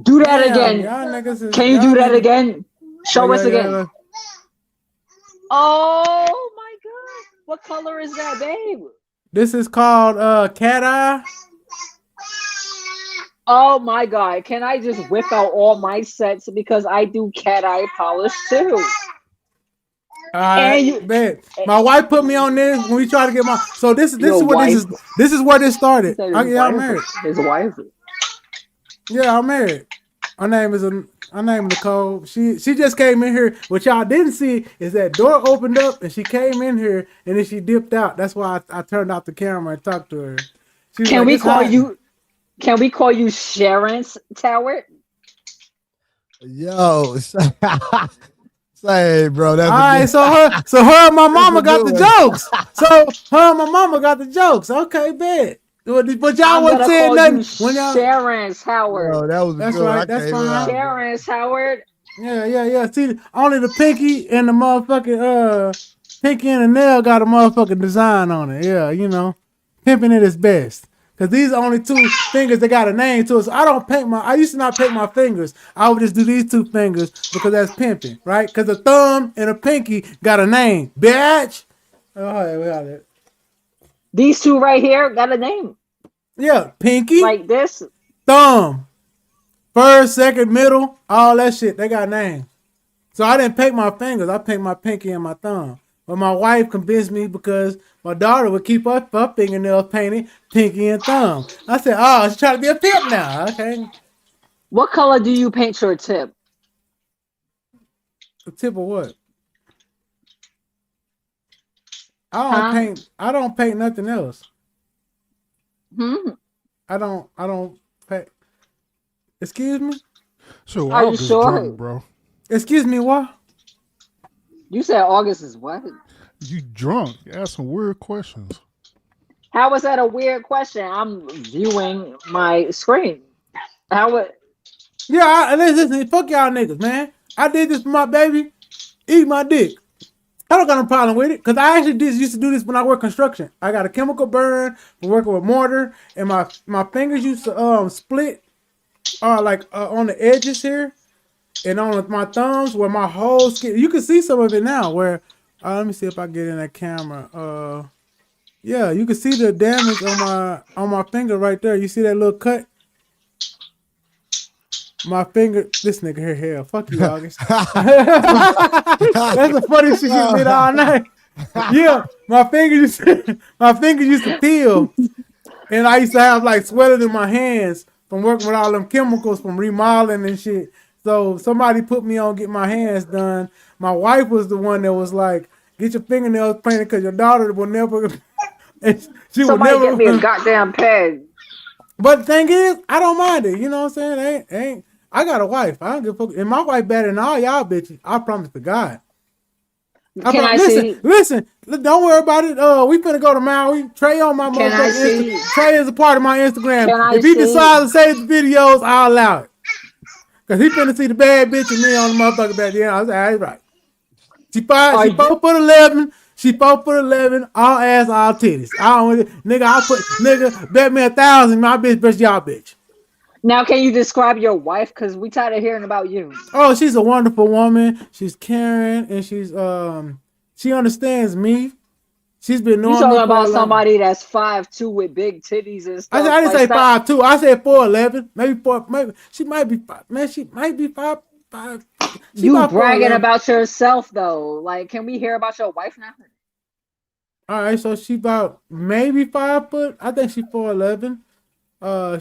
Do that again. Can you do that again? Show us again. Yeah. Oh my god. What color is that, babe? This is called cat eye. Oh my god. Can I just whip out all my sets because I do cat eye polish too? Man, my wife put me on this when we try to get my. So this is where this started. I'm married. His wife. Yeah, I'm married. Her name is Nicole. She just came in here. What y'all didn't see is that door opened up and she came in here and then she dipped out. That's why I turned off the camera and talked to her. Can we call you Sharon Tower? Yo, say, bro. That's all right. So her and my mama got the jokes. So her and my mama got the jokes. Okay, bet. But y'all wasn't saying nothing when y'all. Sharon's Howard. Bro, that's right. That's fine. Sharon's Howard. Yeah. See, only the pinky and the motherfucking pinky and the nail got a motherfucking design on it. Yeah, you know, pimping it is best. Cause these are only two fingers that got a name to it. So I used to not paint my fingers. I would just do these two fingers because that's pimping, right? Cause the thumb and the pinky got a name, bitch. Oh, we got it. These two right here got a name. Yeah, pinky. Like this. Thumb. First, second, middle, all that shit. They got names. So I didn't paint my fingers. I paint my pinky and my thumb. But my wife convinced me because my daughter would keep her fingernails painted pinky and thumb. I said, oh, she's trying to be a pimp now. Okay. What color do you paint your tip? The tip of what? I don't paint nothing else. I don't paint. Excuse me? So are you sure? Drunk, bro. Excuse me, what? You said August is what? You drunk. You ask some weird questions. How was that a weird question? I'm viewing my screen. Yeah, listen, fuck y'all niggas, man. I did this for my baby. Eat my dick. I don't got no problem with it, because I actually used to do this when I work construction. I got a chemical burn for working with mortar, and my fingers used to split on the edges here, and on my thumbs where my whole skin. You can see some of it now. Where let me see if I get in that camera. Yeah, you can see the damage on my finger right there. You see that little cut? My finger, this nigga here, hell, fuck you, August. That's the funniest shit you did all night. Yeah, my fingers used to peel, and I used to have like swelling in my hands from working with all them chemicals from remodeling and shit. So somebody put me on get my hands done. My wife was the one that was like, "Get your fingernails painted because your daughter will never." Somebody get me a goddamn peg. But the thing is, I don't mind it. You know what I'm saying? Ain't I got a wife. I don't give a fuck. And my wife better than all y'all bitches. I promise to God. Listen, don't worry about it. We finna go to Maui. Trey on my motherfucking Instagram. Trey is a part of my Instagram. If he decides to save the videos, I'll allow it. Cause he finna see the bad bitch and me on the motherfucking back. Yeah, I was like, right. She 4'11". She 4'11", all ass, all titties. Nigga, bet me 1,000. My bitch, bitch, y'all bitch. Now, can you describe your wife? Cause we tired of hearing about you. Oh, she's a wonderful woman. She's caring, and she understands me. She's been knowing. You talking about somebody that's 5'2" with big titties and stuff? I didn't say 5'2". I said 4'11". Maybe 4. Maybe she might be 5. Man, she might be 5'5". You bragging about yourself though. Like, can we hear about your wife now? All right, so she about maybe 5 foot. I think she's 4'11".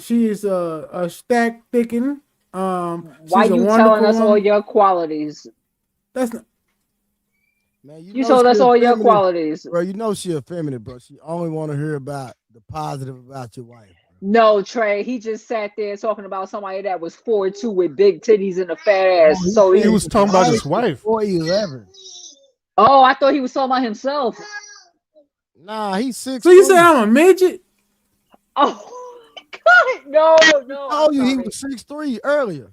She is a stack thickened. Why you telling us all your qualities? That's not. Man, You told us she all your effeminate. qualities. Bro, you know she effeminate, bro. She only want to hear about the positive about your wife. No, Trey, he just sat there talking about somebody that was 4'2" with big titties and a fat ass. He So He was talking about his wife. 4'11". Oh, I thought he was talking about himself. Nah, he's 6'3". So you say I'm a midget? Oh, God, no. I told you he was 6'3" earlier.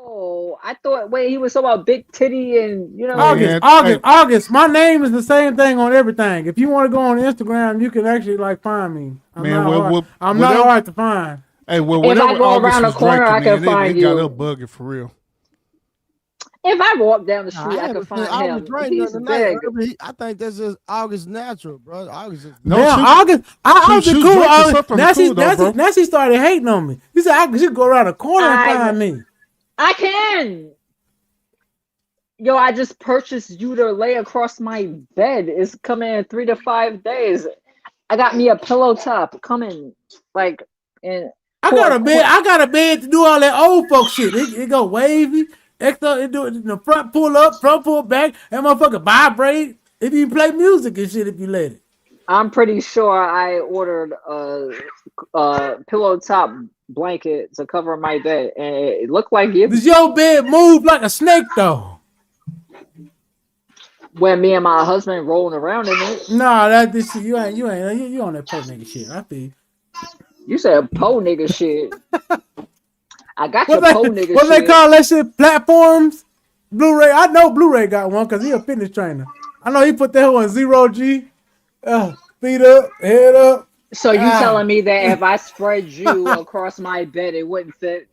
Oh, I thought. Wait, he was talking about big titty and August. My name is the same thing on everything. If you want to go on Instagram, you can actually find me. I'm not hard to find. Hey, well, if whatever I go August around the was corner, drinking, I can man, find it got you. up bugging for real. If I walk down the street, I I can find I him. was He's tonight. big. I think that's just August natural, bro. August just August, I was she was cool. drinking something Now she started hating on me. He said I could just go around the corner and find me. I can. Yo, I just purchased you to lay across my bed. It's coming in 3 to 5 days. I got me a pillow top coming, in. I got a bed to do all that old folk shit. It go wavy. It do it in the front pull up, front pull back, and motherfucker vibrate. If you play music and shit, if you let it. I'm pretty sure I ordered a pillow top blanket to cover my bed, and it looked like it. Does your bed move like a snake though? When me and my husband rolling around in it. Nah, you on that po nigga shit. I feel. You said po nigga shit. I got your po nigga shit. What they call that shit? Platforms? Blu-ray. I know Blu-ray got one because he a fitness trainer. I know he put that on 0G. Feet up, head up. So you telling me that if I spread you across my bed, it wouldn't fit?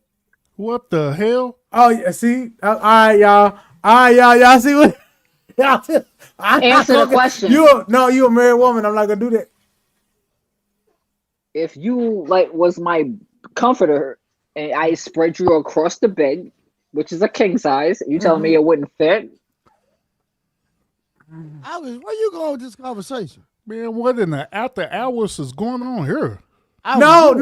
What the hell? Oh yeah, see? All right, y'all. Y'all see what? Answer the question. You a married woman. I'm not gonna do that. If you was my comforter and I spread you across the bed, which is a king size, you telling me it wouldn't fit? August, where you going with this conversation? Man, what in the after hours is going on here? No,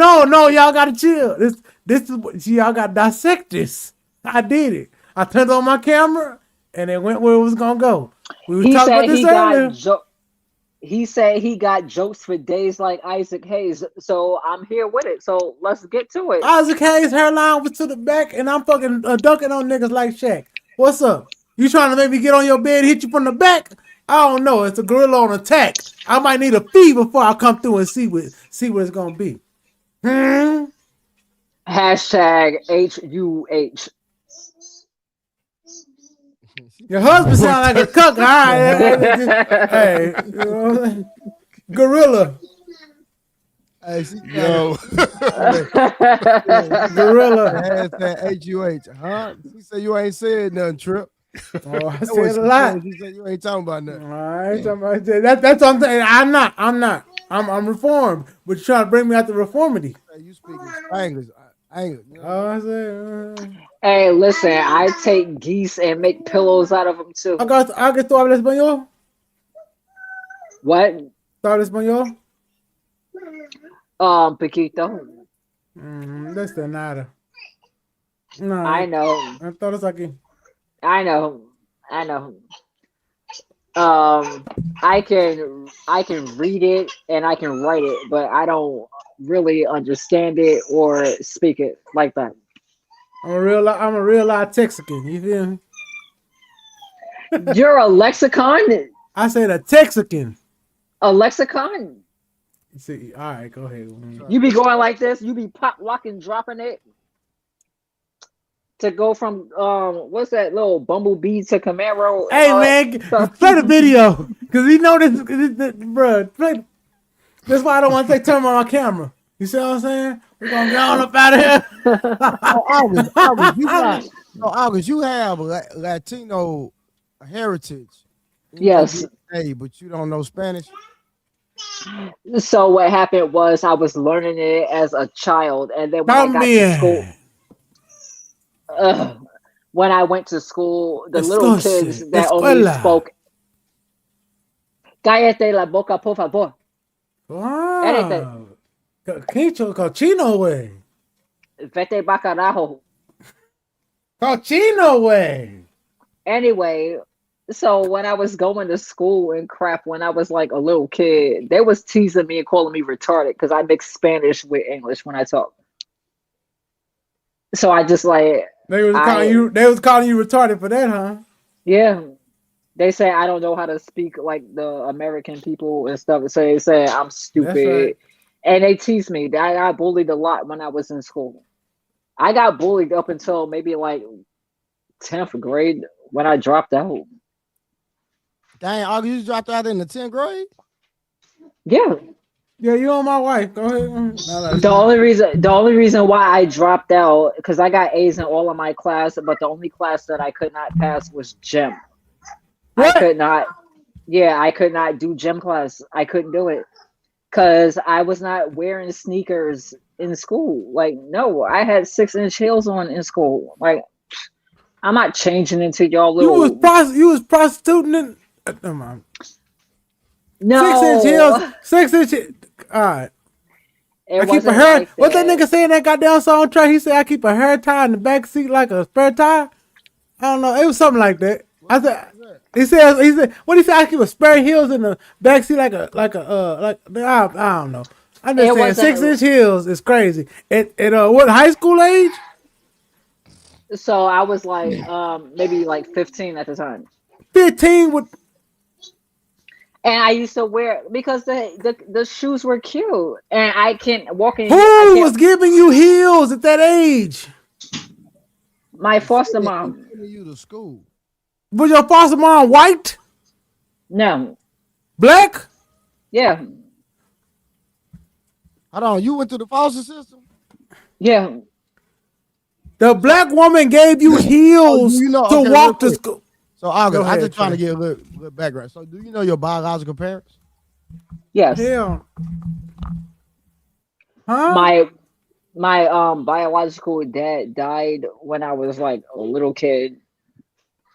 y'all gotta chill. This is what y'all gotta dissect this. I did it. I turned on my camera and it went where it was gonna go. We was talking about this earlier. He said he got jokes for days like Isaac Hayes, so I'm here with it. So let's get to it. Isaac Hayes' hairline was to the back, and I'm fucking dunking on niggas like Shaq. What's up? You trying to make me get on your bed, hit you from the back? I don't know. It's a gorilla on attack. I might need a fee before I come through and see what it's gonna be. Hashtag HUH. Your husband sound like a cuck. All right. Hey, you know, gorilla. Hey, yo, gorilla has that HUH, huh? She said you ain't said nothing, Trip. Oh, I said a lot. She said you ain't talking about nothing. All right, that's what I'm saying. I'm not. I'm reformed, but you trying to bring me out the reformity. Hey, you speaking Spanglish? Hey, listen, I take geese and make pillows out of them too. ¿Tú hablas español? What? ¿Tú hablas español? Poquito. Less than nada. No, I know. Todos aquí. I know. I can read it and I can write it, but I don't really understand it or speak it like that. I'm a real live Texican. You feel me? You're a lexicon? I said a Texican. A lexicon? See, all right, go ahead. You be going like this? You be pop locking, dropping it to go from what's that little bumblebee to Camaro? Hey man, play the video because you know this bro. That's why I don't want to take time on my camera. You see what I'm saying? We're gonna get on up out of here. August, you have Latino heritage. Yes. Hey, but you don't know Spanish. So what happened was I was learning it as a child, and then when I got to school, when I went to school, the little kids that only spoke "Cállate la boca, por favor." Wow. Cochino way. Vete pa carajo. Cochino way. Anyway, So when I was going to school and crap, when I was like a little kid, they was teasing me and calling me retarded because I mix Spanish with English when I talk. So I just like They was calling you retarded for that, huh? yeah. They say I don't know how to speak like the American people and stuff. So they say I'm That's right. stupid. And they tease me. I got bullied a lot when I was in school. I got bullied up until maybe like 10th grade when I dropped out. Dang, August, you dropped out in the 10th grade? Yeah. Yeah, you and my wife. Go ahead. No, The only reason why I dropped out because I got A's in all of my class, but the only class that I could not pass was gym. What? I could not. Yeah, I could not do gym class. I couldn't do it because I was not wearing sneakers in school. Like, no, I had 6-inch heels on in school. Like, I'm not changing into y'all little. You was prostituting in. Never mind. No. 6-inch heels. 6-inch. All right. I keep a hair. Like what that nigga saying that goddamn song track? He said I keep a hair tie in the back seat like a spare tire. I don't know. It was something like that. I said. He said. What he said? I keep a spare heels in the back seat like I don't know. I'm just saying 6-inch heels is crazy. At what high school age? So I was like maybe like 15 at the time. 15 with. And I used to wear because the shoes were cute, and I can't walk in. Who was giving you heels at that age? My foster mom. You to school. Was your foster mom white? No. Black? Yeah. Hold on, you went to the foster system? Yeah. The black woman gave you heels to walk to school. So August, I'm just trying to get a little background. So do you know your biological parents? Yes. Hell. Huh? My biological dad died when I was like a little kid.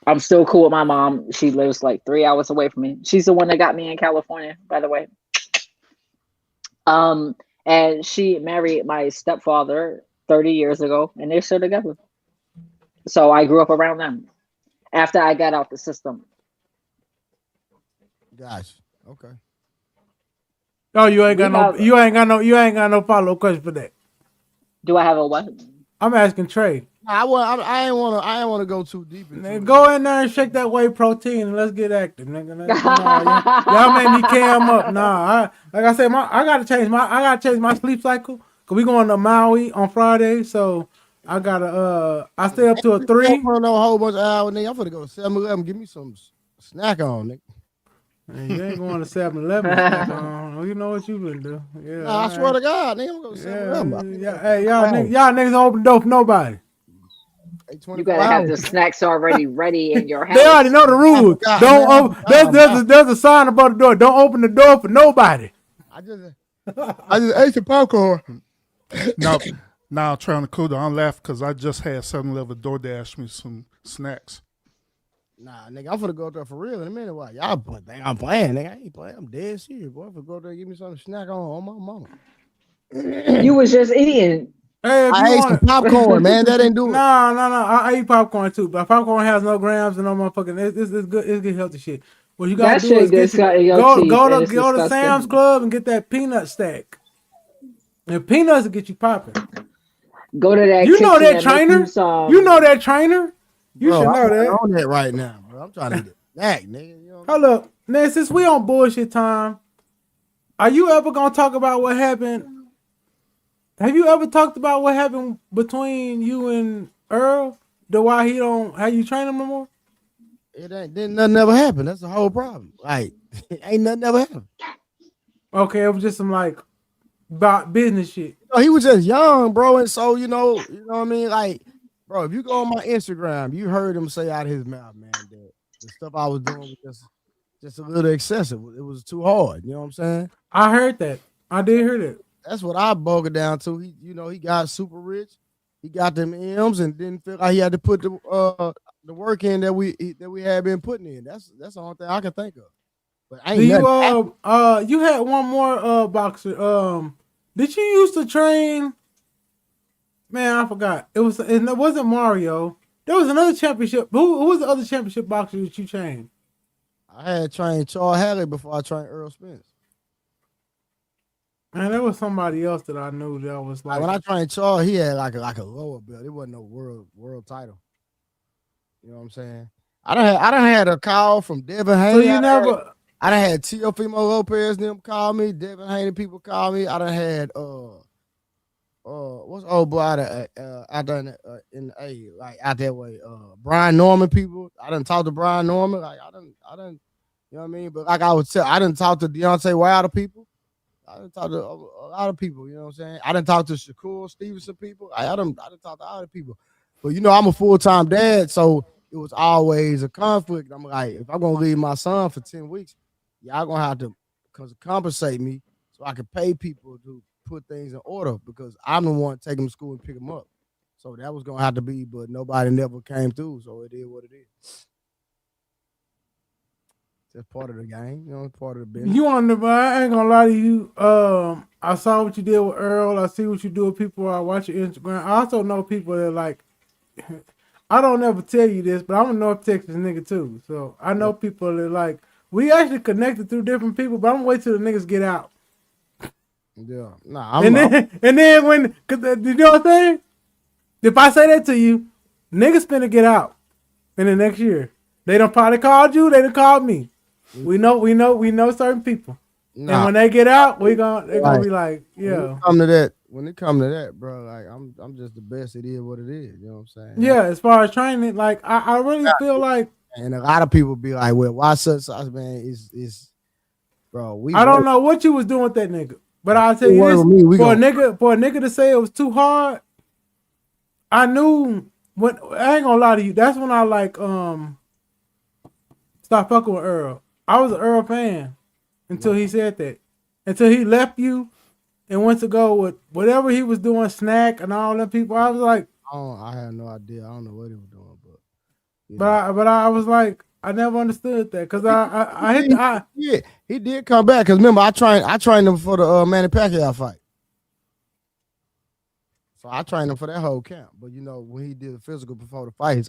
I'm still cool with my mom. She lives like 3 hours away from me. She's the one that got me in California, by the way. And she married my stepfather 30 years ago, and they're still together. So I grew up around them after I got out the system. Gotcha. Okay. Oh, you ain't got no follow-up question for that. Do I have a what? I'm asking Trey. I ain't want to go too deep into it. Go in there and shake that whey protein and let's get active, nigga. Y'all made me cam up. Like I said, I gotta change my sleep cycle. Cause we going to Maui on Friday, so I gotta I stay up to a 3. I'm a whole bunch of hours, nigga. I'm gonna go to 7-Eleven, give me some snack on, nigga. Man, you ain't going to 7-Eleven snack on. You know what you been doing. Yeah, nah, I swear to God, nigga, I'm going to 7-Eleven. Yeah, hey, y'all niggas don't open the door for nobody. You gotta have the snacks already ready in your house. They already know the rules. There's a sign above the door. Don't open the door for nobody. I just ate some popcorn. Now I'm trying to cool down. I'm laughing because I just had 7-Eleven DoorDash me some snacks. Nah, nigga, I'm finna go there for real in a minute. Why? Y'all think I'm playing, nigga. I ain't playing. I'm dead serious, boy. I'm finna go there and give me something to snack on my mama. You was just eating. Hey, I ate some popcorn, man. That ain't doing. No. I eat popcorn too, but popcorn has no grams and no motherfucking. It's good. It's good healthy shit. What you gotta do is go to Sam's Club and get that peanut stack. And peanuts will get you popping. Go to that. You know that trainer. You know that trainer. You should know that. I'm on that right now, bro. I'm trying to get back, nigga. You know hold up, man. Since we on bullshit time, are you ever gonna talk about what happened? Have you ever talked about what happened between you and Earl? Why he don't have you train him no more? Didn't nothing ever happen. That's the whole problem. Like, ain't nothing ever happened. Okay, it was just some like about business shit. He was just young, bro, and so you know what I mean. Like, bro, if you go on my Instagram, you heard him say out of his mouth, man, that the stuff I was doing was just a little excessive. It was too hard. You know what I'm saying? I heard that. I did hear that. That's what I broke it down to. He got super rich. He got them M's and didn't feel like he had to put the work in that we had been putting in. That's the only thing I can think of. But I ain't you had one more boxer. Did you used to train? Man, I forgot. It wasn't Mario. There was another championship. Who was the other championship boxer that you trained? I had trained Charles Hadley before I trained Earl Spence. Man, there was somebody else that I knew that was like when I trained Charles, he had like a lower belt. It wasn't no world title. You know what I'm saying? I done had a call from Devin Haney. So you never. I done had Teofimo Lopez them call me. Devin Haney people call me. I done had what's old boy out there in A like out that way. Brian Norman people. I done talked to Brian Norman. Like I done, you know what I mean? But like I would say, I done talked to Deontay Wilder people. I done talked to a lot of people. You know what I'm saying? I done talked to Shakur Stevenson people. I done talked to other people. But you know, I'm a full-time dad, so it was always a conflict. I'm like, if I'm gonna leave my son for 10 weeks, y'all gonna have to compensate me so I can pay people to put things in order because I'm the one to take them to school and pick them up. So that was gonna have to be, but nobody never came through. So it is what it is. That's part of the game, you know, part of the business. You want to, but I ain't gonna lie to you. I saw what you did with Earl. I see what you do with people. I watch your Instagram. I also know people that like. I don't ever tell you this, but I'm a North Texas nigga too. So I know people that like. We actually connected through different people, but I'm gonna wait till the niggas get out. Yeah, nah. And then when, cause you know what I'm saying? If I say that to you, niggas finna get out in the next year. They done probably called you. They done called me. We know certain people. Nah. And when they get out, they're gonna be like, yeah. When it come to that, bro, like I'm just the best. It is what it is. You know what I'm saying? Yeah, as far as training, like I really feel like, and a lot of people be like, well, why such man is bro. I don't know what you was doing with that nigga, but I'll tell you this: for a nigga to say it was too hard, I knew when I ain't gonna lie to you. That's when I like stop fucking with Earl. I was an Earl fan until he said that. Until he left you and went to go with whatever he was doing, Snack and all them people. I was like, I had no idea. I don't know what he was doing, but yeah. but I was like, I never understood that because he did come back because remember I trained him for the Manny Pacquiao fight. So I trained him for that whole camp. But you know when he did the physical before the fight,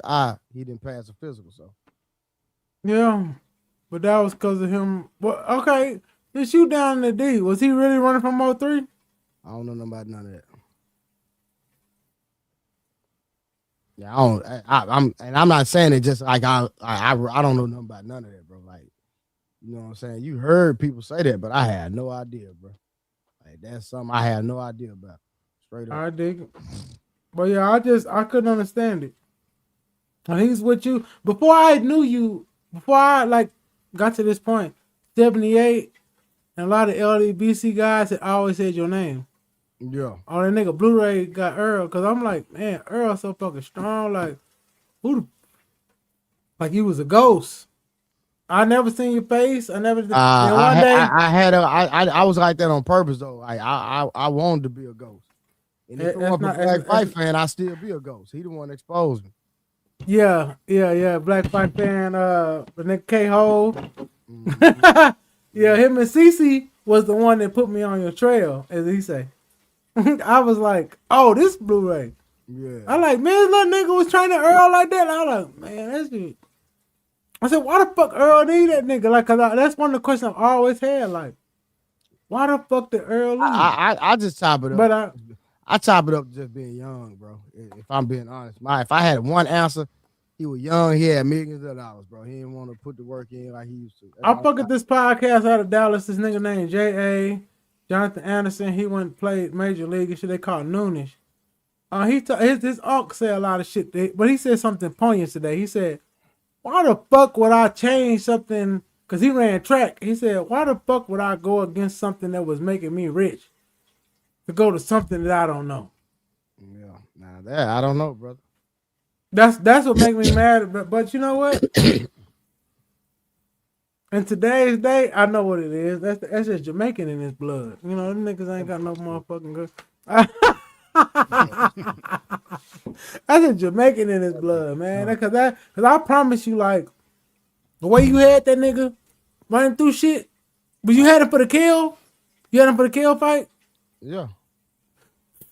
he didn't pass the physical. So yeah, but that was because of him. Well, okay, the shoot down in the D, was he really running from 03? I don't know nothing about none of that. Yeah, I'm not saying it just like I don't know nothing about none of that, bro. Like, you know what I'm saying? You heard people say that, but I had no idea, bro. Like that's something I had no idea about. Straight up. I dig it. But yeah, I couldn't understand it. And he's with you before I knew you. Before I like got to this point, 78, and a lot of LDBC guys had always said your name. Yeah. Oh, that nigga Blu-ray got Earl, because I'm like, man, Earl's so fucking strong. Like, like you was a ghost. I never seen your face. I never. I was like that on purpose though. Like I wanted to be a ghost. And if it wasn't a Black Fight fan, I'd still be a ghost. He the one that exposed me. Yeah. Black Fight fan, the nigga K-Hole. Yeah, him and Cece was the one that put me on your trail, as he say. I was like, oh, this Blu-ray. Yeah. I like, man, this little nigga was training Earl like that. I was like, man, that's it. I said, why the fuck Earl need that nigga? Like, cause that's one of the questions I've always had. Like, why the fuck did Earl leave? I just chop it up. But I chop it up just being young, bro. If I'm being honest, if I had one answer, he was young. He had millions of dollars, bro. He didn't want to put the work in like he used to. I fuck at this podcast out of Dallas. This nigga named J.A. Jonathan Anderson. He went and played Major League and shit. They call it Noonish. His uncle said a lot of shit, but he said something poignant today. He said, why the fuck would I change something? Because he ran track. He said, why the fuck would I go against something that was making me rich to go to something that I don't know? Yeah, now that I don't know, brother. That's what makes me mad. But you know what? In today's day, I know what it is. That's just Jamaican in his blood. You know, them niggas ain't got no motherfucking good. That's a Jamaican in his blood, man. Cause I promise you, like, the way you had that nigga running through shit, but you had him for the kill. You had him for the kill fight. Yeah.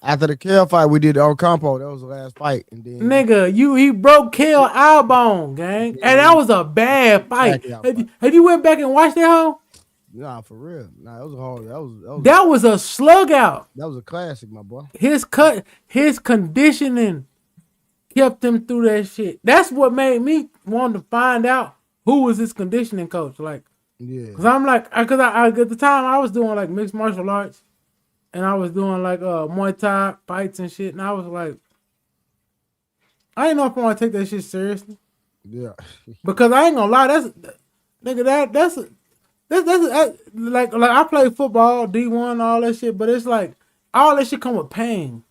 After the Kel fight, we did the Ocampo. That was the last fight, and then Nigga, he broke Kel eyebone, gang, and that was a bad fight. Have you went back and watched that hoe? Nah, for real. Nah, that was hard. That was a slug out. That was a classic, my boy. His conditioning kept him through that shit. That's what made me want to find out who was his conditioning coach. Like, yeah, cause I'm like, cause I at the time I was doing like mixed martial arts, and I was doing like Muay Thai fights and shit, and I was like, I didn't know if I want to take that shit seriously. Yeah, because I ain't gonna lie, that's like I played football, D1, all that shit, but it's like all that shit come with pain.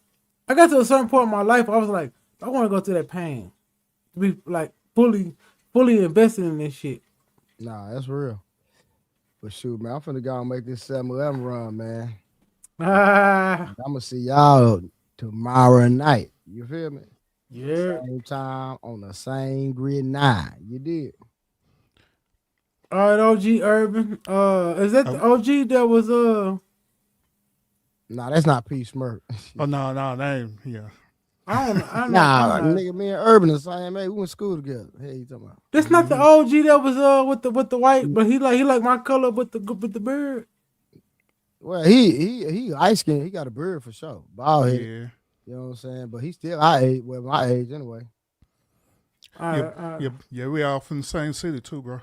I got to a certain point in my life, I was like, I want to go through that pain to be like fully invested in this shit. Nah, that's real. But shoot, man, I'm finna go and make this 7-Eleven run, man. I'm gonna see y'all tomorrow night. You feel me? Yeah. Same time on the same grid 9. You did. All right, OG Urban. Is that the OG that was Nah, that's not P. Smurf. Oh no, that ain't I don't know. Nah, nigga, me and Urban the same age. We went to school together. Hey, you talking about? That's not the OG that was with the white, but he like my color with the beard. Well, he light skinned. He got a beard for sure. Bald head. Yeah. You know what I'm saying? But he's still our age. Well, my age anyway. Yeah, we all from the same city too, bro.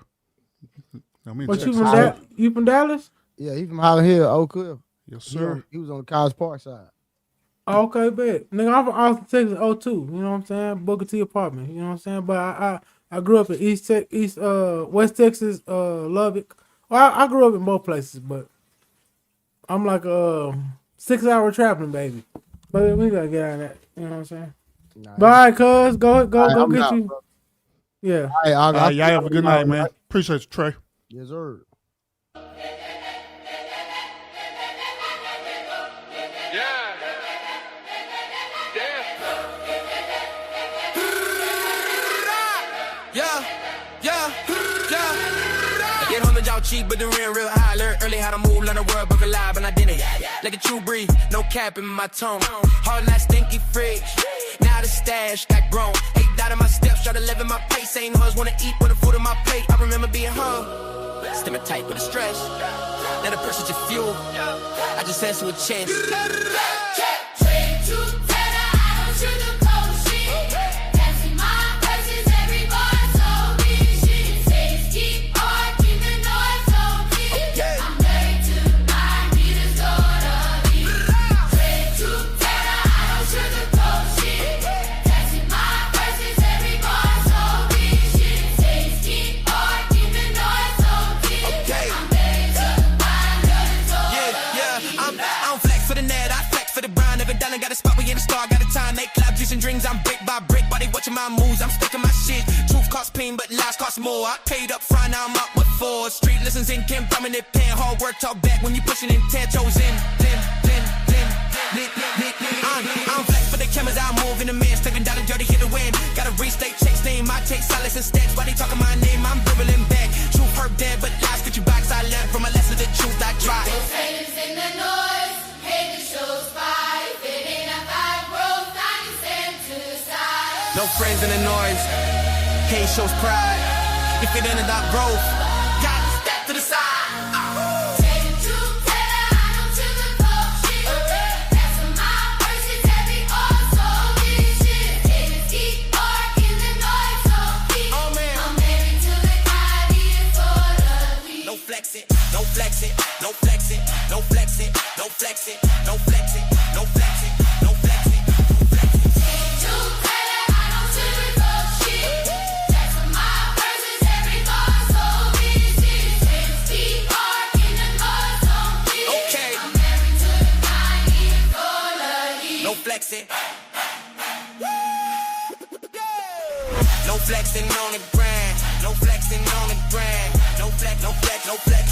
But you from Dallas? Yeah, he from Holland Hill, Oak Cliff. Yes, sir. He was on the College Park side. Okay, bet. Nigga, I'm from Austin, Texas, 02. You know what I'm saying? Booker T apartment. You know what I'm saying? But I grew up in West Texas, Lubbock. Well, I grew up in both places, but I'm like a 6-hour traveling baby. But we gotta get out of that. You know what I'm saying? Nah, but all right, cuz, go get out, you. Bro. Yeah. All right, y'all have a good night, man. Appreciate you, Trey. Yes, sir. Cheap, but the real high. Learn early how to move, learn the world, book alive, and I did it. Like a true breed, no cap in my tone. Hard not stinky fridge. Now the stash got grown. 8 out of my steps, try to live in my pace. Ain't hers wanna eat with the food on my plate. I remember being home. Stimming tight with the stress. Now the pressure just fuel. I just answer with chance. Got a spot, we in the star, got a time, they cloud juicing drinks, I'm brick by brick, body watching my moves, I'm sticking my shit, truth costs pain, but lies cost more, I paid up front, now I'm up with 4, street lessons in Kim, prominent pen, hard work, talk back, when you pushing intent, chosen, I'm flex for the cameras, I move in the man, stepping down the dirty, hit the win, gotta restate, chase name, I take silence and stats, body talking my name, I'm dribbling back, truth hurt dead, but lies get you back, so I learned from a lesson, the truth I try. Those haters in the noise, haters shows fight. No friends in the noise, hate shows pride. If it ended up growth, got to step to the side. No flex it, no flex it, no flex it, no flex it, no flex it, no flex it, no flex it, no flex it. Flex it. No flexing on the grind. No flexing on the grind. No flex, no flex, no flex.